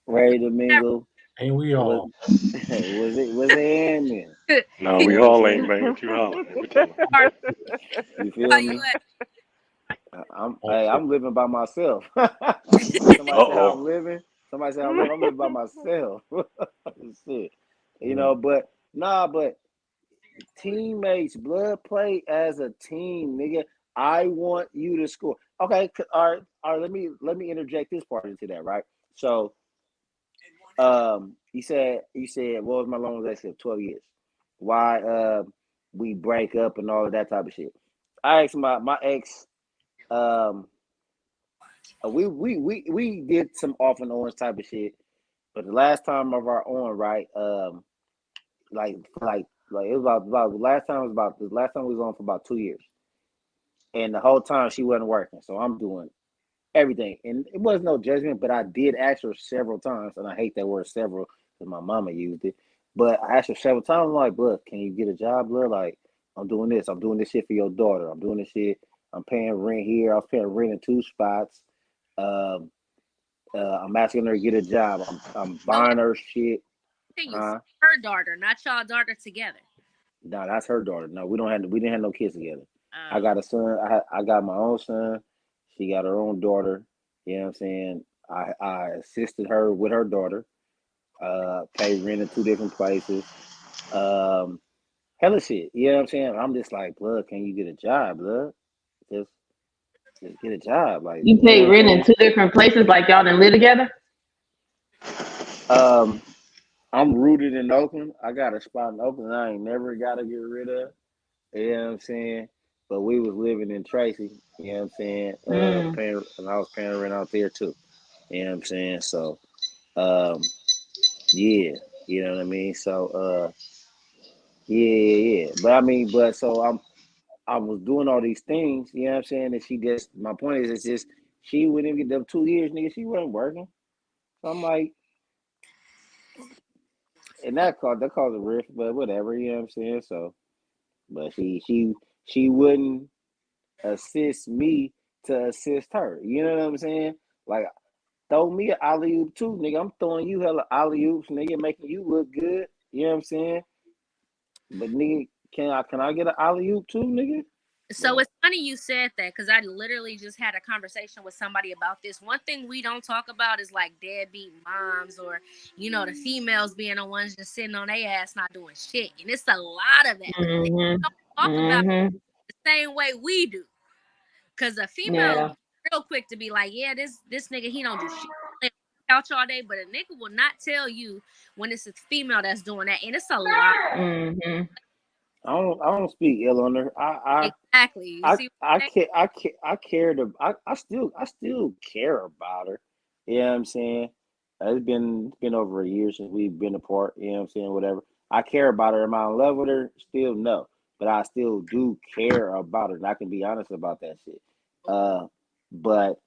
ready to mingle. Ain't we Was all? was it ending? No, You we know what I'm all ain't, saying? man. What you hollering at? We tell You How feel you me? at? I'm living by myself. Somebody say how Uh-oh. I'm living. Somebody say I'm living by myself. Shit. You Mm. know, but nah, but teammates, blood play as a team, nigga. I want you to score. Okay, all right. Let me interject this part into that, right? So, you said what was my longest relationship? 12 years. Why we break up and all of that type of shit. I asked my ex. Um, we did some off and on type of shit, but the last time of our on, right? Like it was about the last time we was on for about 2 years, and the whole time she wasn't working, so I'm doing everything, and it was no judgment, but I did ask her several times, and I hate that word several because my mama used it, but I asked her several times, I'm like, look, can you get a job, look, like I'm doing this shit for your daughter, I'm doing this shit, I'm paying rent here, I was paying rent in 2 spots, um, I'm asking her to get a job, I'm So buying her shit, continue. huh? Her daughter, not y'all daughter together. No, that's her daughter. No, we didn't have no kids together. I Oh. got a son. I got my own son. She got her own daughter. You know what I'm saying? I assisted her with her daughter. Paid rent in 2 different places. Um, hella shit. You know what I'm saying? I'm just like, blood, can you get a job, blood? Just just get a job. Like, You you know pay what I'm rent in saying? 2 different places, like y'all didn't live together. Um, I'm rooted in Oakland. I got a spot in Oakland I ain't never gotta get rid of. You know what I'm saying? But we was living in Tracy, you know what I'm saying? Mm. Paying, and I was paying rent out there too. You know what I'm saying? So, um, yeah, you know what I mean? So, yeah. But I mean, but so I was doing all these things, you know what I'm saying? And she just, my point is, it's just, she wouldn't even get them 2 years, nigga. She wasn't working. So I'm like, and that caused a rift, but whatever, you know what I'm saying? So, but she wouldn't assist me to assist her. You know what I'm saying? Like, throw me an alley oop too, nigga. I'm throwing you hella alley oops, nigga, making you look good. You know what I'm saying? But nigga, can I get an alley oop too, nigga? So But it's funny you said that because I literally just had a conversation with somebody about this. One thing we don't talk about is like deadbeat moms or, the females being the ones just sitting on their ass not doing shit. And it's a lot of that. But they Mhm. don't talk about it Mhm. the same way we do. Because a female Yeah. real quick to be like, yeah, this nigga, he don't do shit. Play on the couch all day, but a nigga will not tell you when it's a female that's doing that. And it's a lot. Mhm. I don't speak ill on her. Exactly. You I see what I I'm saying? care I cared I still care about her. You know what I'm saying? It's been over a year since we've been apart, you know what I'm saying, whatever. I care about her. Am I in love with her? Still no. But I still do care about her. And I can be honest about that shit. But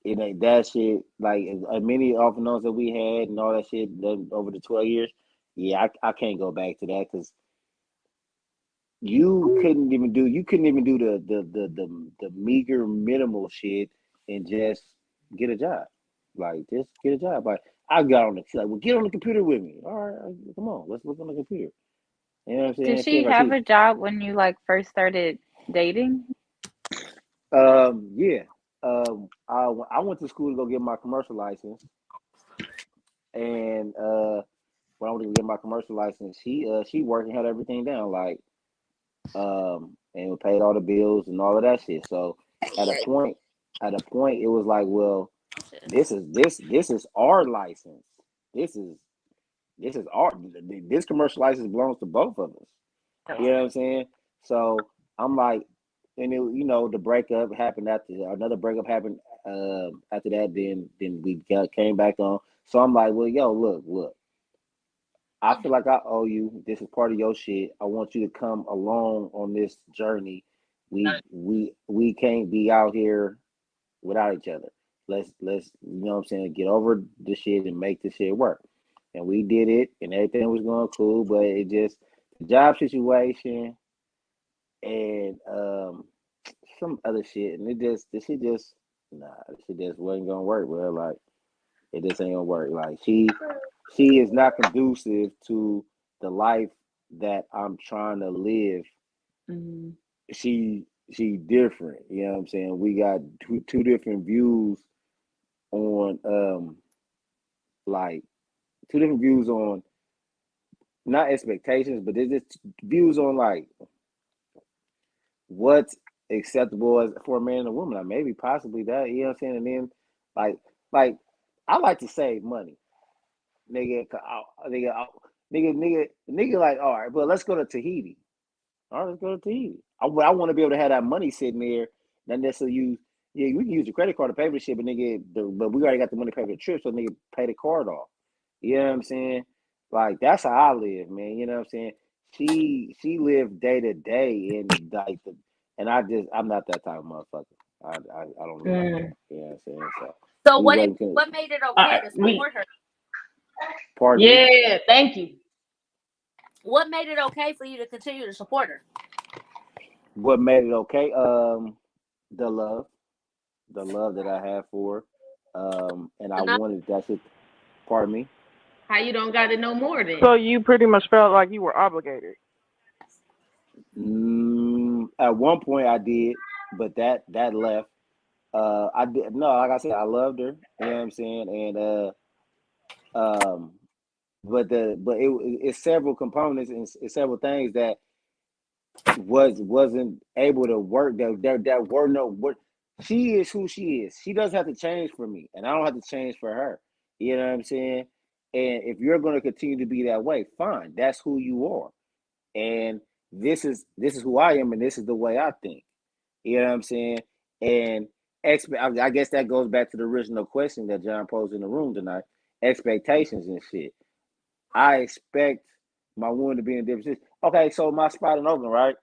it ain't that shit like as many off and ons that we had and all that shit over the 12 years. Yeah, I can't go back to that because you couldn't even do the meager minimal shit and just get a job. Like, just get a job. Like, I got on the, she's like, well, get on the computer with me. All right, come on, let's look on the computer. You know what I'm Did saying? she Shit, like have she, a job when you like first started dating? yeah. I went to school to go get my commercial license, and when I went to get my commercial license, she worked and had everything down, like, and paid all the bills and all of that shit. So at a point, it was like, well, this is our license. This is this commercial license belongs to both of us. You know what I'm saying? So I'm like, and the breakup happened after another breakup happened after that. Then we came back on. So I'm like, well, yo, look. I feel like I owe you. This is part of your shit. I want you to come along on this journey we can't be out here without each other. Let's you know what I'm saying, get over the shit and make the shit work. And we did it and everything was going cool, but it just the job situation and some other shit and this shit just wasn't gonna work, bro. Like it just ain't gonna work. Like she is not conducive to the life that I'm trying to live. Mm-hmm. She different, you know what I'm saying? We got two different views on like two different views on not expectations, but there's just views on like what's acceptable as for a man and a woman. Like maybe possibly that, you know what I'm saying? And then like I like to save money. Nigga, like, all right, but let's go to Tahiti. All right, let's go to Tahiti. I want to be able to have that money sitting there, not necessarily use. Yeah, we can use the credit card to pay for the shit, but but we already got the money to pay for the trip, so nigga pay the card off. You know what I'm saying? Like that's how I live, man. You know what I'm saying? She lived day to day, and like and I'm not that type of motherfucker. I don't live like that. You know what I'm saying? So So what made it okay to support her? Pardon me? Yeah, thank you. What made it okay for you to continue to support her? What made it okay? The love that I have for her. And I wanted that shit. Pardon me? How you don't got to know more then? So you pretty much felt like you were obligated. At one point I did, but that left. I did no, like I said, I loved her. You know what I'm saying? And but it's several components and it's several things that wasn't able to work. That were no what. She is who she is. She doesn't have to change for me, and I don't have to change for her. You know what I'm saying? And if you're going to continue to be that way, fine. That's who you are, and this is who I am, and this is the way I think. You know what I'm saying? And I guess that goes back to the original question that John posed in the room tonight. Expectations and shit. I expect my woman to be in a different situation. Okay, so my spot in Oakland, right?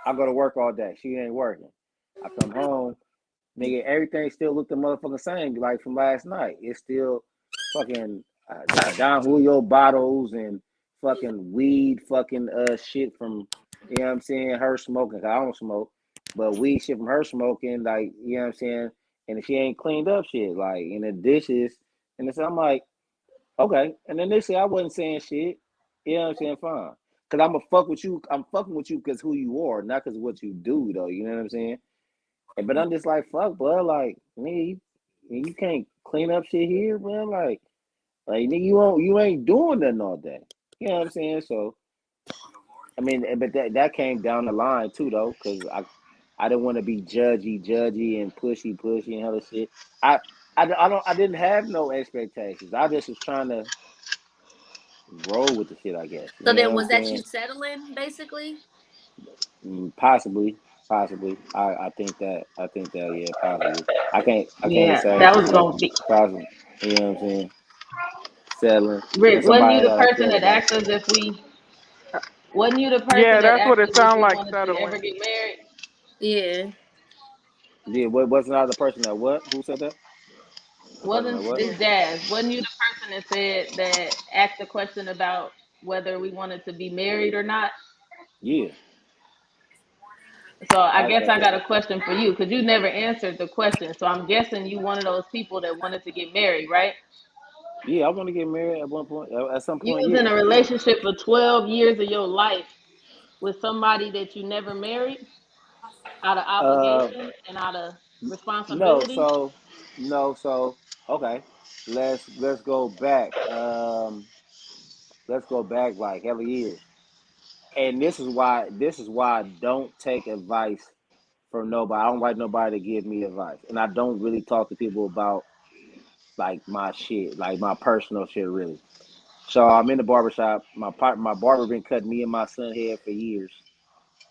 I go to work all day. She ain't working. I come home, nigga, everything still look the motherfucking same like from last night. It's still fucking Don Julio bottles and fucking weed fucking shit from, you know what I'm saying, her smoking. I don't smoke, but weed shit from her smoking, like, you know what I'm saying? And if she ain't cleaned up shit, like in the dishes, and I'm like, okay. And initially I wasn't saying shit. You know what I'm saying? Fine. Cause I'm fucking with you because who you are, not because what you do though. You know what I'm saying? But I'm just like, fuck, bro. Like, nigga, you can't clean up shit here, bro. Like nigga, you ain't doing nothing all day. You know what I'm saying? So, I mean, but that came down the line too, though, because I didn't want to be judgy and pushy and hella shit. I didn't have no expectations. I just was trying to roll with the shit, I guess. So You know then, what was I'm that saying? you settling, basically? Possibly. I think that. Yeah, possibly. I can't Yeah, say that for was sure. gonna be. Possibly. You know what I'm saying? Settling. Rick, And wasn't you somebody the that I person cared that about. asked us if we? Wasn't you the person Yeah, that that's what asked it us if sounded we like, wanted to settling. ever get married? Yeah. Yeah, wasn't I the person that what? Who said that? The person that Wasn't what? this Jazz? Wasn't you the person that said that asked the question about whether we wanted to be married or not? Yeah. So I I, guess I got a question for you because you never answered the question. So I'm guessing you one of those people that wanted to get married, right? yeah, I want to get married at one point. At some You point, was in yeah. a relationship for 12 years of your life with somebody that you never married out of Uh, obligation and out of no. responsibility. So okay. Let's go back. Let's go back like hella years. And this is why I don't take advice from nobody. I don't like nobody to give me advice, and I don't really talk to people about like my shit, like my personal shit, really. So I'm in the barbershop. My barber been cutting me and my son hair for years,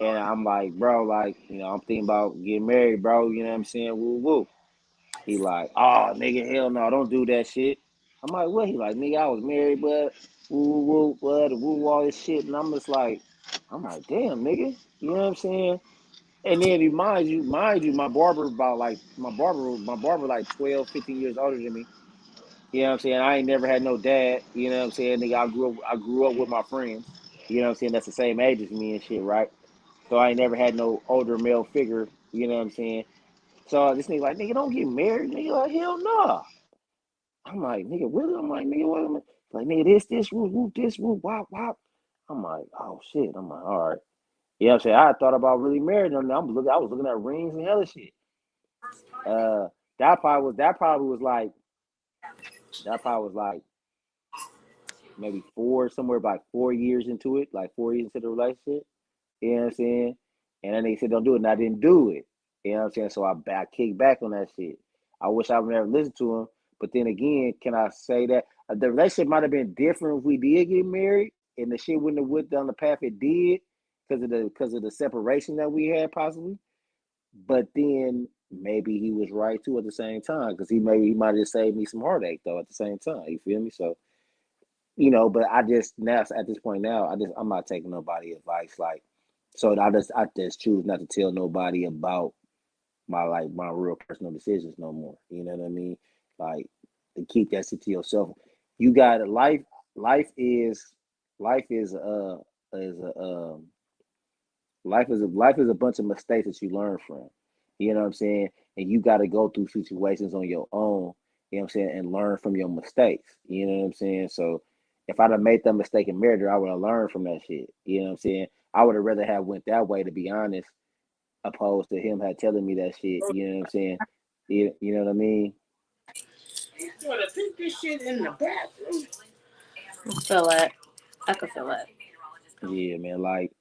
and I'm like, bro, like, you know, I'm thinking about getting married, bro. You know what I'm saying? Woo woo. He like, oh nigga, hell no, don't do that shit. I'm like, what? He like, nigga, I was married, but woo woo, but woo all this shit, and I'm just like, I'm like, damn, nigga. You know what I'm saying? And then mind you, my barber like 12, 15 years older than me. You know what I'm saying? I ain't never had no dad. You know what I'm saying? Nigga, I grew up with my friends. You know what I'm saying? That's the same age as me and shit, right? So I ain't never had no older male figure. You know what I'm saying? So this nigga like, nigga, don't get married. Nigga, like, hell no. I'm like, nigga, really? I'm like, nigga, what? Like, nigga, this, whoop, this, whoop, wop, wop. I'm like, oh shit. I'm like, all right. You know what I'm saying? I thought about really marrying them. I was looking at rings and hella shit. That probably was like maybe somewhere about 4 years into it, like 4 years into the relationship. You know what I'm saying? And then they said don't do it, and I didn't do it. You know what I'm saying? So I kicked back on that shit. I wish I would never listened to him. But then again, can I say that the relationship might have been different if we did get married, and the shit wouldn't have went down the path it did because of the separation that we had possibly. But then maybe he was right too at the same time because he might have saved me some heartache though at the same time. You feel me? So but I just now at this point now I'm not taking nobody advice like so I just choose not to tell nobody about my real personal decisions no more. You know what I mean? Like to keep that shit to yourself. You got life. Life is life is is a life is a bunch of mistakes that you learn from. You know what I'm saying? And you got to go through situations on your own. You know what I'm saying? And learn from your mistakes. You know what I'm saying? So if I'd have made that mistake in marriage, I would have learned from that shit. You know what I'm saying? I would have rather have went that way to be honest, opposed to him had telling me that shit. You know what I'm saying? You know what I mean? You wanna take this shit in the bathroom? I feel that. I could feel that. Yeah, man. Like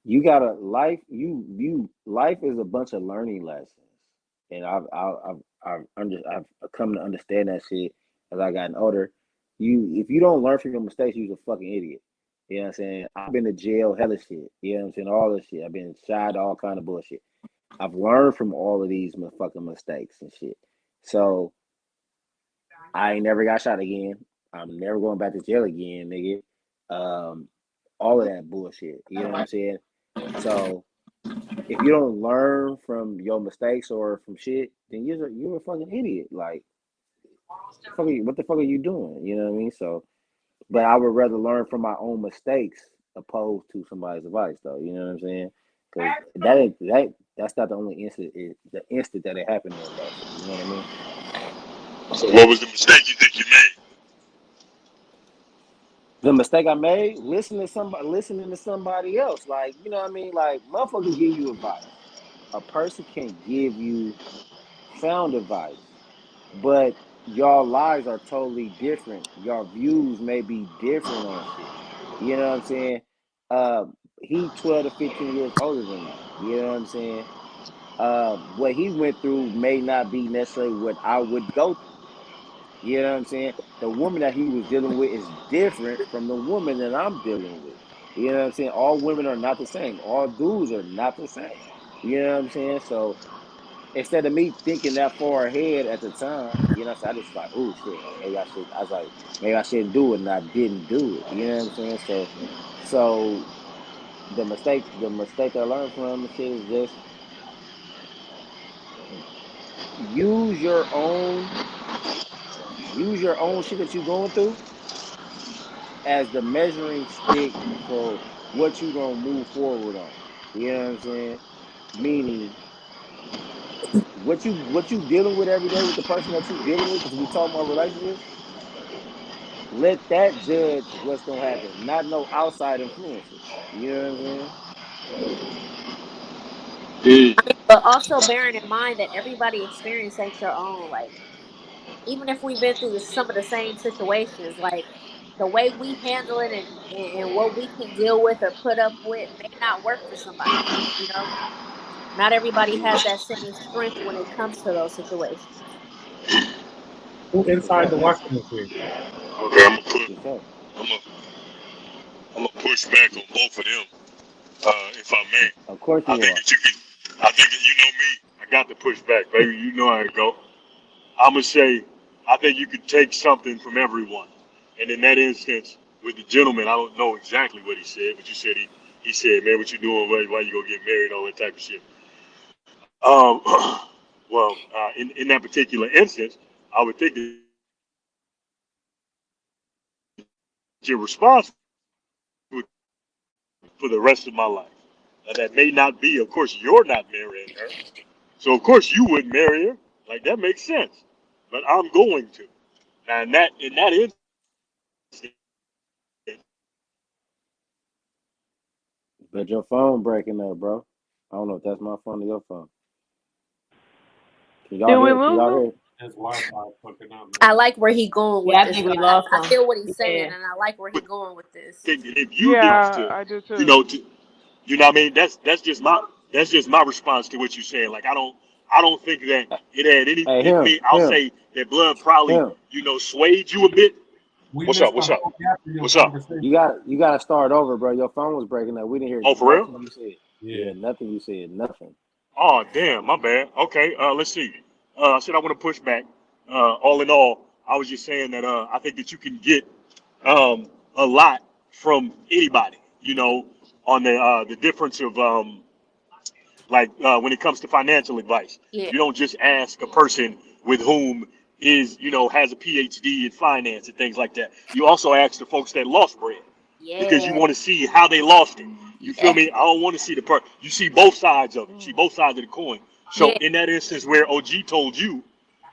you gotta life is a bunch of learning lessons, and I've come to understand that shit as I gotten older. If you don't learn from your mistakes, you're a fucking idiot. You know what I'm saying? I've been to jail, hella shit. You know what I'm saying? All this shit. I've been shot, all kind of bullshit. I've learned from all of these fucking mistakes and shit. So I ain't never got shot again. I'm never going back to jail again, nigga. All of that bullshit. You know what I'm saying? So if you don't learn from your mistakes or from shit, then you're a fucking idiot. Like, what the fuck are you doing? You know what I mean? So, but I would rather learn from my own mistakes opposed to somebody's advice, though. You know what I'm saying? Because that's not the only instant. The instant that it happened in, though. You know what I mean? So what was the mistake you think you made? The mistake I made, listening to somebody else. Like, you know what I mean? Like, motherfuckers give you advice. A person can give you sound advice, but y'all lives are totally different. Your views may be different on shit. You know what I'm saying? Uh, he 12 to 15 years older than me. You know what I'm saying? What he went through may not be necessarily what I would go through. You know what I'm saying? The woman that he was dealing with is different from the woman that I'm dealing with. You know what I'm saying? All women are not the same. All dudes are not the same. You know what I'm saying? So instead of me thinking that far ahead at the time, I just like, oh shit, maybe I should. I was like, maybe I shouldn't do it, and I didn't do it. You know what I'm saying? So the mistake I learned from the shit is just use your own shit that you're going through as the measuring stick for what you gonna move forward on. You know what I'm saying? Meaning what you dealing with every day with the person that you dealing with, because we talking about relationships, let that judge what's gonna happen, not no outside influences. You know what I'm saying? I mean, but also bearing in mind that everybody experience ain't your own. Like, even if we've been through some of the same situations, like the way we handle it and what we can deal with or put up with may not work for somebody else. You know, not everybody Yeah, has that same strength when it comes to those situations. Who for inside the sure, washing machine? Okay, for sure. I'm gonna push back on both of them, if I may. Of course I you think are. that you can. I think that you know me. I got to push back, baby. You know how to go. I'm gonna say, I think you could take something from everyone. And in that instance, with the gentleman, I don't know exactly what he said, but you said he said, "Man, what you doing? Why you gonna get married? All that type of shit." Um, well, in that particular instance, I would think that your response would for the rest of my life. Now, that may not be, of course, you're not marrying her, so of course you wouldn't marry her. Like that makes sense, but I'm going to. Now, in that instance, But your phone breaking up, bro. I don't know if that's my phone or your phone. Can y'all Did we hear? Can lose y'all him? hear? His Wi-Fi fucking up, I man. like where he going with Yeah, I this think though. we lost I him. feel what he's saying, Yeah. and I like where he going with this. think that if you get Yeah, to, I do you too. know, you know what I mean? That's just my response to what you're saying. Like I don't think that it had any. Hey, It may I'll him, say that blood probably him. swayed you a bit. We What's missed up? the What's up? whole gap of your What's up? conversation. You gotta start over, bro. Your phone was breaking up. We didn't hear Oh, for real? nothing you said. Yeah. Yeah, nothing you said. Nothing. Oh, damn, my bad. Okay, let's see. I said I want to push back. All in all, I was just saying that I think that you can get a lot from anybody. You know, on the difference of when it comes to financial advice, Yeah. you don't just ask a person with whom has a PhD in finance and things like that. You also ask the folks that lost bread because you Yeah. want to see how they lost it. You feel Yeah. me? I don't want to see the part. You see both sides of it. You see both sides of the coin. So Yeah. in that instance where OG told you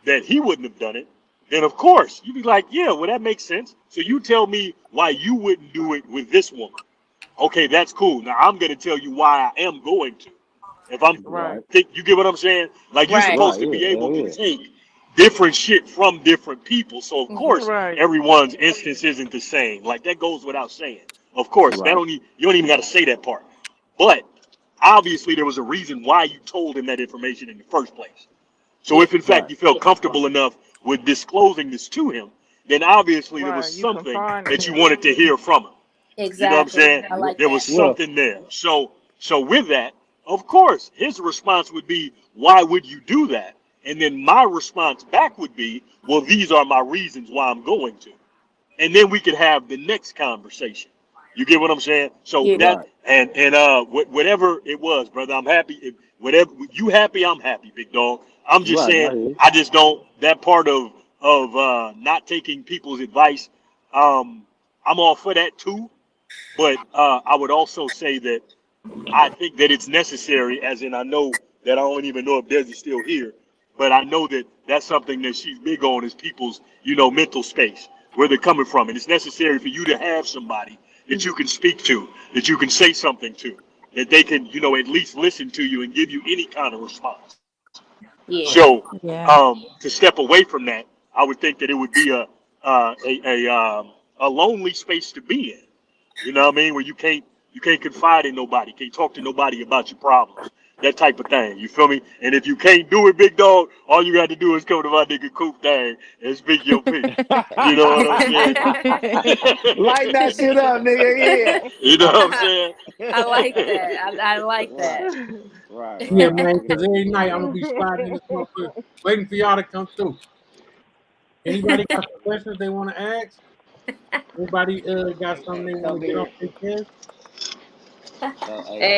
that he wouldn't have done it, then of course you'd be like, yeah, well that makes sense. So you tell me why you wouldn't do it with this woman. Okay, that's cool. Now I'm going to tell you why I am going to. If I'm Right. you get what I'm saying? Like you're Right. supposed Right. to Yeah. be able Hell to yeah. take different shit from different people. So of Mhm. course Right. everyone's instance isn't the same. Like that goes without saying. Of course, Right. you don't even got to say that part. But obviously there was a reason why you told him that information in the first place. So Yeah. if in fact Right. you felt comfortable enough with disclosing this to him, then obviously there was Right. You something confided that you him. wanted to hear from him. You know what I'm Exactly. saying? I like There was that. Well, something there. So with that, of course, his response would be, "Why would you do that?" And then my response back would be, "Well, these are my reasons why I'm going to." And then we could have the next conversation. You get what I'm saying? So Yeah. that right. and whatever it was, brother, I'm happy. If whatever you happy, I'm happy, big dog. I'm just Right. I saying, hear you. I just don't that part of not taking people's advice. I'm all for that too, but I would also say that I think that it's necessary, as in I know that I don't even know if Desi's still here, but I know that that's something that she's big on is people's, mental space, where they're coming from. And it's necessary for you to have somebody that you can speak to, that you can say something to, that they can, at least listen to you and give you any kind of response. Yeah. So Yeah. to step away from that, I would think that it would be a lonely space to be in. You know what I mean? Where you can't confide in nobody, can't talk to nobody about your problems, that type of thing. You feel me? And if you can't do it, big dog, all you got to do is come to my nigga Coop thing and speak your piece. You know what I'm saying? Light that shit up, nigga. You know what I'm saying? I like that. I like Right. that. Right. Yeah, Right. I man, can because dig every it. night I'm gonna be sliding in this motherfucker, waiting for y'all to come through. Anybody got some questions they want to ask? Anybody got something they want Come to get off here. their chest?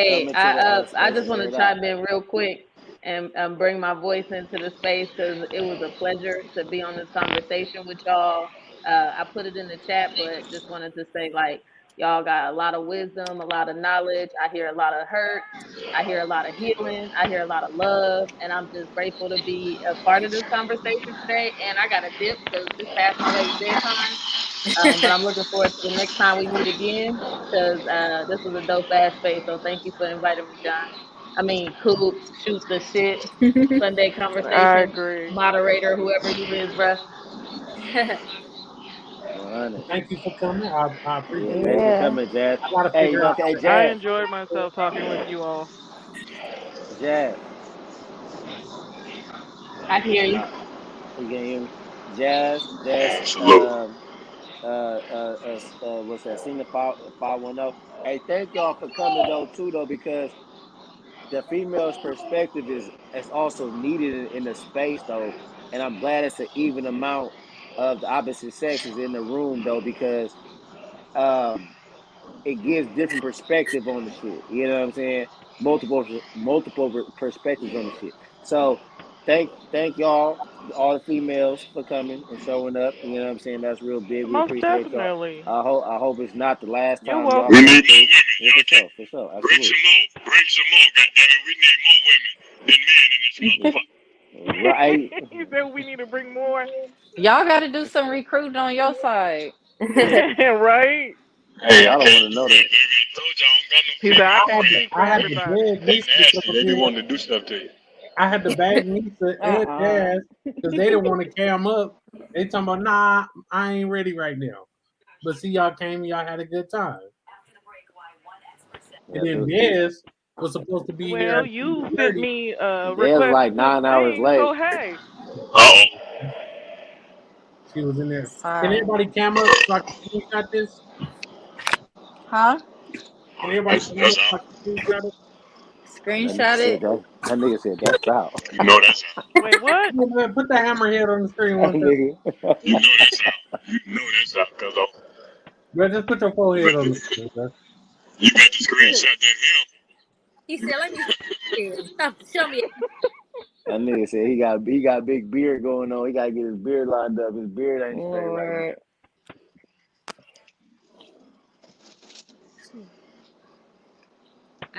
Come Hey, into the I space just and want air to it out. chime in real quick and bring my voice into the space because it was a pleasure to be on this conversation with y'all. I put it in the chat, but just wanted to say like y'all got a lot of wisdom, a lot of knowledge. I hear a lot of hurt. I hear a lot of healing. I hear a lot of love, and I'm just grateful to be a part of this conversation today. And I got a dip because it's past my baby's bedtime. But I'm looking forward to the next time we meet again because this was a dope ass space. So thank you for inviting me, John. I mean, Coop, shoot the shit, Sunday I conversation, agree. moderator, whoever you is, bruh. 100. Thank you for coming. I Yeah. appreciate Thanks for it. Yeah. coming, Jazz. I gotta Hey, figure out how hey, to I Jazz. enjoyed myself talking with you all. Jazz. I hear you. You can hear me? Jazz. Salute. What's that? Senior 510. Hey, thank y'all for coming though too though because the female's perspective is also needed in the space though, and I'm glad it's an even amount of the opposite sexes in the room though because um it gives different perspective on the shit. You know what I'm saying? Multiple perspectives on the shit. So thank y'all, all the females, for coming and showing up. You know what I'm saying? That's real big. We Most appreciate y'all. definitely. I hope it's not the last You're time y'all We come need welcome. more through. women. Yeah, Y'all can't for sure, bring absolutely. some more. Bring some more. Goddammit, we need more women than men in this motherfucker. Right. You said we need to bring more. Y'all got to do some recruiting on your side. Right? Hey, I Y'all don't can't want to do know that, that. baby. I told you I don't got no He said, I female can't friends. speak for I had to everybody. beg They Nisa to nasty. come They be here. wanting to do stuff to you. I had to beg Nisa and Jazz because they didn't want to cam up. They talking about, nah, I ain't ready right now. But see, y'all came and y'all had a good time. And then Dez was supposed to be here Well, at you sent 2:30. me a There's request like to pick 9 hours things, late. so hey. Uh-oh. She was in there. Can Sorry. everybody cam up so I can screenshot this? Huh? Can everybody cam up so I can screenshot it? Screenshot it. That nigga said that's out. You know that's out. Wait, what? Yeah, man, put the hammerhead on the screen That one time. nigga. You know that's out. You know that's out, cuz Bro, just put your forehead on the screen, bro. you got to screenshot that him. He said, "Let me see. Show me." That nigga said he got a big beard going on. He gotta get his beard lined up. His beard ain't straight right now. Lord.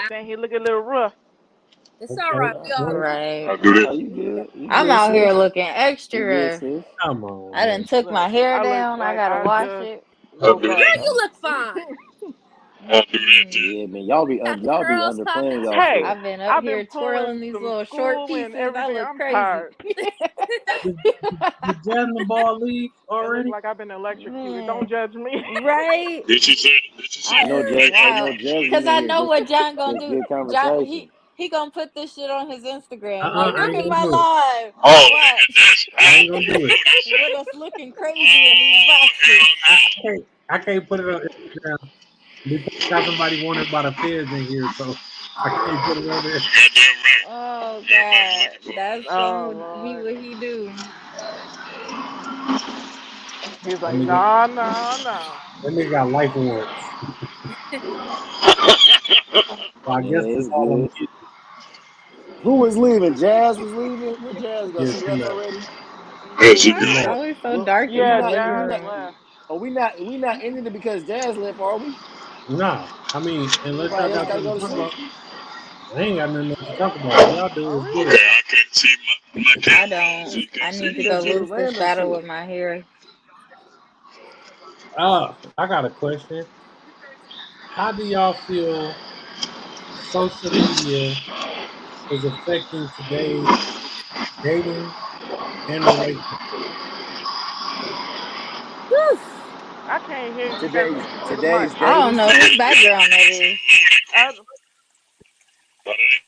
Saying he look a little rough. It's all right. We all Right. I'll do this. Oh, you good? You I'm good, out sis? here looking You good, extra. sis? Come on, I done man. took my Look, hair I look down. I like gotta I wash just it. I'll woke do Girl, up. that. you look fine. I'll do that to you. Yeah, man. Y'all be Got the y'all be curls underplaying popping Hey, yourself. I've been up I've been here twirling pulling these some little short school and pieces. I everything. look I'm crazy. tired. Did Jasmine Ball leave It looks already? like I've been electrocuted. Man, Don't judge me. right? Did she say I know It's Jazz. I know wild. Jasmine Cause in I here. know what John gonna Just do. good John conversation. he gonna put this shit on his Instagram. Like, I look ain't at gonna my do it. live. Oh, nigga, Watch. that's I ain't out. gonna You do it. know that's With out. us looking crazy in these boxes. Hell no. I can't put it on Instagram because I got somebody wanted by the feds in here, so I can't put it on there. You goddamn right. Oh Everybody God. looking for it. That's Oh what Lord. he do. He's That like, nigga, nah, nah, nah. that nigga got life warrants. So I guess Yeah, that's it's all I'm good. getting. Who was leaving? Jazz was leaving. Where Jazz go? Yeah, She she left left. already. Yeah, Yeah, she she It's gone. left. always so Well, dark in we the Yeah, not living we Jazz not. room. left. Oh, we not ending it because Jazz left, are we? Nah, I mean, unless y'all Everybody else got gotta something go to to talk sleep. about, I ain't got nothing else to talk about. All y'all do Oh is Okay, good. really? I can't see my I camera on, so don't. you I can't see need You to me. go just did lose the random shadow shit. with my hair. I got a question. How do y'all feel social media is affecting today's dating and relationship? Whew. I can't hear you. You got to Today's speak into the mic. today's I don't dating. know whose background that That's a is. loaded I, question. No, that ain't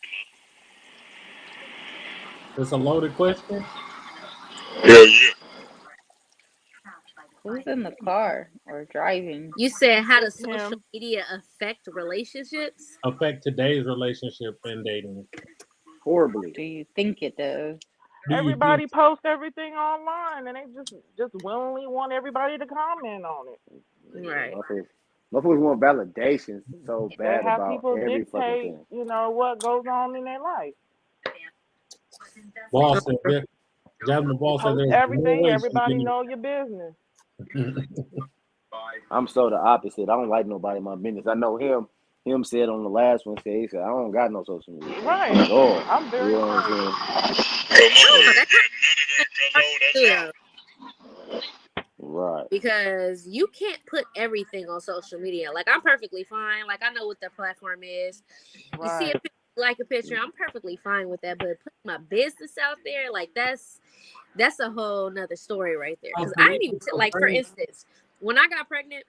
It's a loaded question. mine. Hell yeah. Who's in the car or driving? You said, how it's does social him. media affect relationships? Affect today's relationship and dating? Horribly. Do you think it does? Do you think Everybody posts everything online, and they just willingly want everybody to comment on it. Yeah, Right. motherfuckers want validation so They bad have about people every fucking dictate, thing. what goes on in their life. Ball said that? Jasmine Ball said Post there's no everything. way she's Everybody getting know your business. I'm so the opposite. I don't like nobody in my business. I know him. Him said on the last one, he said, I don't got no social media Right. at all. I'm You very know what I'm private. saying? Come on, No, you that's ain't got none of that, cuz hard oh, to that's do out. though, Right. because you can't put everything on social media. Like, I'm perfectly fine. Like, I know what the platform is. You see a Right. picture, you like a picture, I'm perfectly fine with that. But putting my business out there, like, that's a whole nother story right there. Oh, Because to I me, didn't even it's so like, for crazy. instance, when I got pregnant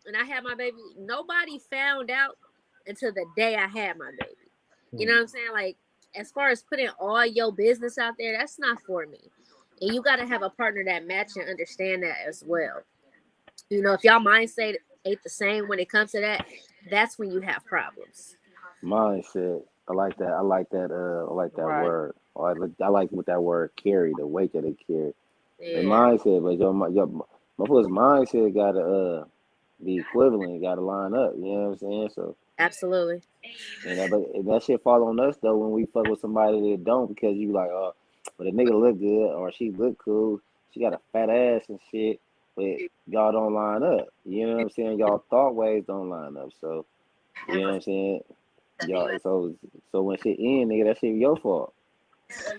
and I had my baby, nobody found out until the day I had my baby. You know what I'm saying? Like, as far as putting all your business out there, that's not for me. And you got to have a partner that match and understand that as well. If y'all mindset ain't the same when it comes to that, that's when you have problems. Mindset. I like that. I like that. I like that Right. word. I like what that word carry, the weight that it carry. The Yeah. mindset, but your motherfuckers mindset gotta be equivalent. You gotta line up. You know what I'm saying? So Absolutely. and that shit fall on us though when we fuck with somebody that don't, because you like, oh, but a nigga look good or she look cool, she got a fat ass and shit, but y'all don't line up. You know what I'm saying? Y'all thought ways don't line up. So you know what I'm saying? Y'all so when shit end, nigga, that shit your fault.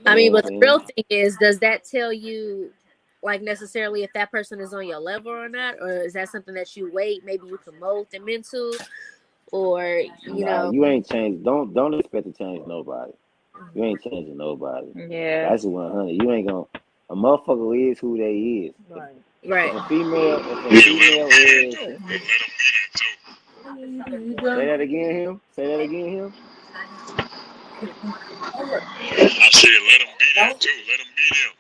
I You mean, know what but I'm the saying? real thing is, does that tell you, like, necessarily if that person is on your level or not, or is that something that you wait, maybe you can mold them into, or you Nah, know? you ain't changed. Don't expect to change nobody. You ain't changing nobody. Yeah. That's 100. You ain't gonna. A motherfucker is who they is. Right. Right. If a female is. Say that again, him. Say that again, him. I said let them be them too. Let them be them.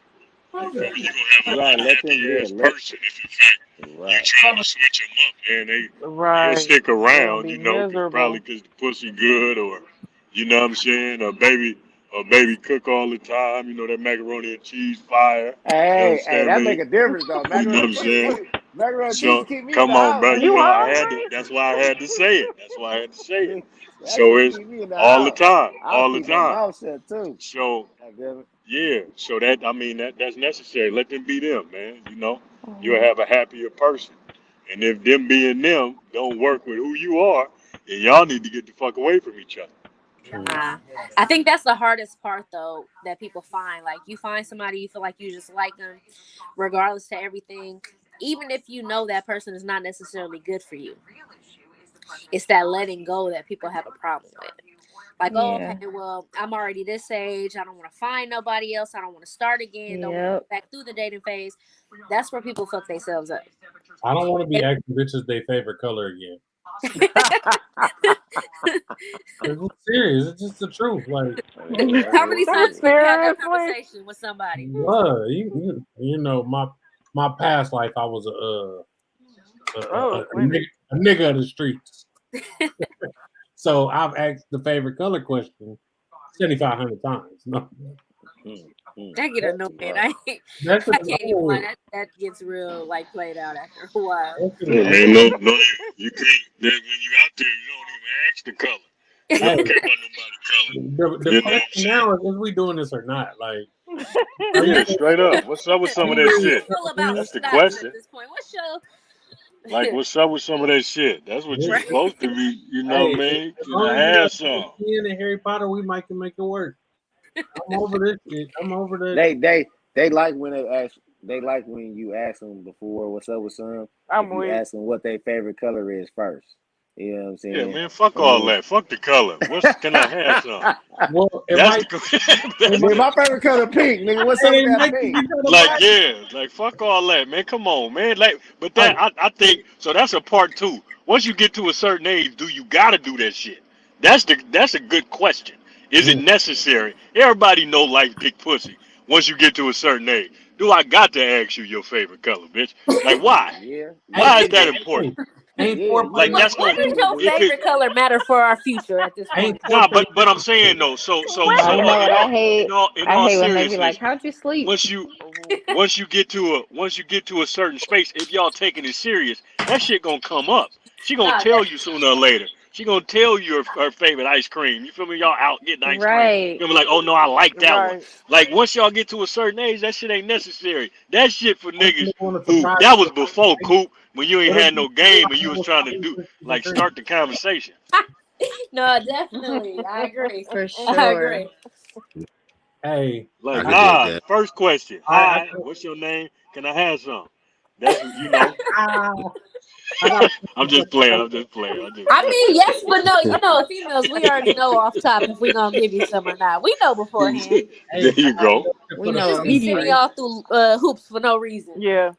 You feel me? You gonna have a Right. Let them unhappy ass live. person if in fact you Right. trying to switch them up, man. They'll Right. stick They're gonna around, be you know, probably miserable. cause the pussy good, or you know what I'm saying, or baby cook all the time. You know that macaroni and cheese fire. You Hey, understand that me? make a difference though. You know what Macaroni I'm cheese, saying? macaroni cheese So to keep me in come the on, house. bro. I You ain't You know gonna I lie. had to. hungry? That's why I had to say it. That's why I had to say it. That So shit it's keep me in the all the house. time, I'll all the keep my time. mouth shut too. So Goddamn it. yeah, so that I mean that's necessary. Let them be them, man. You know, you'll Mhm. have a happier person. And if them being them don't work with who you are, then y'all need to get the fuck away from each other. I think that's the hardest part, though, that people find. Like, you find somebody you feel like you just like them, regardless to everything, even if you know that person is not necessarily good for you. It's that letting go that people have a problem with. Like, oh, Yeah. okay, well, I'm already this age. I don't want to find nobody else. I don't want to start again. Don't want to go Yep. back through the dating phase. That's where people fuck themselves up. I don't want to be asking bitches their favorite color again. I'm serious. It's just the truth. Like, How many times you had that Seriously? conversation with somebody? you know, my past life, I was Oh, wait a minute. a nigga of the streets. So I've asked the favorite color question 7,500 times. No. That get annoying. That's the I can't even lie. truth. That gets real like played out after a while. Yeah, man, no, you can't. When you out there, you don't even ask the color. You Hey, don't care about nobody's color. the You know what I'm question saying? now is we doing this or not? Like, Yeah, straight up. What's up with some of How that do you shit? feel about That's the stocks at question. this point? What's your Like, what's up with some of that shit? That's what you're right? supposed to be. You know hey, what I as mean? Can long I as you have got some? Ian and Harry Potter, we might can make it work. I'm over this shit. I'm over the. They like when they like when you ask them before what's up with some. I'm If you weak. ask them what their favorite color is first, you know what I'm Yeah, saying? man, fuck And all then that. Fuck the color. Can I have some? Well, it That's might. the It that's might. then the my favorite color pink, nigga. What's up Hey, with it that might pink? be kind of like black. yeah, like fuck all that, man. Come on, man. Like, but Hey, that I think so. That's a part two. Once you get to a certain age, do you gotta do that shit? That's a good question. Is it mm, necessary? Everybody know like big pussy. Once you get to a certain age, do I got to ask you your favorite color, bitch? Like why? Yeah, hey, Why is you that do. important? ain't Yeah, you foreplay Like do. that's Why gonna does Yeah, you your do. if it favorite color matter for our future at this ain't point? nah, foreplay but I'm saying necessary? though. I So know, look, and in I all hate when they be like, seriousness, "How'd you sleep?" once you get to a certain space, if y'all taking it serious, that shit gonna come up. She gonna Nah, tell you sooner or later. She gonna tell you her favorite ice cream. You feel me? Y'all out getting ice cream. Right. You feel me? Like, oh no, I like that one. Right. Like once y'all get to a certain age, that shit ain't necessary. That shit for What if niggas you want to who surprise that you? was before Coop when you ain't What if had you no game and you was surprise trying to you do with like trick or start the conversation. no, definitely. I agree. For I sure. agree. treat? Hey, I Like, could dig nah, that. first question. I Hi, what's your name? Can I have some? That's what you know. I got a I'm question for just playing. the I'm just playing. I'm just I playing. mean, yes, but no. You know, females, we already know off top if we gonna give you some or not. We know beforehand. There hey, I you got a go. question We for the We know just be fellas, sending right? immediately. y'all through hoops for no reason. Yeah.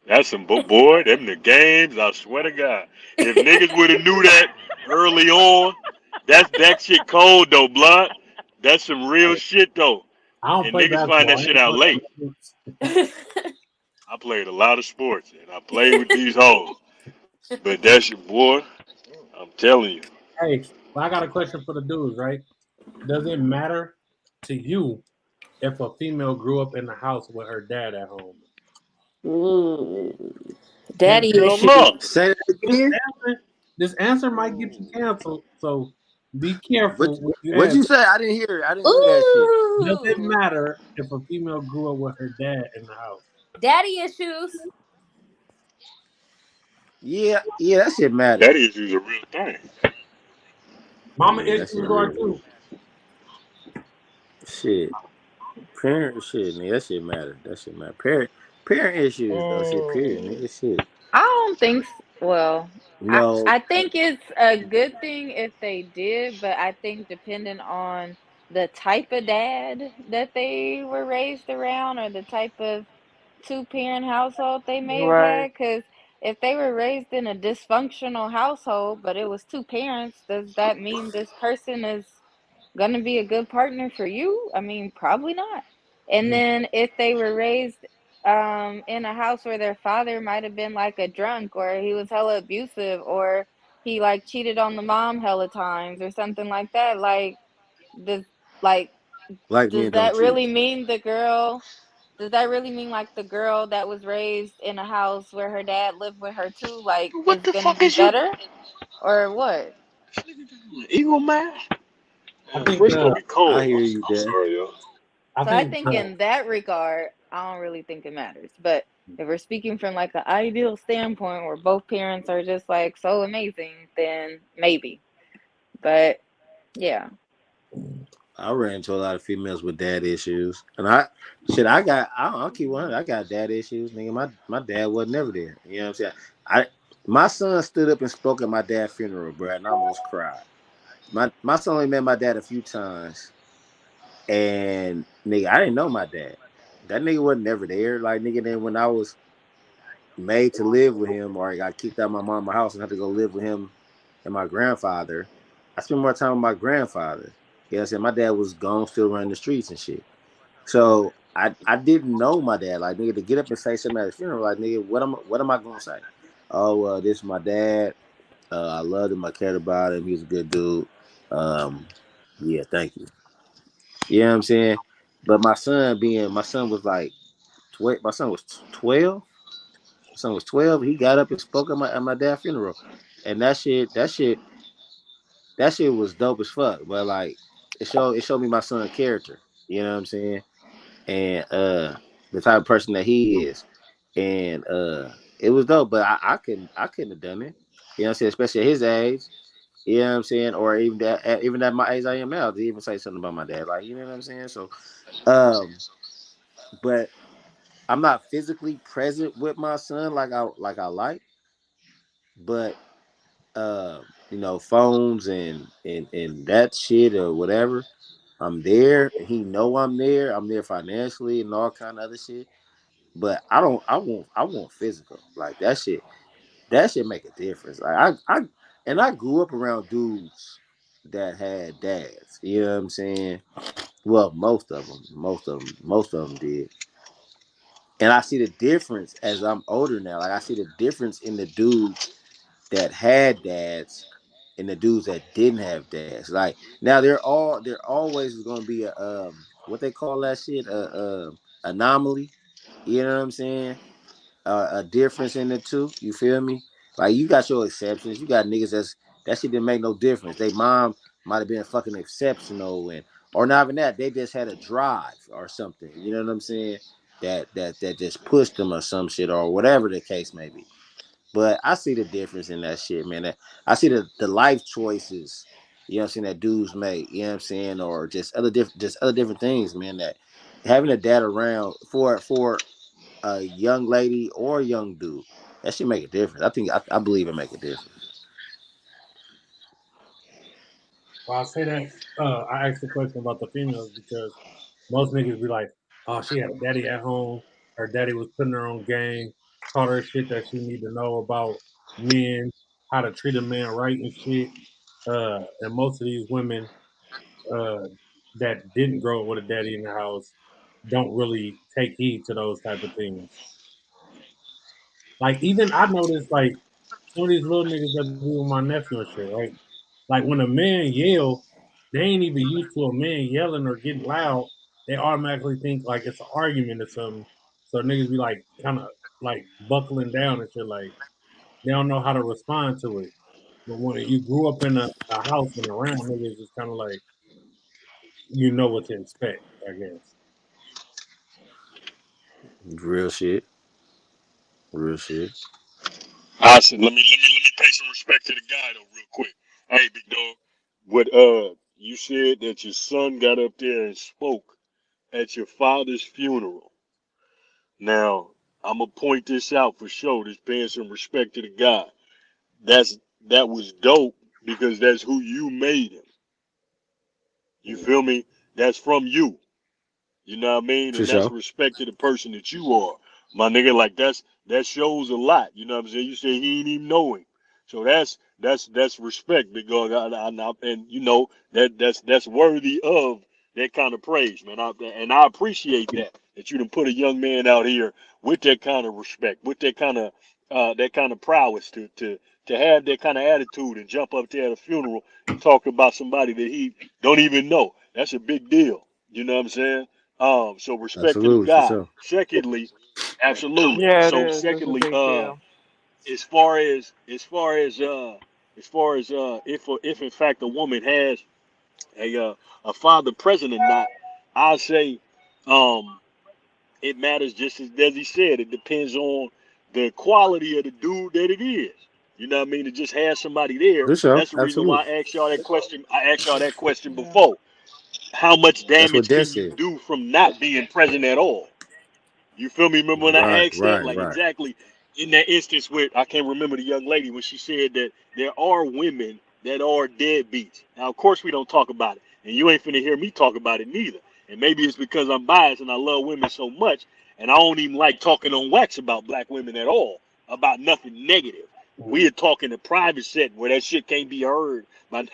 That's some boy. Them the games. I swear to God. If niggas would have knew that early on, that shit cold though, blood. That's some real shit though. I don't And play niggas find basketball. that I shit ain't out working late. on I played a lot of sports and I played with these hoes. But that's your boy. I'm telling you. Hey, well, I got a question for the dudes, right? Does it matter to you if a female grew up in the house with her dad at home? Ooh. Daddy Good issues. luck. Say that again. This answer might get you canceled, so be careful when you What'd you answer. say? I didn't hear it. I didn't hear that shit. Does it Ooh, matter if a female grew up with her dad in the house? daddy issues. Yeah, that shit matter. Daddy issues a real thing. Mama Yeah, that shit issues are real. too. Shit. Parent shit, nigga. That shit matter. That shit matter. Parent issues though. Shit. Period, nigga. Shit. I don't think. Well, No. I think it's a good thing if they did, but I think depending on the type of dad that they were raised around or the type of two-parent household they may have Right. had, because if they were raised in a dysfunctional household, but it was two parents, does that mean this person is gonna be a good partner for you? I mean, probably not. And then if they were raised in a house where their father might have been like a drunk or he was hella abusive or he like cheated on the mom hella times or something like that, does like Black does men don't that cheat. really mean the girl does that really mean like the girl that was raised in a house where her dad lived with her too, like, What is the gonna fuck be is you? better or what? Eagle man? I think It's gonna be I cold. hear you, I'm Dad. sorry, y'all. I So I think think in that regard, I don't really think it matters. But if we're speaking from like an ideal standpoint where both parents are just like so amazing, then maybe. But yeah. I ran into a lot of females with dad issues, and I'll keep 100. I got dad issues, nigga. My dad wasn't never there. You know what I'm saying? My son stood up and spoke at my dad's funeral, bro, and I almost cried. My son only met my dad a few times, and nigga, I didn't know my dad. That nigga wasn't never there. Like nigga, then when I was made to live with him, or I got kicked out of my mama's house and had to go live with him and my grandfather, I spent more time with my grandfather. You know what I'm saying? My dad was gone, still running the streets and shit. So I didn't know my dad. Like nigga, to get up and say something at his funeral, like nigga, what am I gonna say? Oh, this is my dad. I loved him. I cared about him. He's a good dude. Um, yeah, thank you. You know what I'm saying? But my son was like 12. My son was 12. My son was 12. He got up and spoke at my dad's funeral, and that shit was dope as fuck. But like, it showed me my son's character. You know what I'm saying? And the type of person that he is, and it was dope. But I couldn't have done it. You know what I'm saying? Especially at his age. You know what I'm saying? Or even at my age I am now, to even say something about my dad. Like, you know what I'm saying? So but I'm not physically present with my son like I like, but phones and that shit or whatever. I'm there. He know I'm there. I'm there financially and all kind of other shit. But I want physical. Like that shit. That shit make a difference. Like I grew up around dudes that had dads. You know what I'm saying? Well, most of them did. And I see the difference as I'm older now. Like I see the difference in the dudes that had dads and the dudes that didn't have dads. Like now there always is gonna be a what they call that shit a anomaly. You know what I'm saying? A difference in the two. You feel me? Like you got your exceptions. You got niggas that shit didn't make no difference. They mom might have been fucking exceptional and or not even that. They just had a drive or something. You know what I'm saying? That just pushed them or some shit or whatever the case may be. But I see the difference in that shit, man. I see the life choices, you know what I'm saying, that dudes make, you know what I'm saying, or just other different things, man, that having a dad around for a young lady or a young dude, that should make a difference. I believe it make a difference. Well, I say that I asked the question about the females because most niggas be like, "Oh, she had a daddy at home. Her daddy was putting her on game, taught her shit that she need to know about men, how to treat a man right and shit." And most of these women uh, that didn't grow up with a daddy in the house don't really take heed to those type of things. Like even I noticed like some of these little niggas that be with my nephew and shit, right? Like when a man yell, they ain't even used to a man yelling or getting loud. They automatically think like it's an argument or something. So niggas be like kind of like buckling down and shit. Like they don't know how to respond to it. But when you grew up in a house and around niggas, it's kind of like you know what to expect, I guess. Real shit. Real shit. I said, let me pay some respect to the guy though, real quick. Hey, big dog. What you said that your son got up there and spoke at your father's funeral. Now, I'm gonna point this out for sure. Just paying some respect to the guy. That was dope because that's who you made him. You feel me? That's from you. You know what I mean? For And that's sure. respect to the person that you are. My nigga, like that shows a lot. You know what I'm saying? You say he ain't even know him. So that's respect because and you know that's worthy of that kind of praise, man. I appreciate that you done put a young man out here with that kind of respect, with that kind of prowess to have that kind of attitude and jump up there at a funeral and talk about somebody that he don't even know. That's a big deal. You know what I'm saying? So respect to the Absolutely, for guy. sure. Secondly, absolutely. Yeah, it So is. It's a secondly, big deal. as far as if in fact a woman has a father present or not, I say it matters just as Desi said. It depends on the quality of the dude that it is. You know what I mean? To just have somebody there. For sure. That's the reason why Absolutely. I asked y'all that question. I asked y'all that question Yeah. before. How much That's what damage Des can you said. do from not being present at all? You feel me? Remember when I Right, asked that? right, Like right. exactly in that instance where I can't remember the young lady when she said that there are women that are deadbeats. Now, of course, we don't talk about it, and you ain't finna hear me talk about it neither. And maybe it's because I'm biased and I love women so much, and I don't even like talking on wax about black women at all, about nothing negative. We are talking a private setting where that shit can't be heard by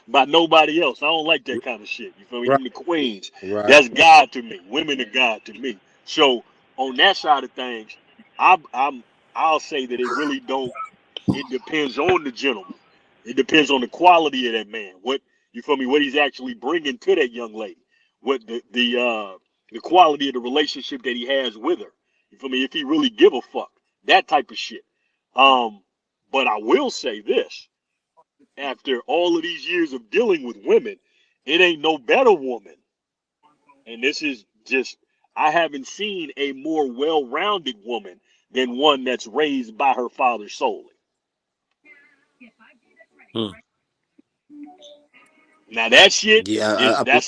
by nobody else. I don't like that kind of shit. You feel me? Right, Them the queens. right. That's God to me. Women are God to me. So on that side of things, I'll say that it really don't. It depends on the gentleman. It depends on the quality of that man. What you feel me? What he's actually bringing to that young lady. What the quality of the relationship that he has with her. You feel me? If he really give a fuck, that type of shit. Um, but I will say this: after all of these years of dealing with women, it ain't no better woman. And this is just, I haven't seen a more well-rounded woman than one that's raised by her father solely. Hmm. Now that shit Yeah, is I believe.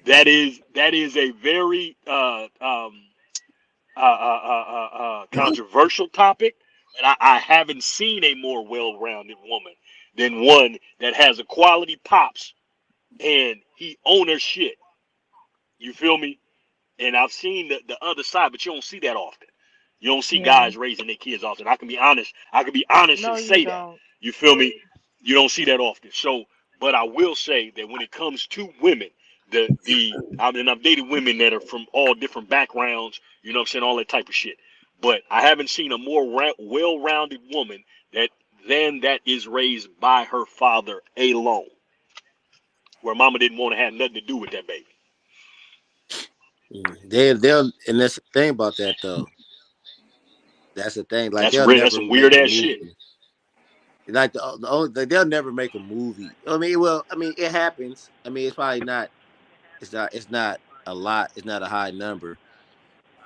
that is a very controversial topic, and I haven't seen a more well-rounded woman than one that has a quality pops and he own her shit. You feel me? And I've seen the other side, but you don't see that often. You don't see Yeah. guys raising their kids often. I can be honest. I can be honest No, and you say that. don't. You feel me? You don't see that often. So, but I will say that when it comes to women, I've dated women that are from all different backgrounds. You know what I'm saying? All that type of shit. But I haven't seen a more well-rounded woman that is raised by her father alone, where mama didn't want to have nothing to do with that baby. They'll, and that's the thing about that though. That's the thing. Like That's they'll real. That's never some weird make a ass shit. movie. Like the only like, they'll never make a movie. I mean, well, I mean, it happens. I mean, it's probably not. It's not a lot. It's not a high number.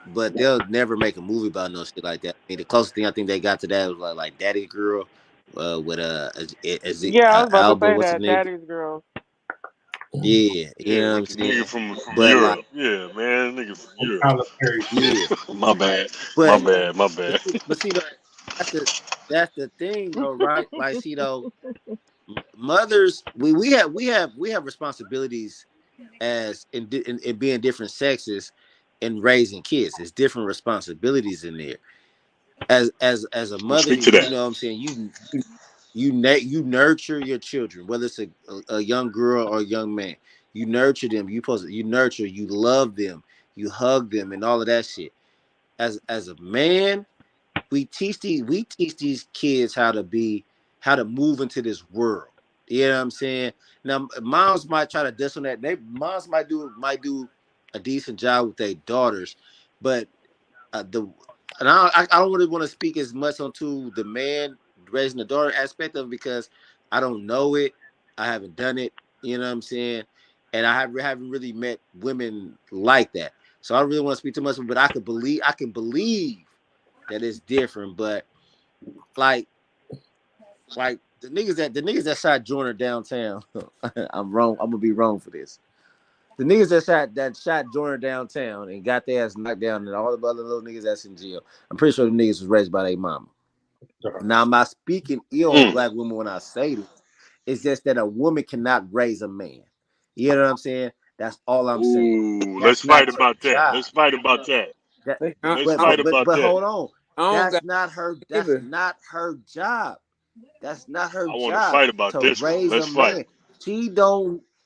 But they'll never make a movie about no shit like that. I mean, the closest thing I think they got to that was like Daddy Girl, with Yeah, I was about to Alba. say What's the that. nigga? Daddy's girl. Yeah, you Yeah, know what with I'm the nigga saying. from But like, Europe. Yeah, man, nigga from Europe. Tyler Perry shit. yeah, My bad. My but bad. My bad. but see though, that's the that's the thing though, right? Like, see though, mothers, we have responsibilities as in being different sexes and raising kids. There's different responsibilities in there. As a We'll mother, speak to you that. know what I'm saying, you nurture your children, whether it's a young girl or a young man. You nurture them. You nurture, you love them, you hug them, and all of that shit. As a man, we teach these kids how to move into this world. You know what I'm saying? Now, moms might try to diss on that. Moms might do a decent job with their daughters, but and I don't really want to speak as much onto the man raising the daughter aspect of it because I don't know it. I haven't done it. You know what I'm saying? And I haven't really met women like that. So I don't really want to speak too much, but I can believe that it's different. But like the niggas that shot Joyner downtown. I'm wrong. I'm gonna be wrong for this. The niggas that shot Joyner downtown and got their ass knocked down, and all the other little niggas that's in jail. I'm pretty sure the niggas was raised by their mama. Now, I'm not speaking ill on black women when I say this. It's just that a woman cannot raise a man. You know what I'm saying? That's all I'm saying. Ooh, let's fight about that. Let's fight about that. Let's fight about that. But hold on. That's got not her. That's not her job. That's not her I want job to fight about this one. raise Let's a fight. man.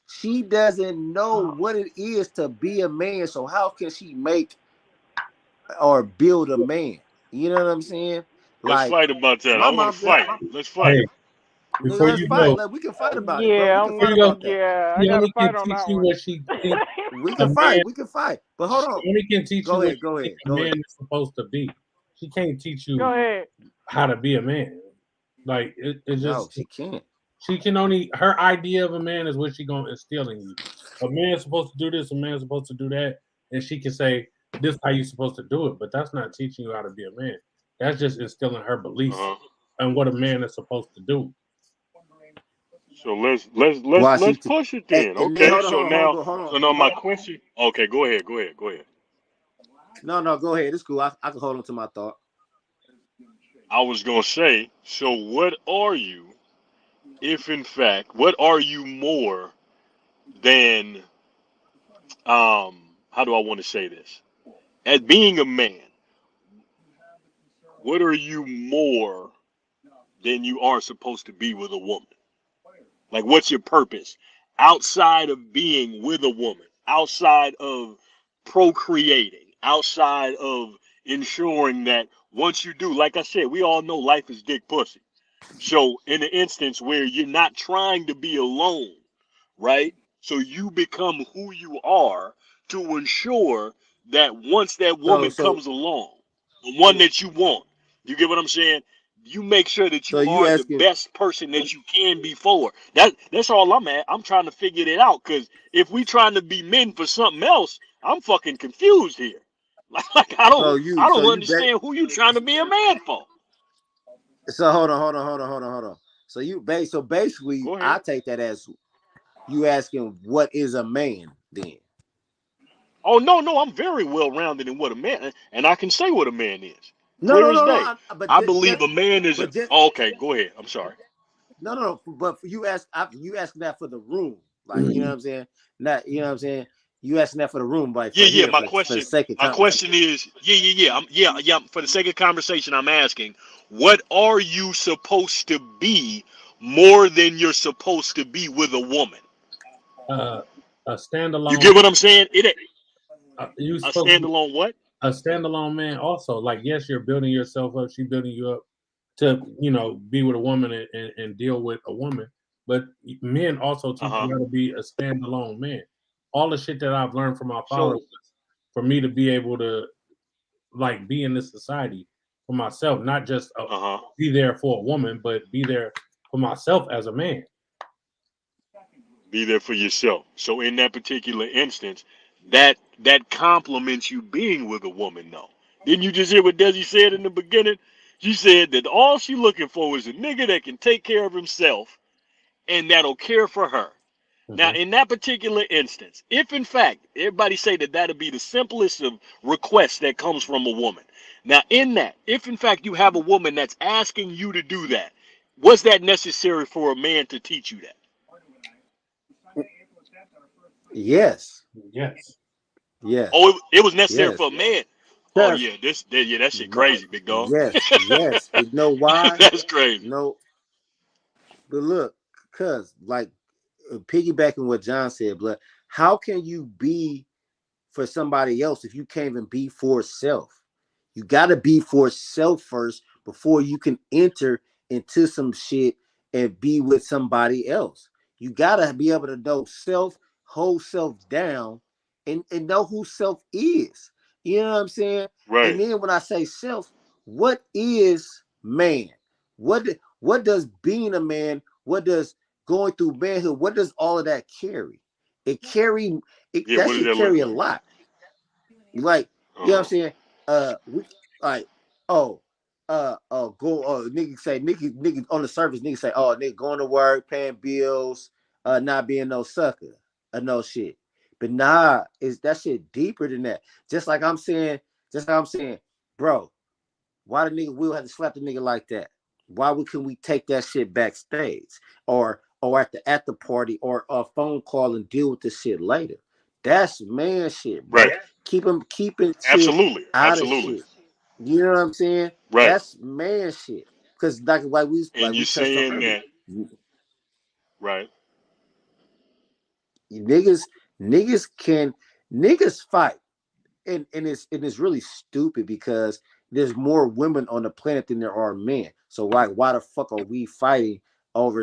She doesn't know what it is to be a man. So how can she make or build a man? You know what I'm saying? Let's fight about that. my I want mom to fight. Let's fight. Hey, before let's you fight. go, Like, we can fight about it, bro. Yeah, We can fight about that. I she got to only fight can on teach that you one. what she thinks We a can man. fight. We can fight. But hold She on. only can teach Go you ahead. what Go you ahead. think a man is supposed to be. She can't teach you Go ahead. how to be a man. Like it No, just she can't. she can only her idea of a man is what she gonna instill in you. A man's supposed to do this, a man's supposed to do that, and she can say this is how you're supposed to do it, but that's not teaching you how to be a man. That's just instilling her beliefs and what a man is supposed to do. So let's push it then. And then Okay. hold on. So now my question. Okay, go ahead. No, go ahead. It's cool. I can hold on to my thought. I was gonna say. So what are you, if in fact, what are you more than How do I want to say this? As being a man, what are you more than you are supposed to be with a woman? Like, what's your purpose outside of being with a woman, outside of procreating, outside of ensuring that once you do, like I said, we all know life is dick pussy. So in the instance where you're not trying to be alone, right? So you become who you are to ensure that once that woman comes along, the one that you want, you get what I'm saying? You make sure that So you you are the asking? best person that you can be for. That's all I'm at. I'm trying to figure it out because if we trying to be men for something else, I'm fucking confused here. Like I So don't you bet. understand who you trying to be a man for. So hold on. So basically, Go ahead. I take that as you asking what is a man then. Oh no, I'm very well rounded in what a man, and I can say what a man is, No, clear no, as no, day. no. But I believe a man is. Okay, go ahead. I'm sorry. No. But you asking that for the room, like you know what I'm saying. Not you know what I'm saying. You asking that for the room, like for Yeah. here, for the sake of My question is, yeah. For the sake of conversation, I'm asking, what are you supposed to be more than you're supposed to be with a woman? A You standalone. get what I'm saying? You A supposed to be standalone what? a standalone man. Also, like yes, you're building yourself up. She's building you up to be with a woman and deal with a woman. But men also teach you how to be a standalone man. All the shit that I've learned from my father was for me to be able to like be in this society for myself, not just be there for a woman, but be there for myself as a man. Be there for yourself. So in that particular instance, that compliments you being with a woman, though. Didn't you just hear what Desi said in the beginning? She said that all she looking for is a nigga that can take care of himself and that'll care for her. Now, in that particular instance, if in fact everybody say that that'll be the simplest of requests that comes from a woman. Now, in that, if in fact you have a woman that's asking you to do that, was that necessary for a man to teach you that? Yes. Oh, it was necessary for a man. Oh Yes. yeah, that shit crazy, big dog. Yes. You know why? That's crazy. No, but look, cuz like piggybacking what John said, blood. How can you be for somebody else if you can't even be for self? You got to be for self first before you can enter into some shit and be with somebody else. You got to be able to know self, hold self down, and know who self is. You know what I'm saying? And Right. then when I say self, what is man? What does being a man? What does going through manhood? What does all of that carry? It carry Yeah. that What does should that look carry a like? lot. Like, you know what I'm Uh-huh. saying? We like, oh, nigga say, nigga on the surface, nigga say, oh, nigga going to work, paying bills, not being no sucker, or no shit. But nah, is that shit deeper than that? Just like I'm saying, bro, why the nigga will have to slap the nigga like that? Why couldn't we take that shit backstage or at the party or a phone call and deal with this shit later? That's man shit, bro. Right. Keeping shit Absolutely. out of Absolutely. shit. You know what I'm saying? Right. That's man shit. Because And you we touched on saying earlier, that, right? niggas niggas fight. And it's really stupid because there's more women on the planet than there are men. So why the fuck are we fighting over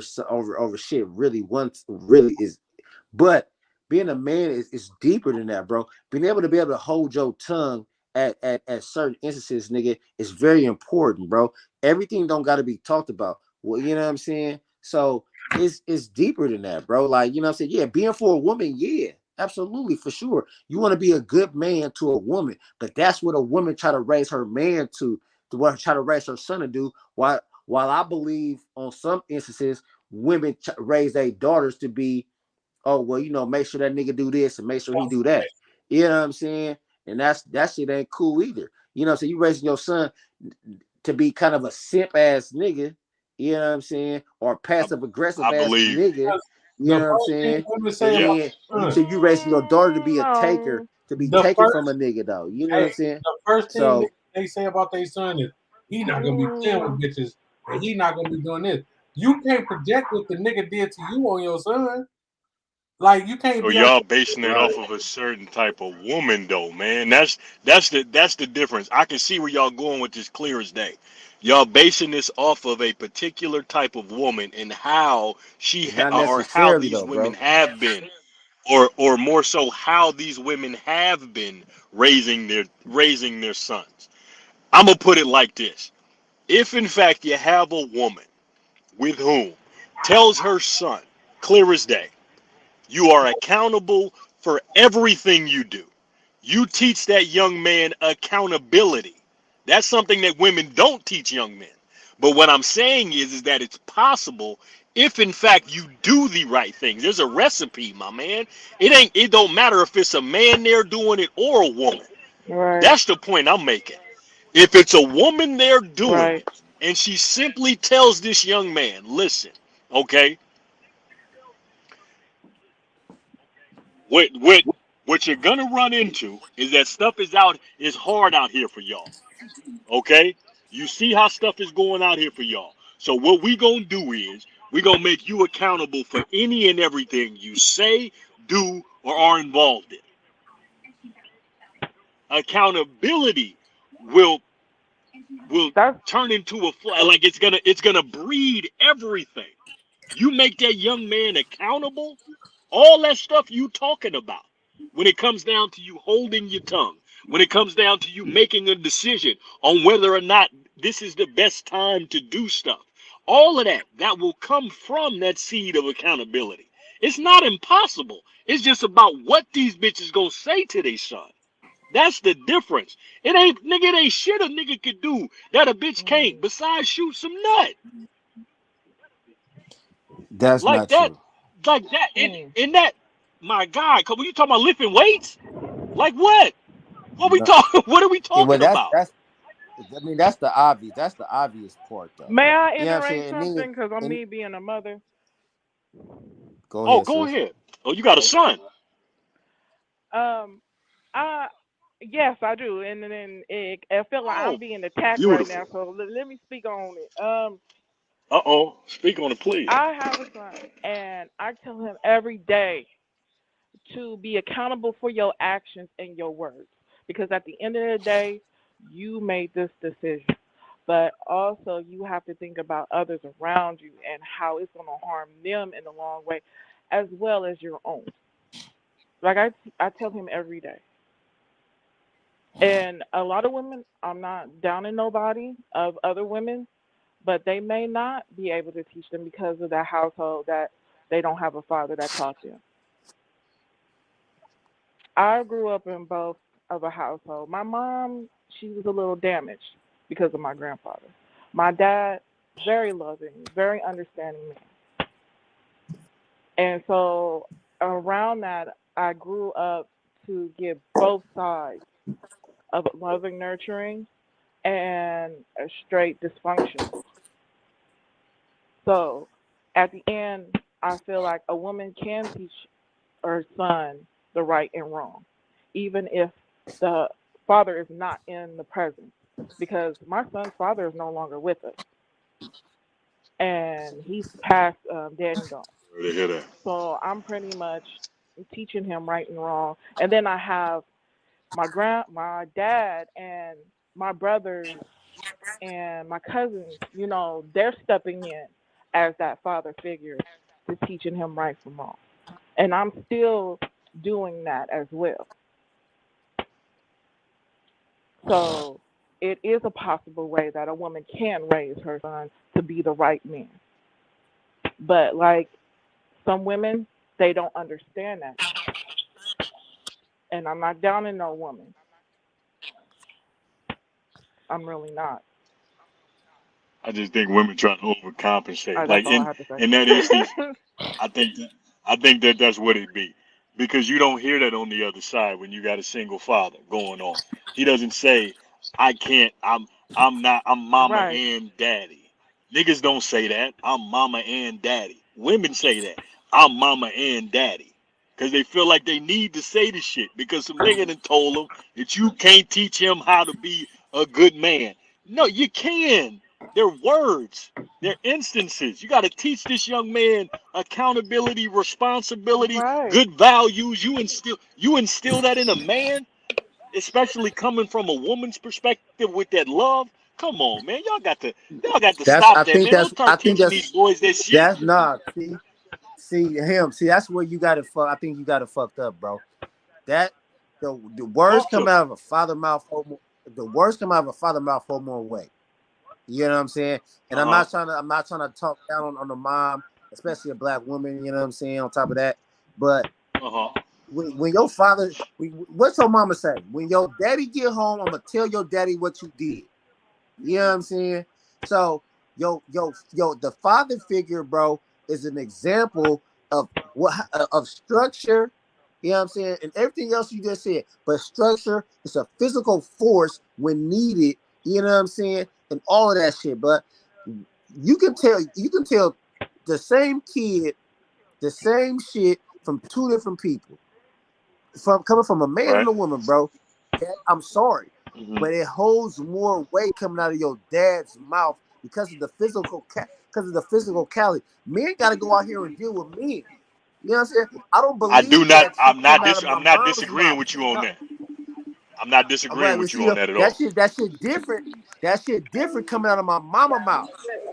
shit really is. But being a man is deeper than that, bro. Being able to hold your tongue at certain instances, nigga, is very important, bro. Everything don't got to be talked about. Well, you know what I'm saying? So it's deeper than that, bro. Like, you know what I'm saying? Yeah, being for a woman, yeah, absolutely, for sure. You want to be a good man to a woman, but that's what a woman try to raise her man to what try to raise her son to do. While I believe on some instances, women raise their daughters to be, oh, well, you know, make sure that nigga do this and make sure he do that. You know what I'm saying? And that shit ain't cool either. You know what I'm saying? You raising your son to be kind of a simp ass nigga, you know what I'm saying? Or I, passive aggressive I ass believe. nigga, you The know what I'm first thing saying? women And say about then their son, so you raising your daughter to be a taker, No. the from a first, nigga though. You know what I'm hey, saying? the first thing So they say about their son is he not gonna be playing with bitches and he not gonna be doing this. You can't project what the nigga did to you on your son. Like you can't So be out y'all there. basing it right. off of a certain type of woman, though, man. That's the difference. I can see where y'all going with this clear as day. Y'all basing this off of a particular type of woman and how Not or how necessarily these though, women bro. have been, or more so how these women have been raising their sons. I'm gonna put it like this: if in fact you have a woman with whom tells her son, clear as day, you are accountable for everything you do. You teach that young man accountability. That's something that women don't teach young men. But what I'm saying is that it's possible if in fact you do the right things. There's a recipe, my man. It don't matter if it's a man there doing it or a woman. Right. That's the point I'm making. If it's a woman there doing Right. it and she simply tells this young man, listen, okay, what you're gonna run into is that stuff is hard out here for y'all. Okay? You see how stuff is going out here for y'all. So what we gonna do is we gonna make you accountable for any and everything you say, do, or are involved in. Accountability will will That's turn into like it's gonna breed everything. You make that young man accountable, all that stuff you talking about. When it comes down to you holding your tongue, when it comes down to you making a decision on whether or not this is the best time to do stuff, all of that will come from that seed of accountability. It's not impossible. It's just about what these bitches gonna say to their son. That's the difference. It ain't shit a nigga could do that a bitch can't besides shoot some nut. That's Like not that, true. like that, mm. in that, my God, when you talking about lifting weights, like what? What we No, talking? What are we well, talking about? that's I mean that's the obvious part though. May I You know what I'm iterate saying? something? Because I'm And me being a mother. go Oh, ahead, go sis. ahead. Oh, you got a son. Um, I yes, I do, and then I feel like I'm Oh, being attacked right now. beautiful. So let me speak on it. Uh-oh. Speak on it, please. I have a son, and I tell him every day to be accountable for your actions and your words, because at the end of the day, you made this decision. But also, you have to think about others around you and how it's going to harm them in the long way, as well as your own. Like I tell him every day. And a lot of women, I'm not downing nobody of other women, but they may not be able to teach them because of that household that they don't have a father that taught them. I grew up in both of a household. My mom, she was a little damaged because of my grandfather. My dad, very loving, very understanding man. And so around that, I grew up to get both sides of loving, nurturing, and a straight dysfunction. So at the end, I feel like a woman can teach her son the right and wrong, even if the father is not in the presence. Because my son's father is no longer with us, and he's past dead and gone. Sorry to hear that. So I'm pretty much teaching him right and wrong. And then I have my dad and my brothers and my cousins, you know, they're stepping in as that father figure to teaching him right from wrong. And I'm still doing that as well. So it is a possible way that a woman can raise her son to be the right man. But like some women, they don't understand that. And I'm not downing no woman. I'm really not. I just think women trying to overcompensate. That's Like all I have to say. in that instance, I think that that's what it be, because you don't hear that on the other side when you got a single father going on. He doesn't say, "I can't. I'm not. I'm mama Right. and daddy." Niggas don't say that. I'm mama and daddy. Women say that. I'm mama and daddy. Because they feel like they need to say the shit because some nigga done told them that you can't teach him how to be a good man. No, you can. They're words. They're instances. You got to teach this young man accountability, responsibility, Right. good values. You instill that in a man, especially coming from a woman's perspective with that love. Come on, man. Y'all got to That's stop I that, think man. Don't that's I start think teaching these boys that shit. that's nah. See that's where you got it. I think you got it fucked up, bro. That the words Talk to come me. out of a father mouth. The words come out of a father mouth one more way. You know what I'm saying? And I'm not trying to talk down on the mom, especially a black woman. You know what I'm saying? On top of that, but when your father, what's your mama say? When your daddy get home, I'm gonna tell your daddy what you did. You know what I'm saying? So the father figure, bro, is an example of of structure. You know what I'm saying? And everything else you just said, but structure is a physical force when needed. You know what I'm saying? And all of that shit. But you can tell the same kid the same shit from two different people. Coming from a man and a woman, bro. I'm sorry, but it holds more weight coming out of your dad's mouth because of the physicality. Men got to go out here and deal with men. You know what I'm saying? I don't believe that shit come out of my I'm not mom's disagreeing mouth. with you on No, that. I'm not disagreeing right, we with see you on that at all. that shit different. That shit different coming out of my mama mouth.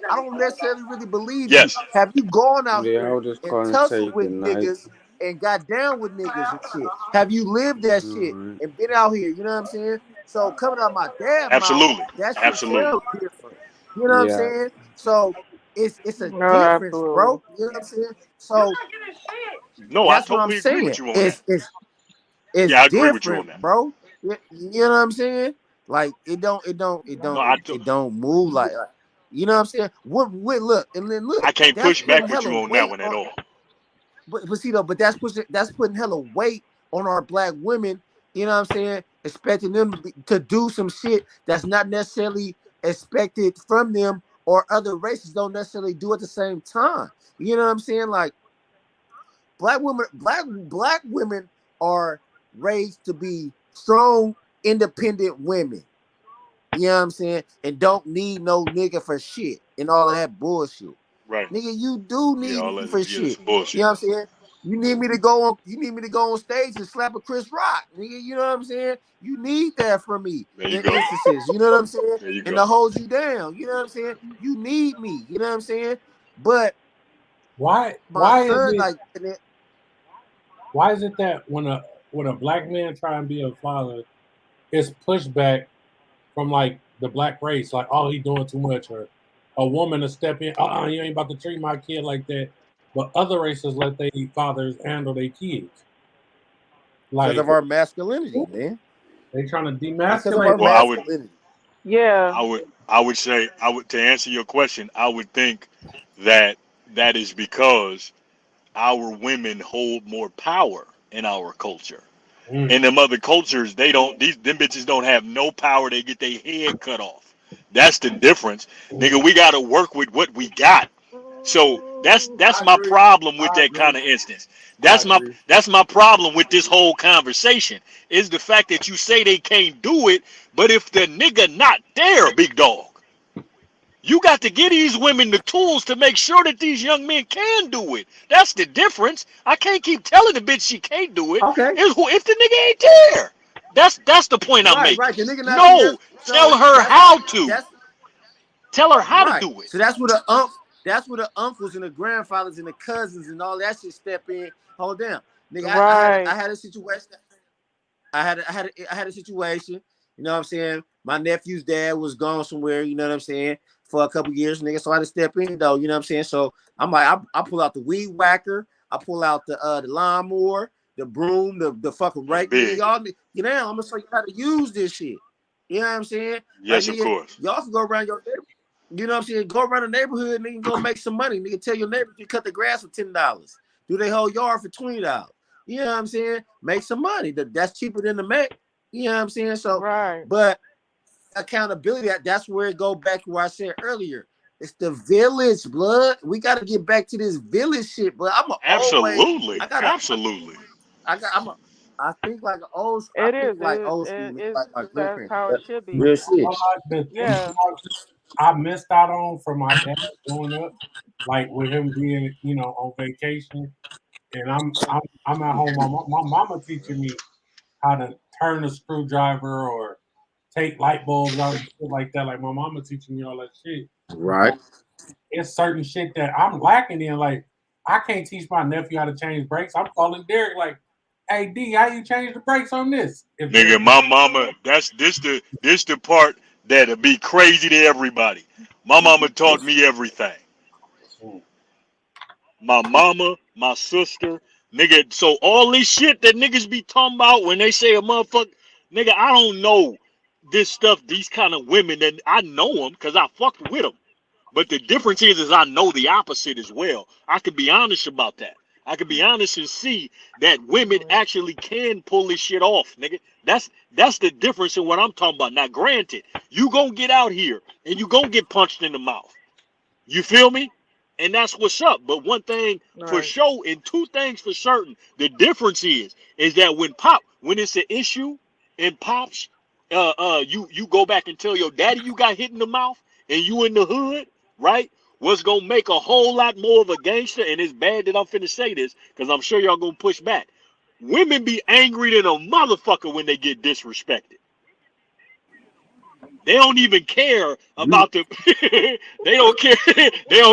I don't necessarily really believe you. Yes. Have you gone out Yeah, I here was just and calling to tell tussled you good with night. niggas and got down with niggas and shit? Have you lived that shit Alright. and been out here? You know what I'm saying? So coming out of my dad's mouth, Absolutely. that shit Absolutely. sounds different. You know what I'm Yeah. saying? So it's a No, difference, absolutely. bro. You know what I'm saying? So No, I that's what I'm totally agree saying. with you on that. It's Yeah, I agree with you on different, that. bro. You know what I'm saying? Like it don't move like you know what I'm saying? What look and then look, I can't that's push putting back with hella you on that weight one at on. all. But see though, but that's putting hella weight on our black women. You know what I'm saying? Expecting them to do some shit that's not necessarily expected from them, or other races don't necessarily do at the same time. You know what I'm saying? Like black women are raised to be strong, independent women. You know what I'm saying? And don't need no nigga for shit and all of that bullshit. Right. Nigga, you do Yeah, need all me that for yeah, that's shit. some You know bullshit. what I'm saying? You need me to go on stage and slap a Chris Rock. Nigga, you know what I'm saying? You need that from me There you in go. instances. You know what I'm saying? There you And go. to hold you down. You know what I'm saying? You need me. You know what I'm saying? But Why my is son, it like, why is it that when a black man try and be a father, it's pushback from like the black race, like, oh, he doing too much, or a woman to step in, you ain't about to treat my kid like that. But other races let their fathers handle their kids. Because Like of our masculinity, man. they trying to Because of demasculate. our Well, masculinity. Yeah. I would say to answer your question, I would think that is because our women hold more power in our culture. In them other cultures, them bitches don't have no power. They get their head cut off. That's the difference, nigga. We gotta work with what we got. So that's my problem with that kind of instance. That's my problem with this whole conversation is the fact that you say they can't do it, but if the nigga not there, big dog, you got to give these women the tools to make sure that these young men can do it. That's the difference. I can't keep telling the bitch she can't do it. Okay. If the nigga ain't there. That's the point I'm making. Right. The nigga not No, there, so tell her how to. That's Tell her how right. to do it. So that's where the uncles and the grandfathers and the cousins and all that shit step in. Hold down, nigga. Right. I had a situation. I had a situation. You know what I'm saying? My nephew's dad was gone somewhere. You know what I'm saying? For a couple years, nigga. So I had to step in though. You know what I'm saying? So I'm like, I pull out the weed whacker. I pull out the lawnmower, the broom, the fucking rake. Nigga, y'all, you know, I'm gonna show you how to use this shit. You know what I'm saying? Yes, like, of course. Y'all can go around your neighborhood. You know what I'm saying? Go around the neighborhood, nigga, go make some money. Nigga, tell your neighbor you cut the grass for $10. Do their whole yard for $20. You know what I'm saying? Make some money. That's cheaper than the Mac. You know what I'm saying? So, right. But accountability, that's where it go back to what I said earlier. It's the village, blood. We got to get back to this village shit, but absolutely. I think like an old school. That's how it should be. Real shit. Yeah. I missed out on from my dad growing up, like with him being, you know, on vacation, and I'm at home. My mama teaching me how to turn a screwdriver or take light bulbs out and shit like that. Like my mama teaching me all that shit. Right. It's certain shit that I'm lacking in. Like I can't teach my nephew how to change brakes. I'm calling Derek like, "Hey D, how you change the brakes on this?" Nigga, my mama, this the part that'll be crazy to everybody. My mama taught me everything. My mama, my sister, nigga. So all this shit that niggas be talking about when they say a motherfucker, nigga, I don't know this stuff. These kind of women, that I know them because I fucked with them. But the difference is I know the opposite as well. I can be honest about that. I can be honest and see that women actually can pull this shit off, nigga. That's the difference in what I'm talking about. Now, granted, you gonna get out here and you gonna get punched in the mouth. You feel me? And that's what's up. But one thing for sure, and two things for certain, the difference is that when it's an issue and pops, you go back and tell your daddy you got hit in the mouth and you in the hood, right? What's gonna make a whole lot more of a gangster, and it's bad that I'm finna say this, because I'm sure y'all gonna push back. Women be angry than a motherfucker when they get disrespected. They don't even care about the they don't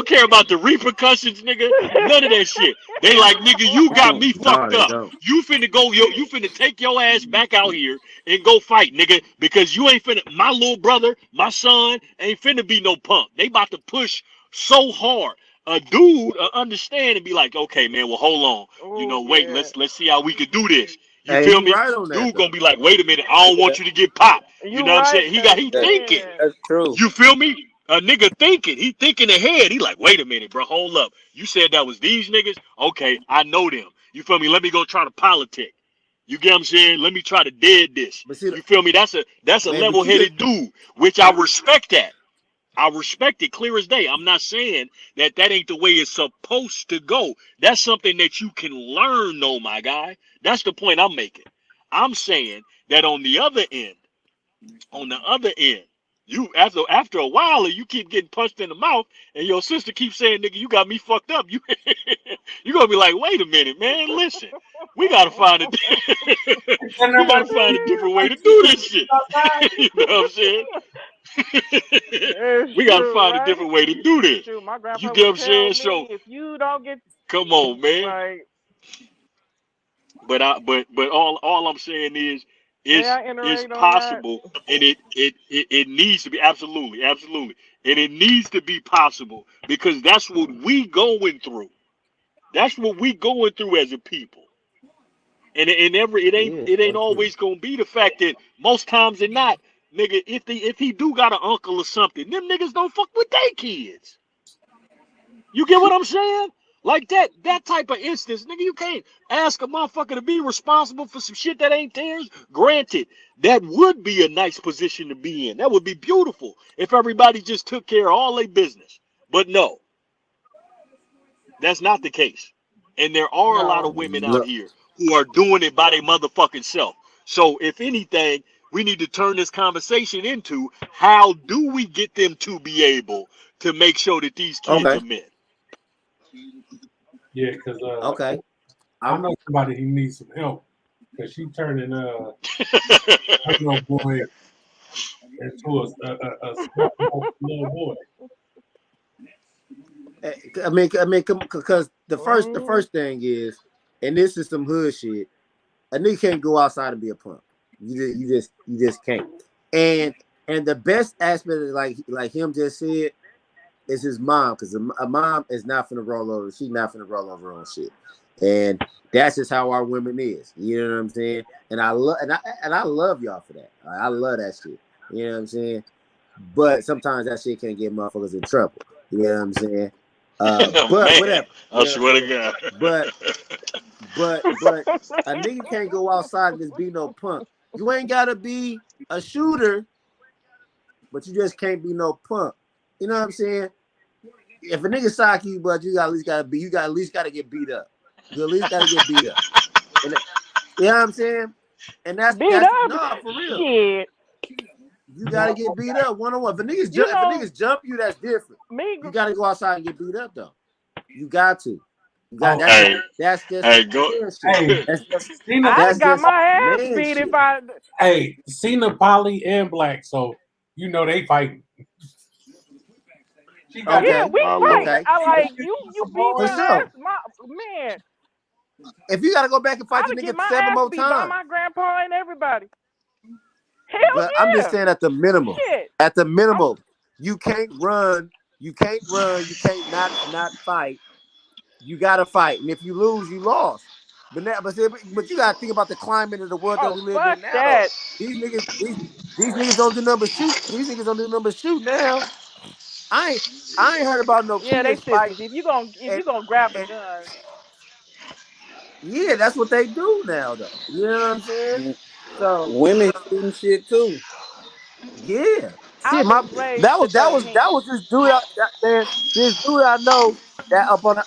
care about the repercussions, nigga. None of that shit. They like, nigga, you got me fucked up. You finna take your ass back out here and go fight, nigga, because you ain't finna, my little brother, my son ain't finna be no punk. They about to push so hard. A dude understand and be like, okay, man, well, hold on. Wait, let's see how we can do this. You feel me? Right on that, dude gonna be like, wait a minute, I don't want you to get popped. You know what I'm saying? He thinking. That's true. You feel me? A nigga thinking. He thinking ahead. He like, wait a minute, bro. Hold up. You said that was these niggas? Okay, I know them. You feel me? Let me go try to politic. You get what I'm saying? Let me try to dead this. You feel me? That's a level-headed dude, which I respect that. I respect it clear as day. I'm not saying that ain't the way it's supposed to go. That's something that you can learn, though, my guy. That's the point I'm making. I'm saying that on the other end, you after a while, you keep getting punched in the mouth, and your sister keeps saying, "Nigga, you got me fucked up." You gonna be like, "Wait a minute, man. Listen, we gotta find a different way to do this shit." You know what I'm saying? We gotta find a different way to do this. My grandpa you get what I'm would saying? tell me, So if you don't get, come on, man. Like, But all I'm saying is it's I iterate on that? possible, and it needs to be absolutely, and it needs to be possible because that's what we going through. That's what we going through as a people. And it ain't always gonna be the fact that most times than not, nigga, if he do got an uncle or something, them niggas don't fuck with their kids. You get what I'm saying? Like that type of instance, nigga, you can't ask a motherfucker to be responsible for some shit that ain't theirs. Granted, that would be a nice position to be in. That would be beautiful if everybody just took care of all their business. But no, that's not the case. And there are a lot of women out here who are doing it by their motherfucking self. So if anything, we need to turn this conversation into how do we get them to be able to make sure that these kids are men. Yeah, because Okay. I know somebody who needs some help because she turning her little boy into a small little boy. I mean, because the first thing is, and this is some hood shit. A nigga can't go outside and be a punk. You just can't. And the best aspect of like him just said is his mom, because a mom is not finna roll over. She's not finna roll over on shit. And that's just how our women is. You know what I'm saying? And I love y'all for that. I love that shit. You know what I'm saying? But sometimes that shit can get motherfuckers in trouble. You know what I'm saying? But Man, whatever. I swear to God. But a nigga can't go outside and just be no punk. You ain't gotta be a shooter, but you just can't be no punk. You know what I'm saying? If a nigga sock you, but you at least gotta get beat up. You at least gotta get beat up. And you know what I'm saying? And that's beat up? No, for real. Shit. You gotta get beat up one-on-one. If niggas jump you, that's different. You gotta go outside and get beat up though. You got to. That's just hey, go. I got my ass beat if I. Hey, Cena, Polly, and Black, so you know they fighting. Yeah, we fight. I like you beat my ass, my man. If you gotta go back and fight the nigga 7 more by times. my grandpa and everybody. Hell but yeah. I'm just saying at the minimum. Shit. At the minimum, you can't run. You can't not fight. You gotta fight, and if you lose, you lost. But you gotta think about the climate of the world that we live in now. That. These niggas don't do number shoot. These niggas don't do number shoot now. I ain't heard about no Yeah, kids they fighting. If you gonna grab the gun. Yeah, that's what they do now, though. You know what I'm saying? So women shooting shit too. Yeah. I Shit, was raised that to don't was this dude out there. This dude I know that up on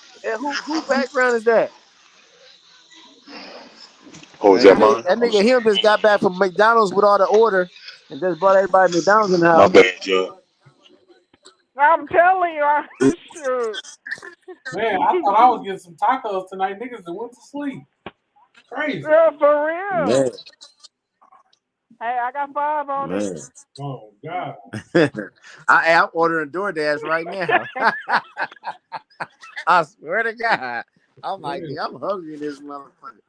who background is that? Oh, is that mine? That nigga him just got back from McDonald's with all the orders and just brought everybody McDonald's in the house. My bad, Joe. I'm telling you, shoot. Man, I thought I was getting some tacos tonight. Niggas that went to sleep. Crazy. Yeah, for real. Man. Hey, I got 5 on it. Oh God. I'm ordering DoorDash right now. I swear to God. I'm like, I'm hungry in this motherfucker.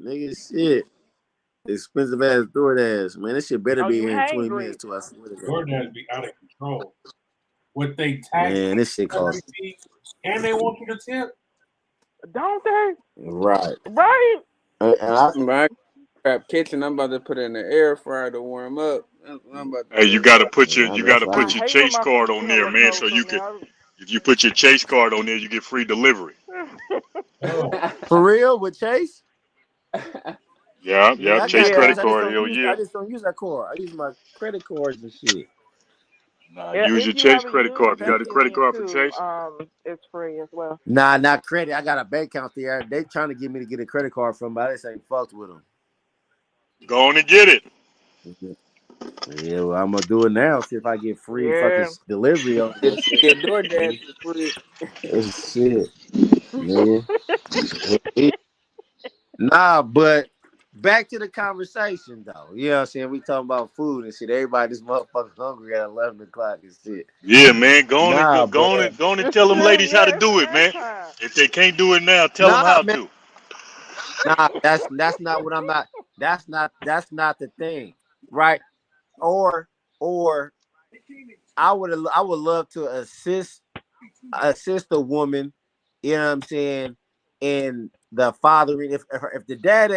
Nigga, shit. Expensive ass DoorDash. Man, this shit better be here in 20 minutes too. I swear to God. DoorDash be out of control. What they tax. Man, this shit costs. And they want you to tip. Don't they? Right. Right. My crap kitchen, I'm about to put it in the air fryer to warm up. Hey, you gotta put your Chase card on there, man. So you can, if you put your Chase card on there, you get free delivery. For real with Chase? Yeah, Chase credit card. Hell yeah. I just don't use that card. I use my credit cards and shit. Nah, use your Chase credit card. If you got a credit card for Chase, it's free as well. Nah, not credit. I got a bank account there. They trying to get me to get a credit card from, but I just ain't fucked with them. Go on and get it. Yeah, well, I'm gonna do it now. See if I get free fucking delivery on this shit. DoorDash is free. Shit, man. Nah, but back to the conversation though. You know what I'm saying? We talking about food and shit. Everybody, this motherfucker hungry at 11 o'clock and shit. Yeah, man. Go on and tell them ladies how to do it, man. If they can't do it now, tell them how to. Nah, that's not what I'm not. That's not the thing, right? Or I would love to assist a woman, you know what I'm saying, in the fathering. If the dad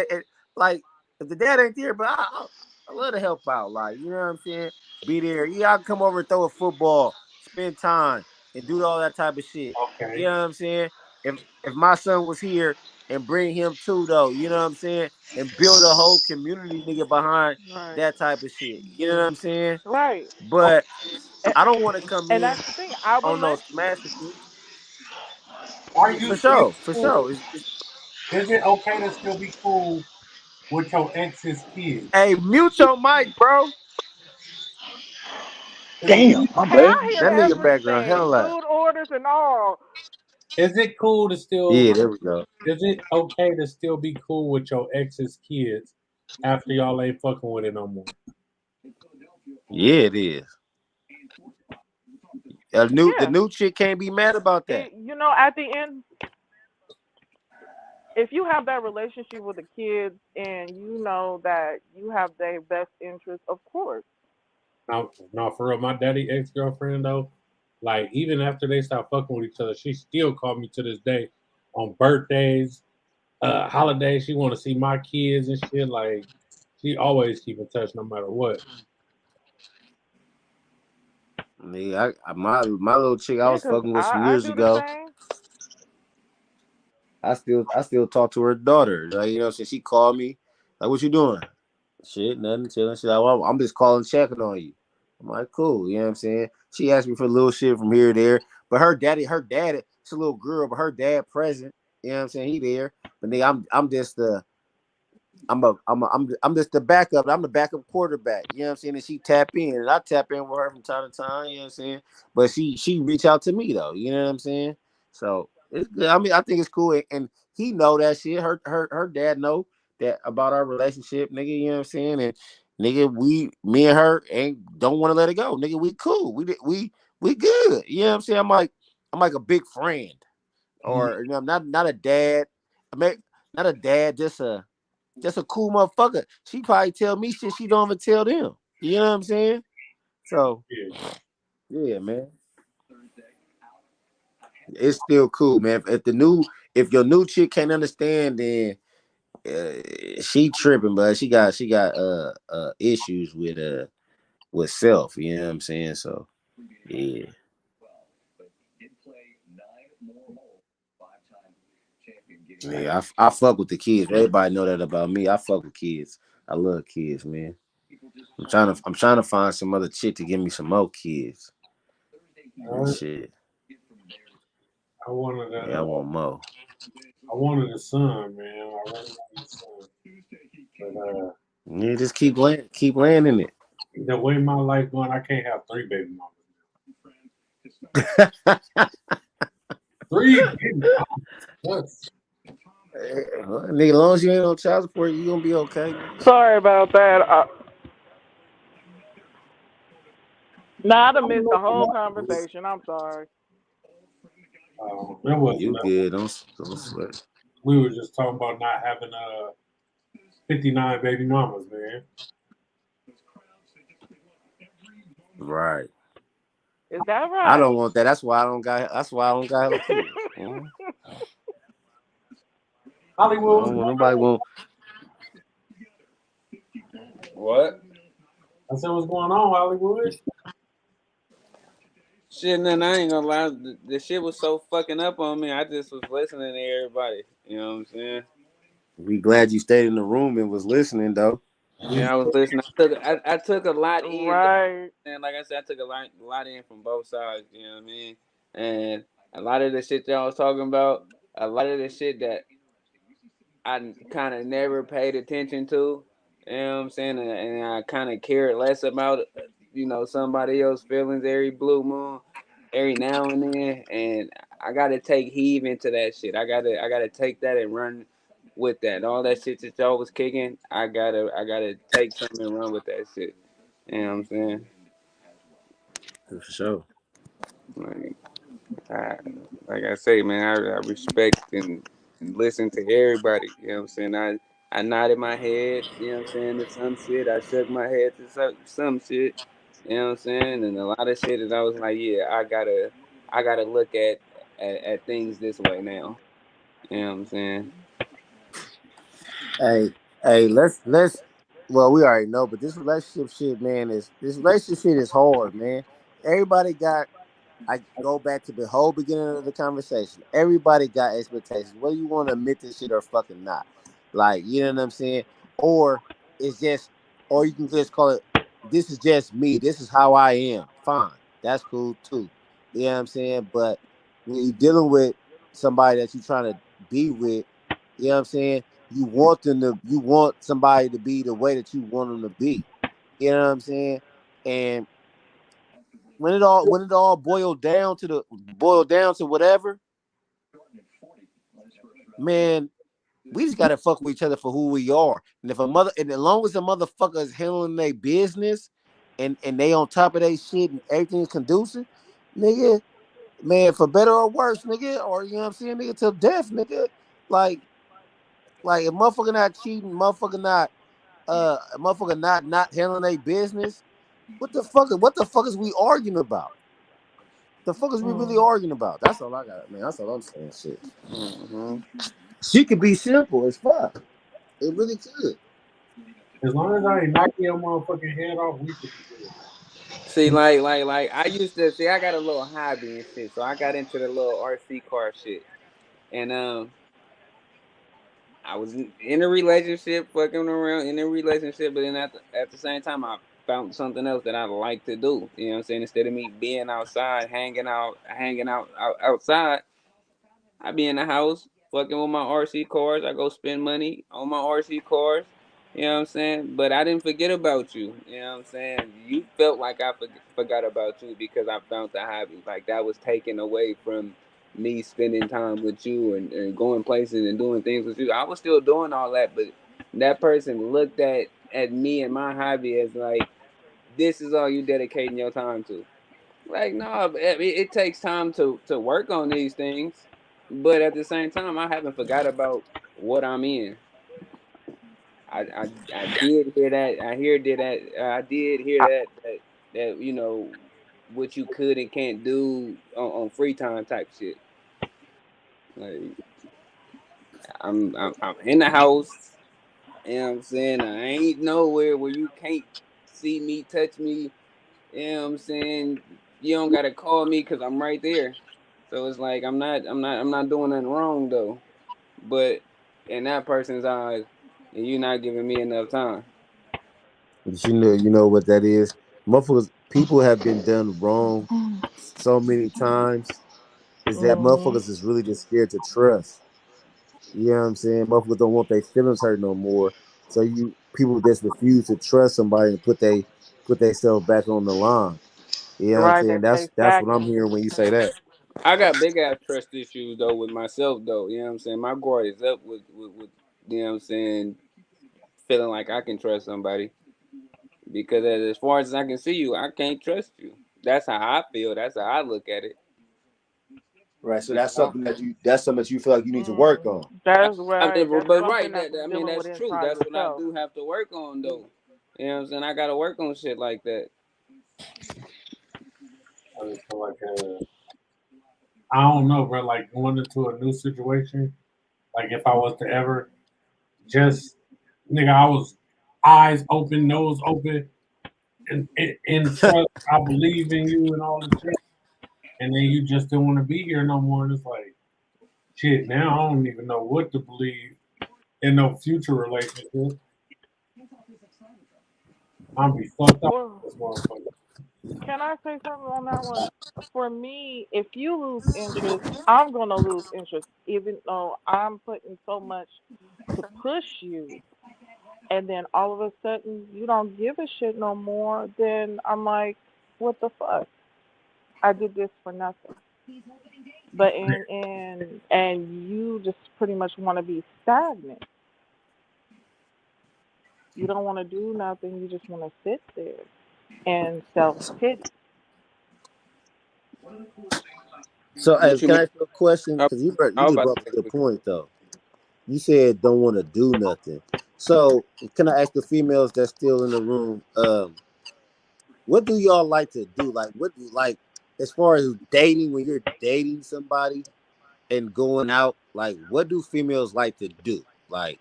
like if the dad ain't there, but I love to help out, like, you know what I'm saying, be there. Yeah, I can come over and throw a football, spend time, and do all that type of shit. Okay. You know what I'm saying? If my son was here and bring him too, though, you know what I'm saying, and build a whole community, nigga, behind Right. that type of shit. You know what I'm saying? Right. But I don't want to come And in that's the thing. I would on no let smashing shit. Are you For still sure, for cool? sure. Is it okay to still be cool with your ex's kids? Hey, mute your mic, bro. Damn, my Hey, I bad. hear That nigga background everything. hell loud. Food orders and all. Is it cool to still? Yeah, there we go. Is it okay to still be cool with your ex's kids after y'all ain't fucking with it no more? Yeah, it is. The Yeah. new chick can't be mad about that. You know, at the end, if you have that relationship with the kids and you know that you have their best interest, of course. No, for real, my daddy ex-girlfriend though, like even after they stopped fucking with each other, she still called me to this day on birthdays, holidays. She want to see my kids and shit. Like she always keep in touch no matter what. Nigga, my little chick I Yeah, was 'cause fucking with some I years do the ago. same. I still talk to her daughter. Like, you know what I'm saying? She called me, like, what you doing? Shit, nothing, chilling. She's like, well, I'm just calling, checking on you. I'm like, cool, you know what I'm saying? She asked me for a little shit from here to there. But her dad, it's a little girl, but her dad present. You know what I'm saying? He there. But nigga, I'm just I'm just the backup. I'm the backup quarterback. You know what I'm saying? And she tap in, and I tap in with her from time to time. You know what I'm saying? But she reach out to me though. You know what I'm saying? So it's good. I mean, I think it's cool, and he know that shit. Her dad know that about our relationship, nigga. You know what I'm saying? And nigga, me and her don't want to let it go. Nigga, we cool. We good. You know what I'm saying? I'm like a big friend, or you know, not a dad. Not a dad, just a cool motherfucker. She probably tell me shit she don't even tell them. You know what I'm saying? So yeah, man. It's still cool, man. If your new chick can't understand, then she tripping, but she got issues with self. You know what I'm saying? So yeah. Yeah, I fuck with the kids. Everybody know that about me. I fuck with kids. I love kids, man. I'm trying to find some other chick to give me some more kids. And shit. I wanted Yeah, I want more. I wanted a son, man. I really wanted a son. But Yeah, just keep landing it. the way my life going, I can't have 3 baby mamas. 3 baby mamas. What? Nigga, as long as you ain't on child support, you gonna be okay. Nigga. Sorry about that. Nah, I'd have missed the whole conversation. I'm sorry. It wasn't You nothing. good? Don't sweat. We were just talking about not having 59 baby mamas, man. Right. Is that right? I don't want that. That's why I don't got hella kids. Hollywood was Nobody won't. What? I said, what's going on, Hollywood? Shit, man, I ain't gonna lie. The shit was so fucking up on me. I just was listening to everybody. You know what I'm saying? We glad you stayed in the room and was listening, though. Yeah, I was listening. I took a lot in. Right. And like I said, I took a lot in from both sides. You know what I mean? And a lot of the shit y'all was talking about, a lot of the shit that I kind of never paid attention to. You know what I'm saying? And I kind of cared less about, somebody else's feelings every blue moon, every now and then. And I gotta take heed into that shit. I gotta take that and run with that. All that shit that y'all was kicking, I gotta take something and run with that shit. You know what I'm saying? For sure. Like I say, man, I respect and listen to everybody. You know what I'm saying? I nodded my head, you know what I'm saying, to some shit. I shook my head to some shit, you know what I'm saying, and a lot of shit that I was like, yeah, I gotta look at things this way now, you know what I'm saying. Hey, let's. Well, we already know, but this relationship shit, man, this relationship shit is hard, man. Everybody got. I go back to the whole beginning of the conversation. Everybody got expectations, whether you want to admit this shit or fucking not. Like, you know what I'm saying? Or it's just, or you can just call it, this is just me. This is how I am. Fine. That's cool too. You know what I'm saying? But when you're dealing with somebody that you're trying to be with, you know what I'm saying? You want somebody to be the way that you want them to be. You know what I'm saying? And when it all boiled down to whatever, man, we just gotta fuck with each other for who we are. And as long as the motherfucker is handling their business and they on top of their shit and everything's conducive, nigga, man, for better or worse, nigga, or you know what I'm saying, nigga, till death, nigga. Like if motherfucker not cheating, motherfucker not handling their business, what the fuck is we arguing about? The fuck is we really arguing about? That's all I got, man. That's all I'm saying. Shit. Mm-hmm. She could be simple as fuck. It really could. As long as I ain't knocking your motherfucking head off, we could be good. See, like I used to see. I got a little hobby and shit, so I got into the little RC car shit, and I was in a relationship, fucking around in a relationship, but then at the same time, I found something else that I like to do. You know what I'm saying? Instead of me being outside, hanging out outside, I be in the house fucking with my RC cars. I go spend money on my RC cars. You know what I'm saying? But I didn't forget about you. You know what I'm saying? You felt like I forgot about you because I found the hobby. Like that was taken away from me spending time with you and going places and doing things with you. I was still doing all that, but that person looked at me and my hobby as like, this is all you dedicating your time to. Like, no, it takes time to work on these things, but at the same time, I haven't forgot about what I'm in. I did hear that. I did hear that you know what you could and can't do on free time type shit. Like I'm in the house. You know what I'm saying? I ain't nowhere where you can't see me, touch me. You know what I'm saying? You don't gotta call me because I'm right there. So it's like I'm not doing nothing wrong though. But in that person's eyes, you're not giving me enough time. But you know what that is? Motherfuckers, people have been done wrong so many times. Is that motherfuckers is really just scared to trust. You know what I'm saying? Motherfuckers don't want their feelings hurt no more. So people just refuse to trust somebody and put themselves back on the line. You know what I'm Right, saying? that That's chase that's what I'm backing. hearing when you say that. I got big ass trust issues though with myself though. You know what I'm saying? My guard is up with you know what I'm saying, feeling like I can trust somebody. Because as far as I can see you, I can't trust you. That's how I feel. That's how I look at it. Right. So You that's know? something that you feel like you need to work on. That's right. That's But right, something that's I mean dealing with that's true. inside That's what I yourself. do have to work on though. You know what I'm saying? I gotta work on shit like that. I just feel like I don't know, bro. Like going into a new situation, like if I was to ever just nigga, I was eyes open, nose open, and in trust. I believe in you and all this shit, and then you just don't want to be here no more. And it's like, shit. Now I don't even know what to believe in no future relationship. I'm be fucked up Well, with this motherfucker. can I say something on that one? For me, if you lose interest, I'm gonna lose interest, even though I'm putting so much to push you, and then all of a sudden you don't give a shit no more. Then I'm like, what the fuck? I did this for nothing. But and you just pretty much want to be stagnant. You don't want to do nothing. You just want to sit there and self pity. So, What you can mean? I ask you a question? I, Because you I was just about brought to up say a good point though. You said don't want to do nothing. So can I ask the females that's still in the room? What do y'all like to do? Like, what do like as far as dating when you're dating somebody and going out? Like, what do females like to do? Like,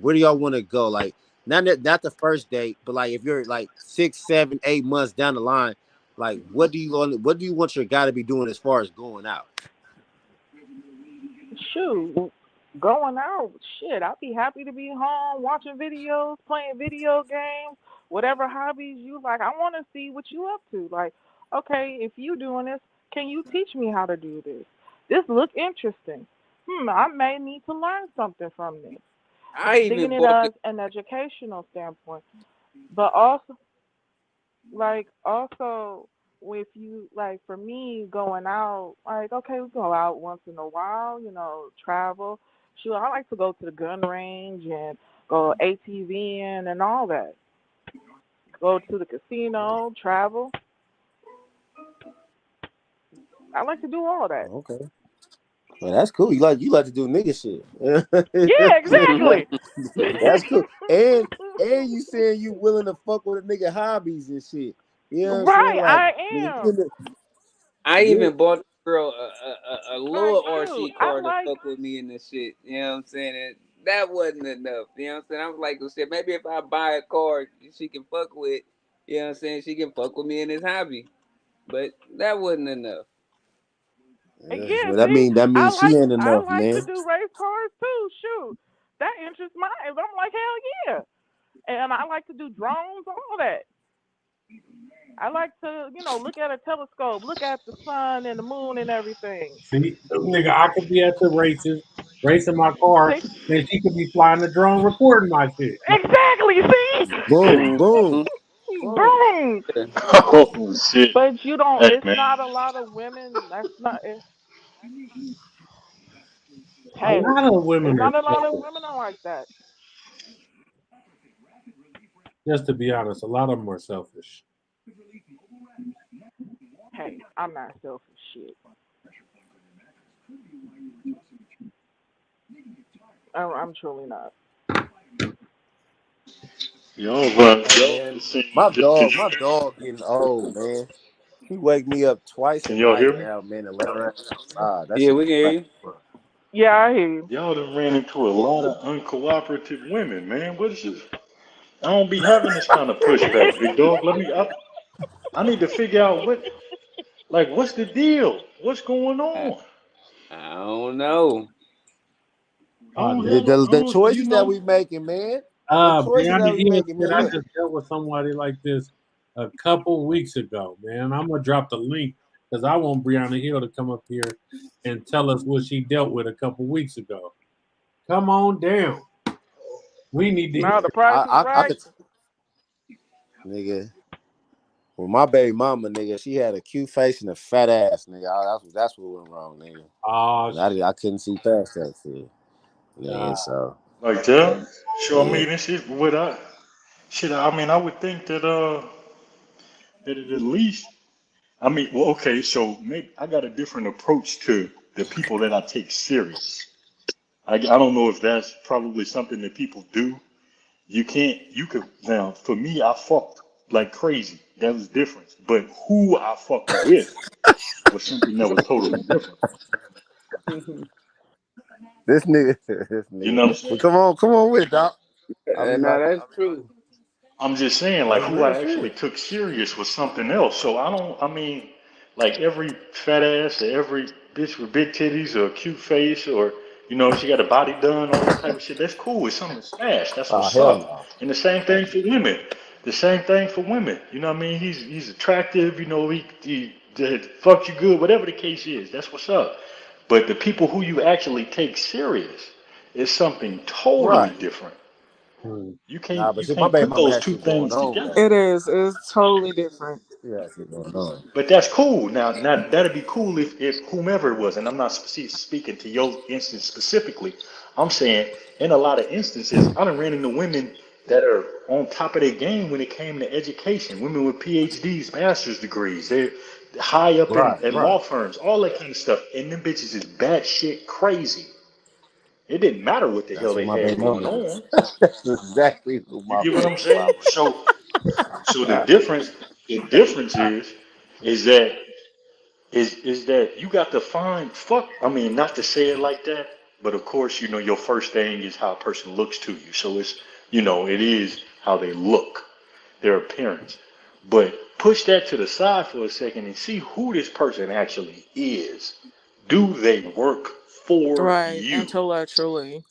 where do y'all want to go? Like, not the first date, but like if you're like 6, 7, 8 months down the line, like what do you want your guy to be doing as far as going out? Shoot, going out, shit, I'd be happy to be home watching videos, playing video games, whatever hobbies you like. I want to see what you up to. Like, okay, if you doing this, can you teach me how to do this? This look interesting. I may need to learn something from this. I Seeing even it bought as an educational standpoint, but also if you like, for me going out, like, okay, we go out once in a while, travel. Sure, I like to go to the gun range and go ATVing and all that. Go to the casino, travel. I like to do all that. Okay. Well, that's cool. You like to do nigga shit. Yeah, exactly. That's cool. And you saying you willing to fuck with a nigga hobbies and shit. You know what I'm saying? Right, Like, I nigga, am. I even bought a girl a little Like, RC dude, car to fuck with me in the shit. You know what I'm saying? And that wasn't enough. You know what I'm saying? I was like, well, shit, maybe if I buy a car she can fuck with, you know what I'm saying? She can fuck with me in this hobby. But that wasn't enough. Yeah, well, that see, means she ain't I enough, like to man. do race cars too. Shoot, that interests my eyes. I'm like, hell yeah. And I like to do drones, all that. I like to, look at a telescope, look at the sun and the moon and everything. See, nigga, I could be at the races, racing my car, See? then she could be flying the drone, recording my shit. Exactly, see? Boom, boom. Boom. Oh shit! But you don't, Hey it's man, not a lot of women. That's not, A hey, lot of women it's are not a lot of selfish. women are like that. Just to be honest, a lot of them are selfish. Hey, I'm not selfish shit. I'm truly not. y'all Man, my dog getting old, man. He wake me up twice a can y'all night hear me? now, man, and let her outside. That Yeah, shit we can hear crazy, you. bro. Yeah, I hear you. Y'all done ran into a lot of uncooperative women, man. What is this? I don't be having this kind of pushback, big dog. I need to figure out what's the deal? What's going on? I don't know. I don't The, have no, the, I the don't, choices that we making, man. The choices Beyond that the we Hill making, man. said I Look, just dealt with somebody like this a couple weeks ago, man. I'm gonna drop the link because I want Brianna Hill to come up here and tell us what she dealt with a couple weeks ago. Come on down. We need to Now hear. the price is I right. could, nigga. Well, my baby mama, nigga, she had a cute face and a fat ass, nigga. That's what went wrong, nigga. Oh, I couldn't see past that shit, nigga. So like that. Show yeah, me this shit. I mean, I would think that it at least. I mean, well, okay, so maybe I got a different approach to the people that I take serious. I don't know if that's probably something that people do. You could, now, for me, I fucked like crazy. That was different. But who I fucked with was something that was totally different. this nigga, You know what I'm Well, saying? come on with it, dog. I mean, No, like, that's true. I'm just saying, like, that's who real I actually shit. took serious was something else. So I mean, like every fat ass or every bitch with big titties or a cute face or, she got a body done, all that type of shit, that's cool. It's something to smash. That's Oh what's hell up. no. And the same thing for women. The same thing for women. You know what I mean? He's attractive, he fucked you good, whatever the case is. That's what's up. But the people who you actually take serious is something totally Right. different. Hmm. You Nah, can't but you shit, my can't baby put mama those had two shit going things on together. though. It is. It's totally different. She had shit going on. But that's cool. Now that'd be cool if whomever it was, and I'm not speaking to your instance specifically. I'm saying in a lot of instances, I done ran into women that are on top of their game when it came to education. Women with PhDs, master's degrees. They're high up in Right. law firms, all that kind of stuff. And them bitches is batshit crazy. It didn't matter what the That's hell what they my had baby going mama is. on. That's exactly who You my get what I'm baby saying? mama So the difference is that is that you got to find fuck. I mean, not to say it like that, but of course, your first thing is how a person looks to you. So it's it is how they look, their appearance. But push that to the side for a second and see who this person actually is. Do they work for Right, you? intellectually.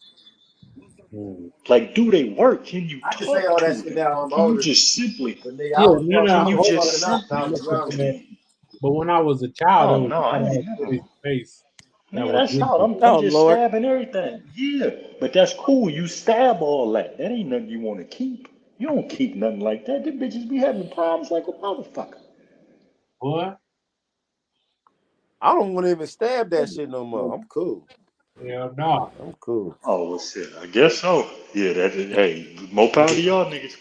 Like, do they work? Can you I can say talk all to that shit them? now. I'm Can you older, just simply? but nigga, I Yeah, was no, fucking, no, Can I you was hold on. just fucking I up. simply? Now, to look be at honest with that. you, But when I was a child, there Oh was no, a I lot ain't of never. face that Nigga, was that's with out. it. I'm Oh just Lord. stabbing everything. Yeah, but that's cool. You stab all that. That ain't nothing you want to keep. You don't keep nothing like that. Them bitches be having problems like a motherfucker. Boy, I don't want to even stab that shit no more. I'm cool. yeah, no. I'm cool. Oh well, shit. I guess so. Yeah, that. Hey, more power to y'all niggas.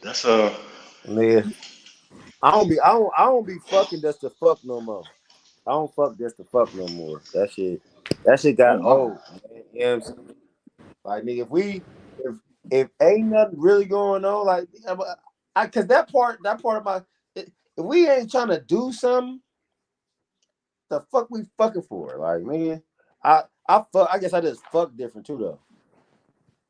That's Yeah. I don't be fucking just to fuck no more. I don't fuck just to fuck no more. That shit got Oh no. old, man. You know what I'm saying? Like nigga, if ain't nothing really going on, like cause that part of my if we ain't trying to do something, the fuck we fucking for? Like, man, I guess I just fuck different too though.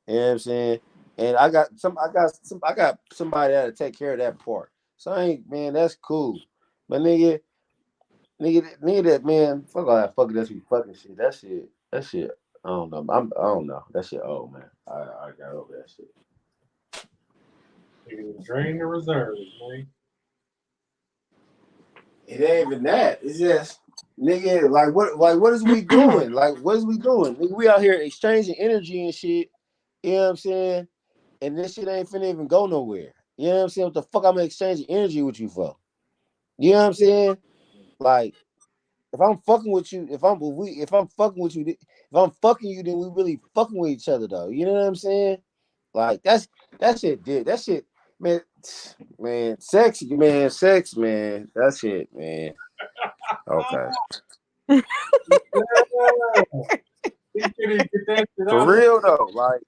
You know what I'm saying? And I got somebody that'll take care of that part. So I ain't, man, that's cool. But nigga that, man, fuck all that fucking that's be fucking shit. That shit. I don't know. I don't know. That shit old, man. I got over that shit. Drain the reserves, man. It ain't even that. It's just nigga, what is we doing? Like, what is we doing? Nigga, we out here exchanging energy and shit. You know what I'm saying? And this shit ain't finna even go nowhere. You know what I'm saying? What the fuck I'm exchanging energy with you for? You know what I'm saying? Like, if I'm fucking with you, if I'm fucking with you, if I'm fucking you, then we really fucking with each other though. You know what I'm saying? Like that shit did that shit, man, sex, man. That shit, man. Okay. He couldn't get that shit For out. real though, like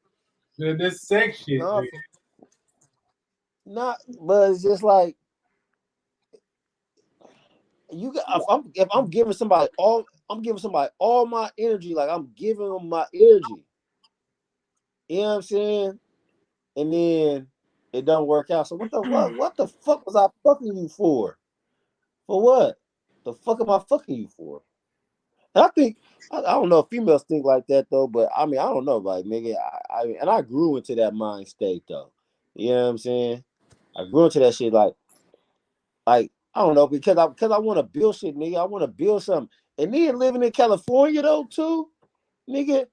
Man, this sex shit, no, man. not, but it's just like you got. If I'm giving somebody all my energy, like I'm giving them my energy. You know what I'm saying? And then it don't work out. So what the fuck was I fucking you for? For what? The fuck am I fucking you for? And I think I don't know if females think like that though, but I mean I don't know, like nigga, I grew into that mind state though. You know what I'm saying? I grew into that shit like I don't know because I want to build shit, nigga. I want to build something. And then living in California though too, nigga.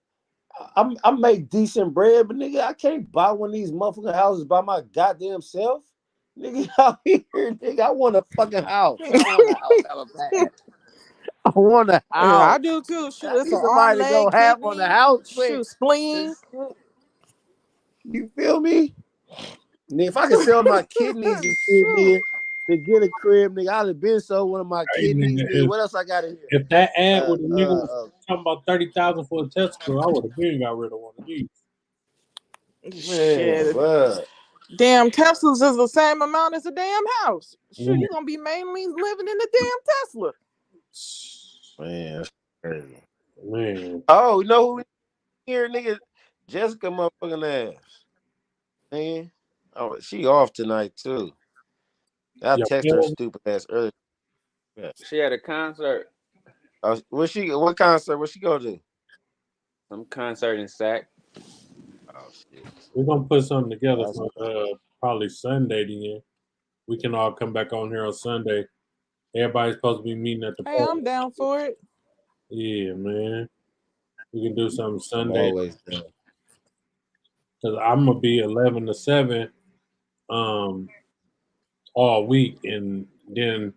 I make decent bread, but nigga, I can't buy one of these motherfucking houses by my goddamn self. Nigga, out here, nigga, I want a fucking house. I want a house hella bad. I want a Yeah, I house. do too. Shoot, I it's need an arm, somebody to go leg, half on the kidney, house quick. shoot, spleen. You feel me? And if I could sell my kidneys and shit, nigga, Shoot. to get a crib, nigga, I'd have been sold one of my Hey, kidneys, nigga, nigga. What else I got in here? if that ad with the nigga was talking about 30,000 for a testicle, I would have been got rid of one of these. Man, Shit. what? Damn Teslas is the same amount as a damn house. Shoot, Mm. you gonna be mainly living in the damn Tesla. Man, that's crazy. Man. Oh, you know who here, nigga? Jessica motherfucking ass. Man. Oh, she off tonight too. I Yo, texted her stupid ass earlier. Yeah. She had a concert. What concert? What she go to? Some concert in Sac. Oh shit. we're gonna put something together That's for probably Sunday then. We can all come back on here on Sunday. Everybody's supposed to be meeting at the Hey, park. I'm down for it. Yeah, man. We can do something I'm Sunday. always down. Cause I'm gonna be 11 to 7 all week, and then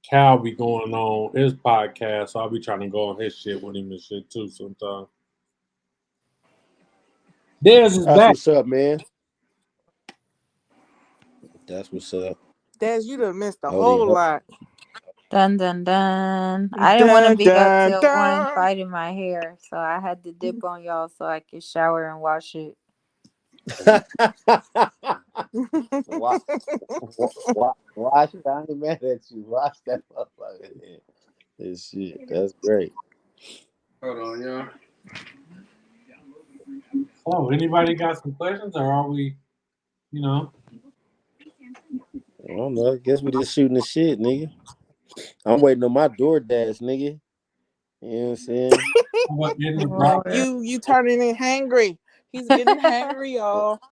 Cal be going on his podcast, so I'll be trying to go on his shit with him and shit too sometimes. Dez is That's back. what's up, man. That's what's up. Des, you done missed a Hold whole lot. Dun dun dun. I didn't want to Dun, be up dun, till 1 dun. fighting my hair, so I had to dip on y'all so I could shower and wash it. Why should I be mad at you? Watch that motherfucker. This shit. That's great. Hold on, y'all. Oh, anybody got some questions, or are we, you know? I don't know. I guess we just shooting the shit, nigga. I'm waiting on my DoorDash, nigga. You know what I'm saying? You turning in hangry. He's getting hangry, y'all.